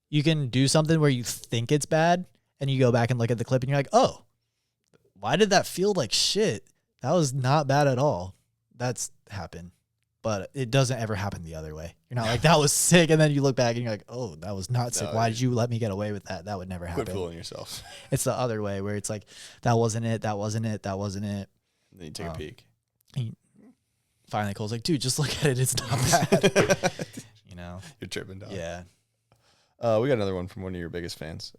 You can do something where you think it's bad and you go back and look at the clip and you're like, oh, why did that feel like shit? That was not bad at all. That's happened. But it doesn't ever happen the other way. You're not like, that was sick. And then you look back and you're like, oh, that was not sick. Why did you let me get away with that? That would never happen. Quit fooling yourself. It's the other way where it's like, that wasn't it. That wasn't it. That wasn't it. And then you take a peek. Finally, Cole's like, dude, just look at it. It's not bad. You know? You're tripping, dog. Yeah. We got another one from one of your biggest fans.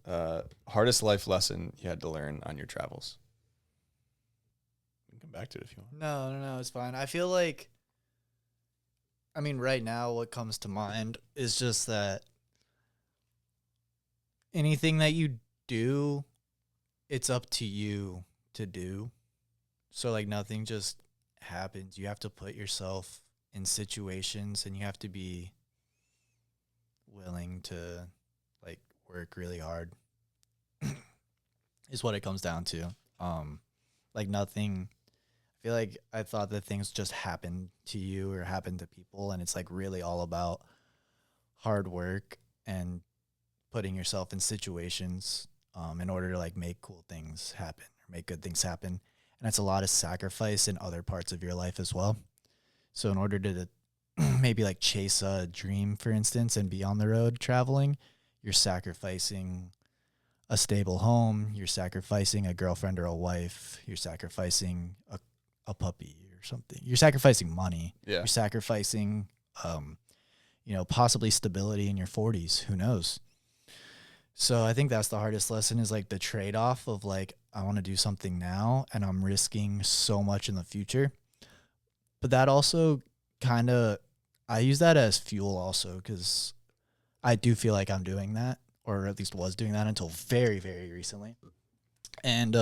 Hardest life lesson you had to learn on your travels? You can come back to it if you want. No, it's fine. I feel like, I mean, right now, what comes to mind is just that anything that you do, it's up to you to do. So, like, nothing just happens. You have to put yourself in situations and you have to be willing to, like, work really hard is what it comes down to. Like, nothing... I feel like I thought that things just happen to you or happen to people, and it's like really all about hard work and putting yourself in situations in order to like make cool things happen or make good things happen. And it's a lot of sacrifice in other parts of your life as well. So in order to maybe like chase a dream, for instance, and be on the road traveling, you're sacrificing a stable home, you're sacrificing a girlfriend or a wife, you're sacrificing a puppy or something. You're sacrificing money. Yeah. You're sacrificing, possibly stability in your 40s. Who knows? So I think that's the hardest lesson is like the trade-off of like, I want to do something now and I'm risking so much in the future. But that also kind of, I use that as fuel also because I do feel like I'm doing that, or at least was doing that until very, very recently. And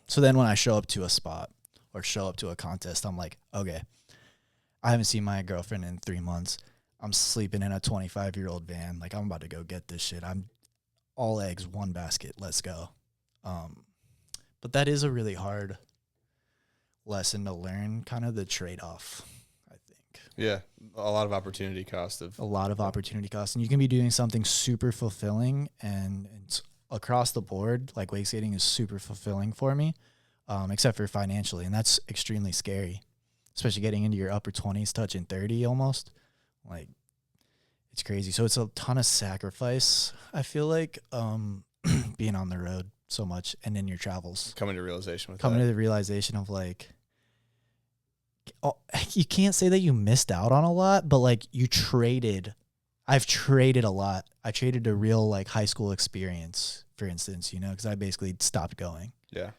so then when I show up to a spot, or show up to a contest, I'm like, okay, I haven't seen my girlfriend in 3 months. I'm sleeping in a 25-year-old van. Like, I'm about to go get this shit. I'm all eggs, one basket. Let's go. But that is a really hard lesson to learn, kind of the trade-off, I think. Yeah, a lot of opportunity cost of A lot of opportunity cost, and you can be doing something super fulfilling, and it's across the board. Like wake skating is super fulfilling for me, except for financially, and that's extremely scary, especially getting into your upper 20s, touching 30 almost. Like it's crazy. So it's a ton of sacrifice. I feel like being on the road so much and in your travels, coming to realization with coming that. to the realization of like, you can't say that you missed out on a lot, but like I've traded a lot. I traded a real like high school experience, for instance, you know, because I basically stopped going. Yeah.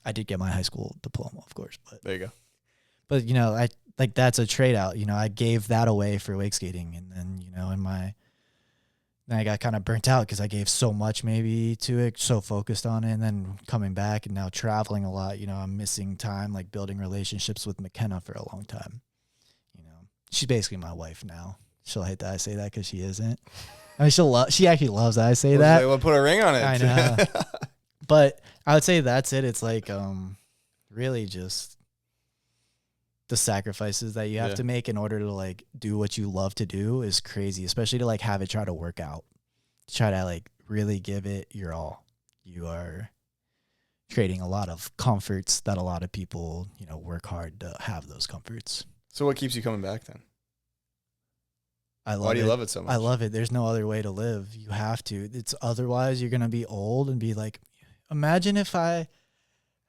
I did get my high school diploma, of course, but There you go. But, you know, I like that's a trade out. You know, I gave that away for wake skating. And then, you know, then I got kind of burnt out because I gave so much maybe to it, so focused on it. And then coming back and now traveling a lot, you know, I'm missing time, like building relationships with McKenna for a long time. You know, she's basically my wife now. She'll hate that I say that because she isn't. I mean, she actually loves that I say that. We'll put a ring on it. I know. But I would say that's it. It's like really just the sacrifices that you have to make in order to like do what you love to do is crazy, especially to like have it try to work out. Try to like really give it your all. You are trading a lot of comforts that a lot of people, you know, work hard to have those comforts. So what keeps you coming back then? I love Why do you it. love it so much? I love it. There's no other way to live. You have to. It's otherwise you're going to be old and be like, imagine if I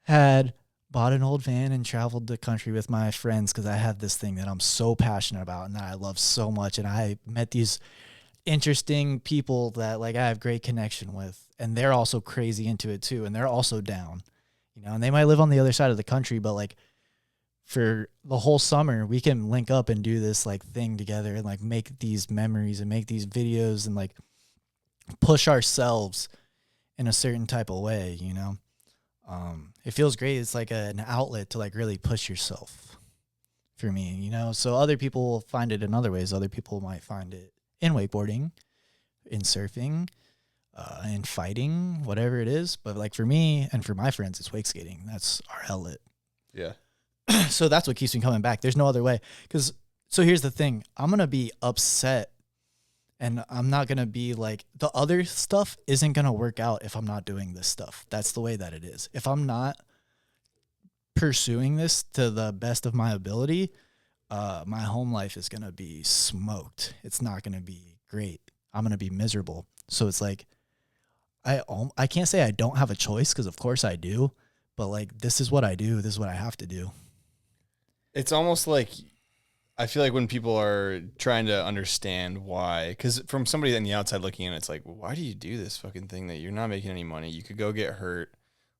had bought an old van and traveled the country with my friends because I have this thing that I'm so passionate about and that I love so much. And I met these interesting people that like I have great connection with, and they're also crazy into it too. And they're also down, you know, and they might live on the other side of the country, but like for the whole summer, we can link up and do this like thing together and like make these memories and make these videos and like push ourselves in a certain type of way, you know? It feels great. It's like an outlet to like really push yourself for me, you know? So other people will find it in other ways. Other people might find it in wakeboarding, in surfing, in fighting, whatever it is. But like for me and for my friends, it's wake skating. That's our outlet. Yeah. So that's what keeps me coming back. There's no other way. So here's the thing. I'm going to be upset and I'm not going to be like, the other stuff isn't going to work out if I'm not doing this stuff. That's the way that it is. If I'm not pursuing this to the best of my ability, my home life is going to be smoked. It's not going to be great. I'm going to be miserable. So it's like, I can't say I don't have a choice because of course I do, but like, this is what I do. This is what I have to do. It's almost like, I feel like when people are trying to understand why, because from somebody on the outside looking in, it's like, well, why do you do this fucking thing that you're not making any money? You could go get hurt.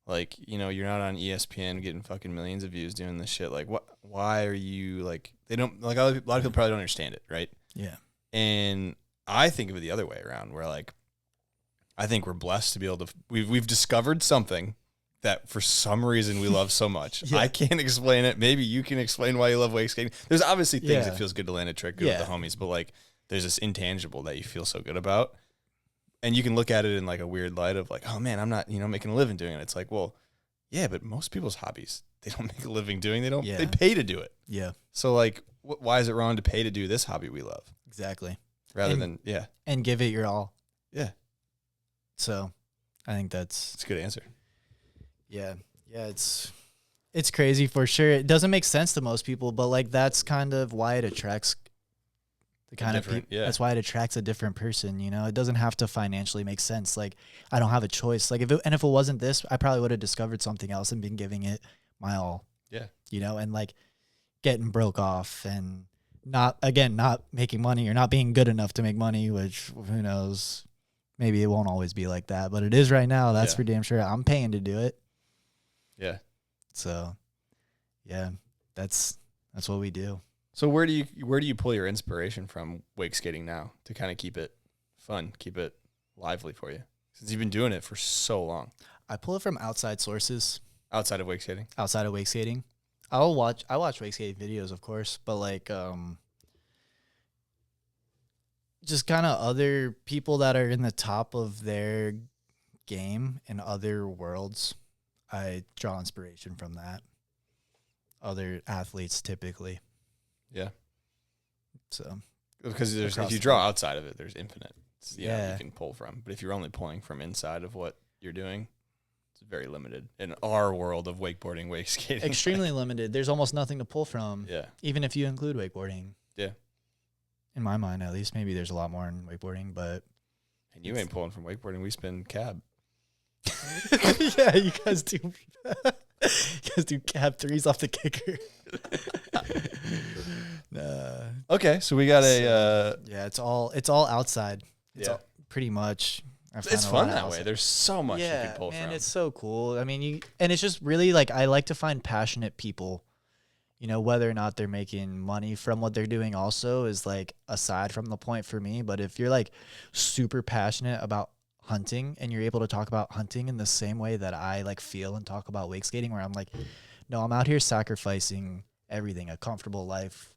Like, you know, you're not on ESPN getting fucking millions of views doing this shit. Like, what? Why are you like? They don't like. A lot of people probably don't understand it, right? Yeah. And I think of it the other way around, where like, I think we're blessed to be able to. We've discovered something that for some reason we love so much. Yeah. I can't explain it. Maybe you can explain why you love wake skating. There's obviously things Yeah. it feels good to land a trick good with the homies, but like there's this intangible that you feel so good about. And you can look at it in like a weird light of like, oh man, I'm not, you know, making a living doing it. It's like, well, yeah, but most people's hobbies, they don't make a living doing. They pay to do it. Yeah. So like, why is it wrong to pay to do this hobby we love? Exactly. Rather And- than, yeah. And give it your all. Yeah. So I think that's It's a good answer. Yeah, it's crazy for sure. It doesn't make sense to most people, but like that's kind of why it attracts the kind of Different, people. yeah. That's why it attracts a different person. You know, it doesn't have to financially make sense. Like I don't have a choice. Like if it wasn't this, I probably would have discovered something else and been giving it my all. Yeah. You know, and like getting broke off and not making money or not being good enough to make money, which who knows. Maybe it won't always be like that, but it is right now. That's Yeah. for damn sure. I'm paying to do it. Yeah. So, yeah, that's what we do. So where do you pull your inspiration from wake skating now to kind of keep it fun, keep it lively for you? Since you've been doing it for so long. I pull it from outside sources. Outside of wake skating? Outside of wake skating. I watch wake skating videos, of course, but like just kind of other people that are in the top of their game in other worlds. I draw inspiration from that. Other athletes typically. Yeah. So because if Across you the draw board. outside of it, there's infinite. You can pull from. But if you're only pulling from inside of what you're doing, it's very limited in our world of wakeboarding, wake skating. extremely limited. There's almost nothing to pull from. Yeah. Even if you include wakeboarding. Yeah. In my mind, at least. Maybe there's a lot more in wakeboarding, but. And you ain't pulling from wakeboarding. We spin cab. Yeah, you guys do. You guys do cab threes off the kicker. Okay, so we got a. Yeah, it's all outside. It's all, pretty much. It's fun that way. There's so much you can pull man, from. it's so cool. I mean, and it's just really like I like to find passionate people. You know, whether or not they're making money from what they're doing also is like aside from the point for me. But if you're like super passionate about hunting and you're able to talk about hunting in the same way that I like feel and talk about wake skating, where I'm like, no, I'm out here sacrificing everything, a comfortable life,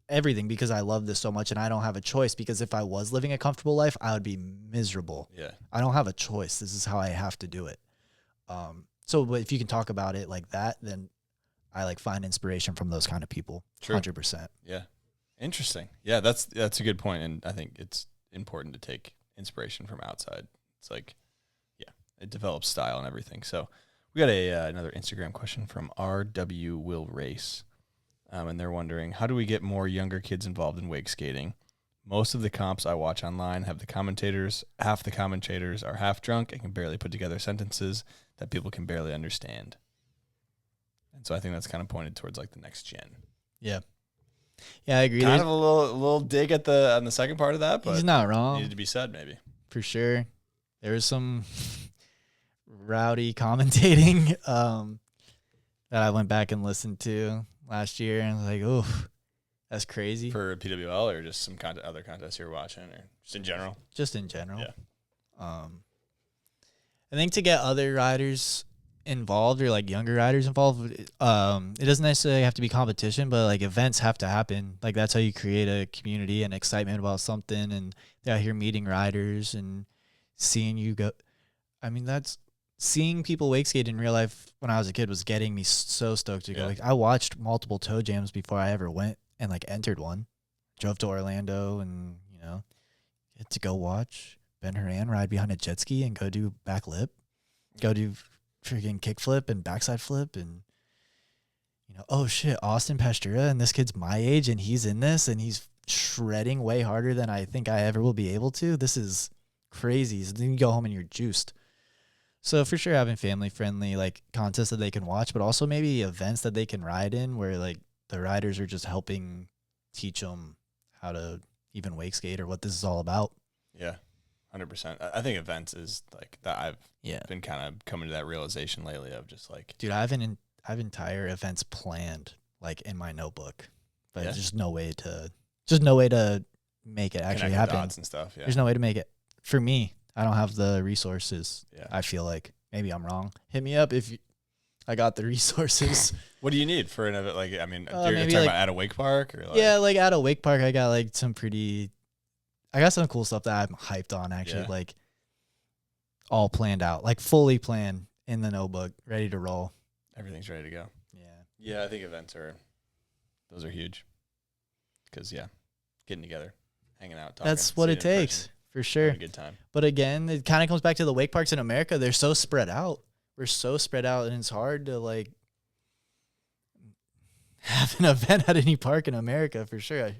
everything, because I love this so much and I don't have a choice, because if I was living a comfortable life, I would be miserable. Yeah. I don't have a choice. This is how I have to do it. So if you can talk about it like that, then I like find inspiration from those kind of people. True. 100%. Yeah. Interesting. Yeah, that's a good point, and I think it's important to take inspiration from outside. It's like, yeah, it develops style and everything. So we got another Instagram question from RW Will Race, and they're wondering, how do we get more younger kids involved in wake skating? Most of the comps I watch online have half the commentators are half drunk and can barely put together sentences that people can barely understand. And so I think that's kind of pointed towards like the next gen. Yeah. Yeah, I agree. Kind of a little dig on the second part of that, but he's not wrong. Needed to be said, maybe. For sure. There was some rowdy commentating that I went back and listened to last year, and I was like, oh, that's crazy. For PWL or just some other contests you're watching, or just in general? Just in general. Yeah. I think to get other riders involved, or like younger riders involved, it doesn't necessarily have to be competition, but like events have to happen. Like that's how you create a community and excitement about something, and they're out here meeting riders and seeing you go. I mean, that's seeing people wake skate in real life when I was a kid was getting me so stoked to go. Like, I watched multiple toe jams before I ever went and like entered one. Drove to Orlando and, you know, get to go watch Ben Horan ride behind a jet ski and go do back lip, go do freaking kickflip and backside flip, and, you know, oh shit, Austin Pastura, and this kid's my age and he's in this and he's shredding way harder than I think I ever will be able to. This is crazy. So then you go home and you're juiced. So for sure, having family friendly like contests that they can watch, but also maybe events that they can ride in where like the riders are just helping teach them how to even wake skate or what this is all about. Yeah, 100%. I think events is like that. I've been kind of coming to that realization lately of just like, dude, I have entire events planned like in my notebook, but there's just no way to make it actually happen. Dots and stuff. Yeah. There's no way to make it. For me, I don't have the resources. Yeah. I feel like maybe I'm wrong. Hit me up if I got the resources. What do you need for an event? Like, I mean, you're maybe talking like, about at a wake park, or like? Yeah, like at a wake park, I got some cool stuff that I'm hyped on actually, like all planned out, like fully planned in the notebook, ready to roll. Everything's ready to go. Yeah. Yeah, I think events those are huge. Because, getting together, hanging out, talking. That's what it takes, for sure. Having a good time. But again, it kind of comes back to the wake parks in America. They're so spread out. We're so spread out, and it's hard to like have an event at any park in America, for sure.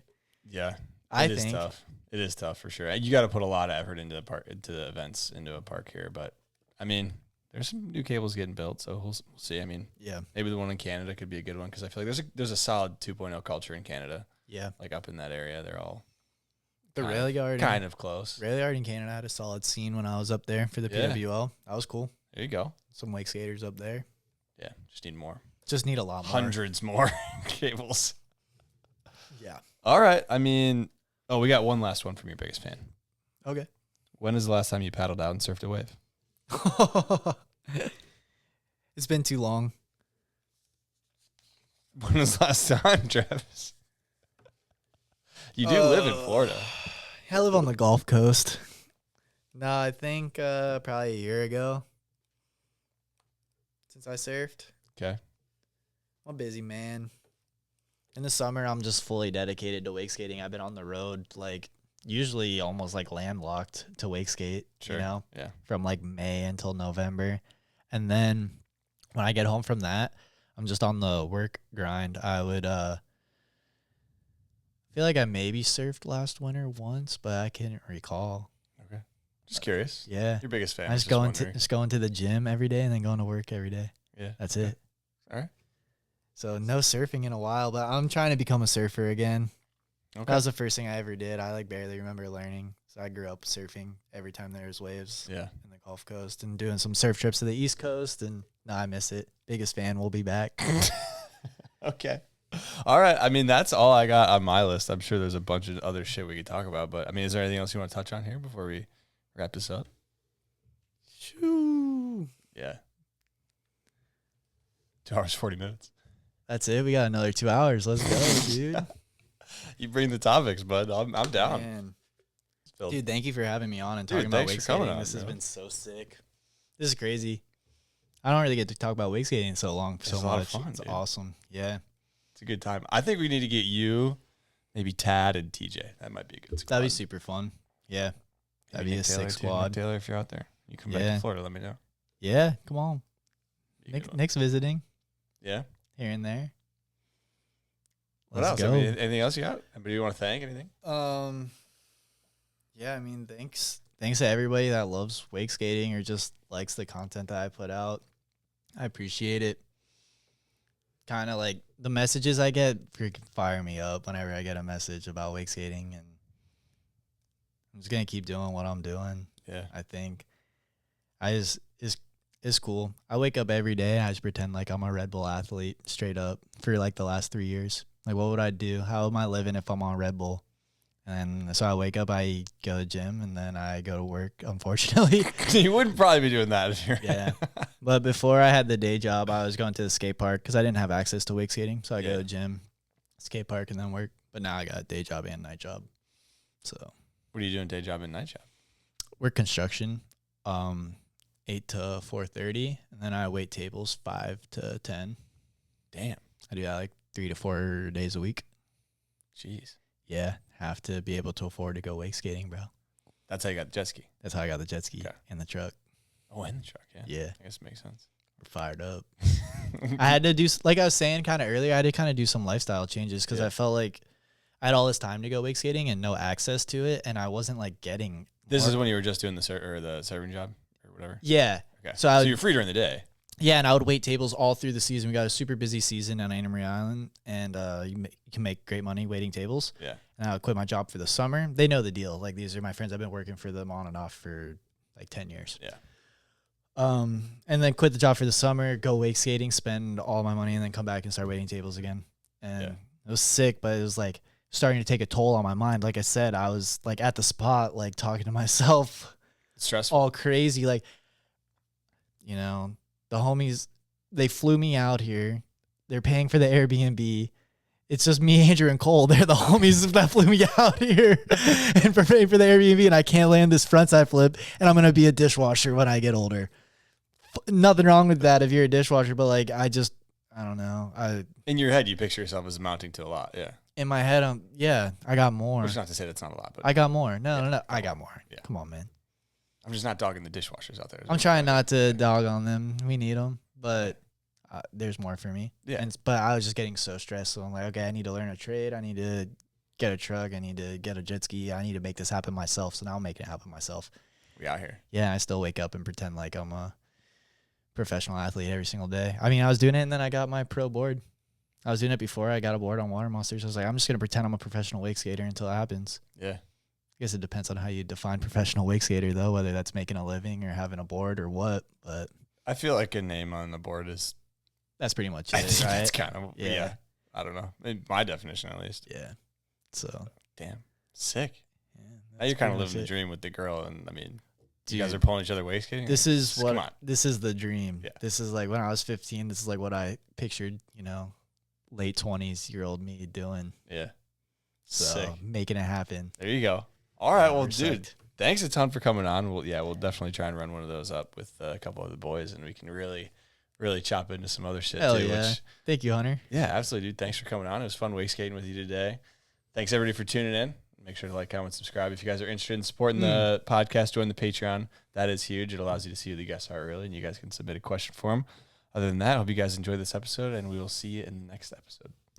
Yeah. I think. Tough. It is tough for sure. You got to put a lot of effort into the events, into a park here. But I mean, there's some new cables getting built, so we'll see. I mean, maybe the one in Canada could be a good one, because I feel like there's a solid 2.0 culture in Canada. Yeah, like up in that area, they're all the rail yard, kind of close. Rail yard in Canada had a solid scene when I was up there for the PWL. That was cool. There you go. Some wake skaters up there. Yeah, just need more. Just need a lot more. Hundreds more cables. Yeah. All right. I mean, we got one last one from your biggest fan. Okay. When is the last time you paddled out and surfed a wave? It's been too long. When was the last time, Travis? You do live in Florida. I live on the Gulf Coast. No, I think probably a year ago since I surfed. Okay. I'm a busy man. In the summer, I'm just fully dedicated to wake skating. I've been on the road, like, usually almost like landlocked to wake skate, Sure. you know, Yeah. from like May until November. And then when I get home from that, I'm just on the work grind. I would feel like I maybe surfed last winter once, but I can't recall. Okay. Just curious. Yeah. Your biggest fan. I just going to the gym every day and then going to work every day. Yeah. That's it. All right. So no surfing in a while, but I'm trying to become a surfer again. Okay. That was the first thing I ever did. I like barely remember learning. So I grew up surfing every time there was waves Yeah. in the Gulf Coast and doing some surf trips to the East Coast. And no, I miss it. Biggest fan will be back. Okay. All right. I mean, that's all I got on my list. I'm sure there's a bunch of other shit we could talk about, but I mean, is there anything else you want to touch on here before we wrap this up? Shoo. Yeah. 2 hours, 40 minutes. That's it. We got another 2 hours. Let's go, dude. You bring the topics, bud. I'm down. Man. Phil. Dude, thank you for having me on and Dude, talking about thanks wake for coming skating. on, This has bro. been so sick. This is crazy. I don't really get to talk about wake skating so long, It's so a lot of much. fun, It's dude. awesome. Yeah. It's a good time. I think we need to get you, maybe Tad and TJ. That might be a good squad. That'd be super fun. Yeah. That'd Maybe be Nick a Taylor, sick too. Nick squad. Taylor, if you're out there, you come back Yeah. to Florida, let me know. Yeah. Come on. Be a good one. Nick's visiting Yeah. here and there. What Let's else? go. I mean, anything else you got? Anybody you want to thank? Anything? Yeah, I mean, thanks to everybody that loves wake skating or just likes the content that I put out. I appreciate it. Kind of like the messages I get freaking fire me up whenever I get a message about wake skating, and I'm just gonna keep doing what I'm doing. Yeah. I think it's cool. I wake up every day and I just pretend like I'm a Red Bull athlete straight up for like the last 3 years. Like, what would I do? How am I living if I'm on Red Bull? And so I wake up, I go to the gym, and then I go to work, unfortunately. You wouldn't probably be doing that if you're. Yeah. But before I had the day job, I was going to the skate park because I didn't have access to wake skating. So I go to the gym, skate park, and then work. But now I got a day job and night job. So What are you doing day job and night job? work construction, 8 to 4:30, and then I wait tables 5 to 10. Damn. I do that like 3 to 4 days a week. Jeez. Yeah, have to be able to afford to go wake skating, bro. That's how you got the jet ski. That's how I got the jet ski Okay. and the truck. Oh, and the truck. Yeah. Yeah, I guess it makes sense. we're fired up. I had to do, like I was saying kind of earlier, I had to kind of do some lifestyle changes because I felt like I had all this time to go wake skating and no access to it, and I wasn't like getting. This more- is when you were just doing the serving job or whatever. Yeah. Okay. So I would- you're free during the day. Yeah, and I would wait tables all through the season. We got a super busy season on Anna Marie Island, and you can make great money waiting tables. Yeah. And I would quit my job for the summer. They know the deal. Like, these are my friends. I've been working for them on and off for like 10 years. Yeah. And then quit the job for the summer, go wake skating, spend all my money, and then come back and start waiting tables again. And it was sick, but it was like starting to take a toll on my mind. Like I said, I was like at the spot, like talking to myself. Stressful. All crazy. Like, you know, the homies, they flew me out here. They're paying for the Airbnb. It's just me, Andrew, and Cole. They're the homies that flew me out here and for paying for the Airbnb, and I can't land this frontside flip, and I'm going to be a dishwasher when I get older. Nothing wrong with that if you're a dishwasher, but like, I don't know. In your head, you picture yourself as amounting to a lot. Yeah. In my head, I got more. Which is not to say that's not a lot, but I got more. No. I got more. Yeah. Come on, man. I'm just not dogging the dishwashers out there. I'm trying not to dog on them. We need them, but there's more for me. Yeah. But I was just getting so stressed. So I'm like, okay, I need to learn a trade. I need to get a truck. I need to get a jet ski. I need to make this happen myself. So now I'm making it happen myself. We out here. Yeah, I still wake up and pretend like I'm a professional athlete every single day. I mean, I was doing it, and then I got my pro board. I was doing it before I got a board on Water Monsters. I was like, I'm just going to pretend I'm a professional wake skater until it happens. Yeah. I guess it depends on how you define professional wake skater, though, whether that's making a living or having a board or what. But I feel like a name on the board is. that's pretty much I it, think right? that's kind of Yeah. yeah. I don't know. In my definition, at least. Yeah. So Damn. Sick. yeah, Now you're kind of pretty much living the it. dream with the girl, and I mean, you Dude, guys are pulling each other wake skating. This is Come on. what this is the dream. Yeah. This is like when I was 15. This is like what I pictured. Late 20s-year-old me doing. Yeah. So Sick. making it happen. There you go. All right. Well, We're dude, psyched. thanks a ton for coming on. We'll definitely try and run one of those up with a couple of the boys, and we can really really chop into some other shit Hell too. yeah. Thank you, Hunter. Yeah, absolutely, dude. Thanks for coming on. It was fun wakeskating with you today. Thanks everybody for tuning in. Make sure to like, comment, subscribe. If you guys are interested in supporting the podcast, join the Patreon. That is huge. It allows you to see who the guests are early, and you guys can submit a question for them. Other than that, I hope you guys enjoyed this episode, and we will see you in the next episode.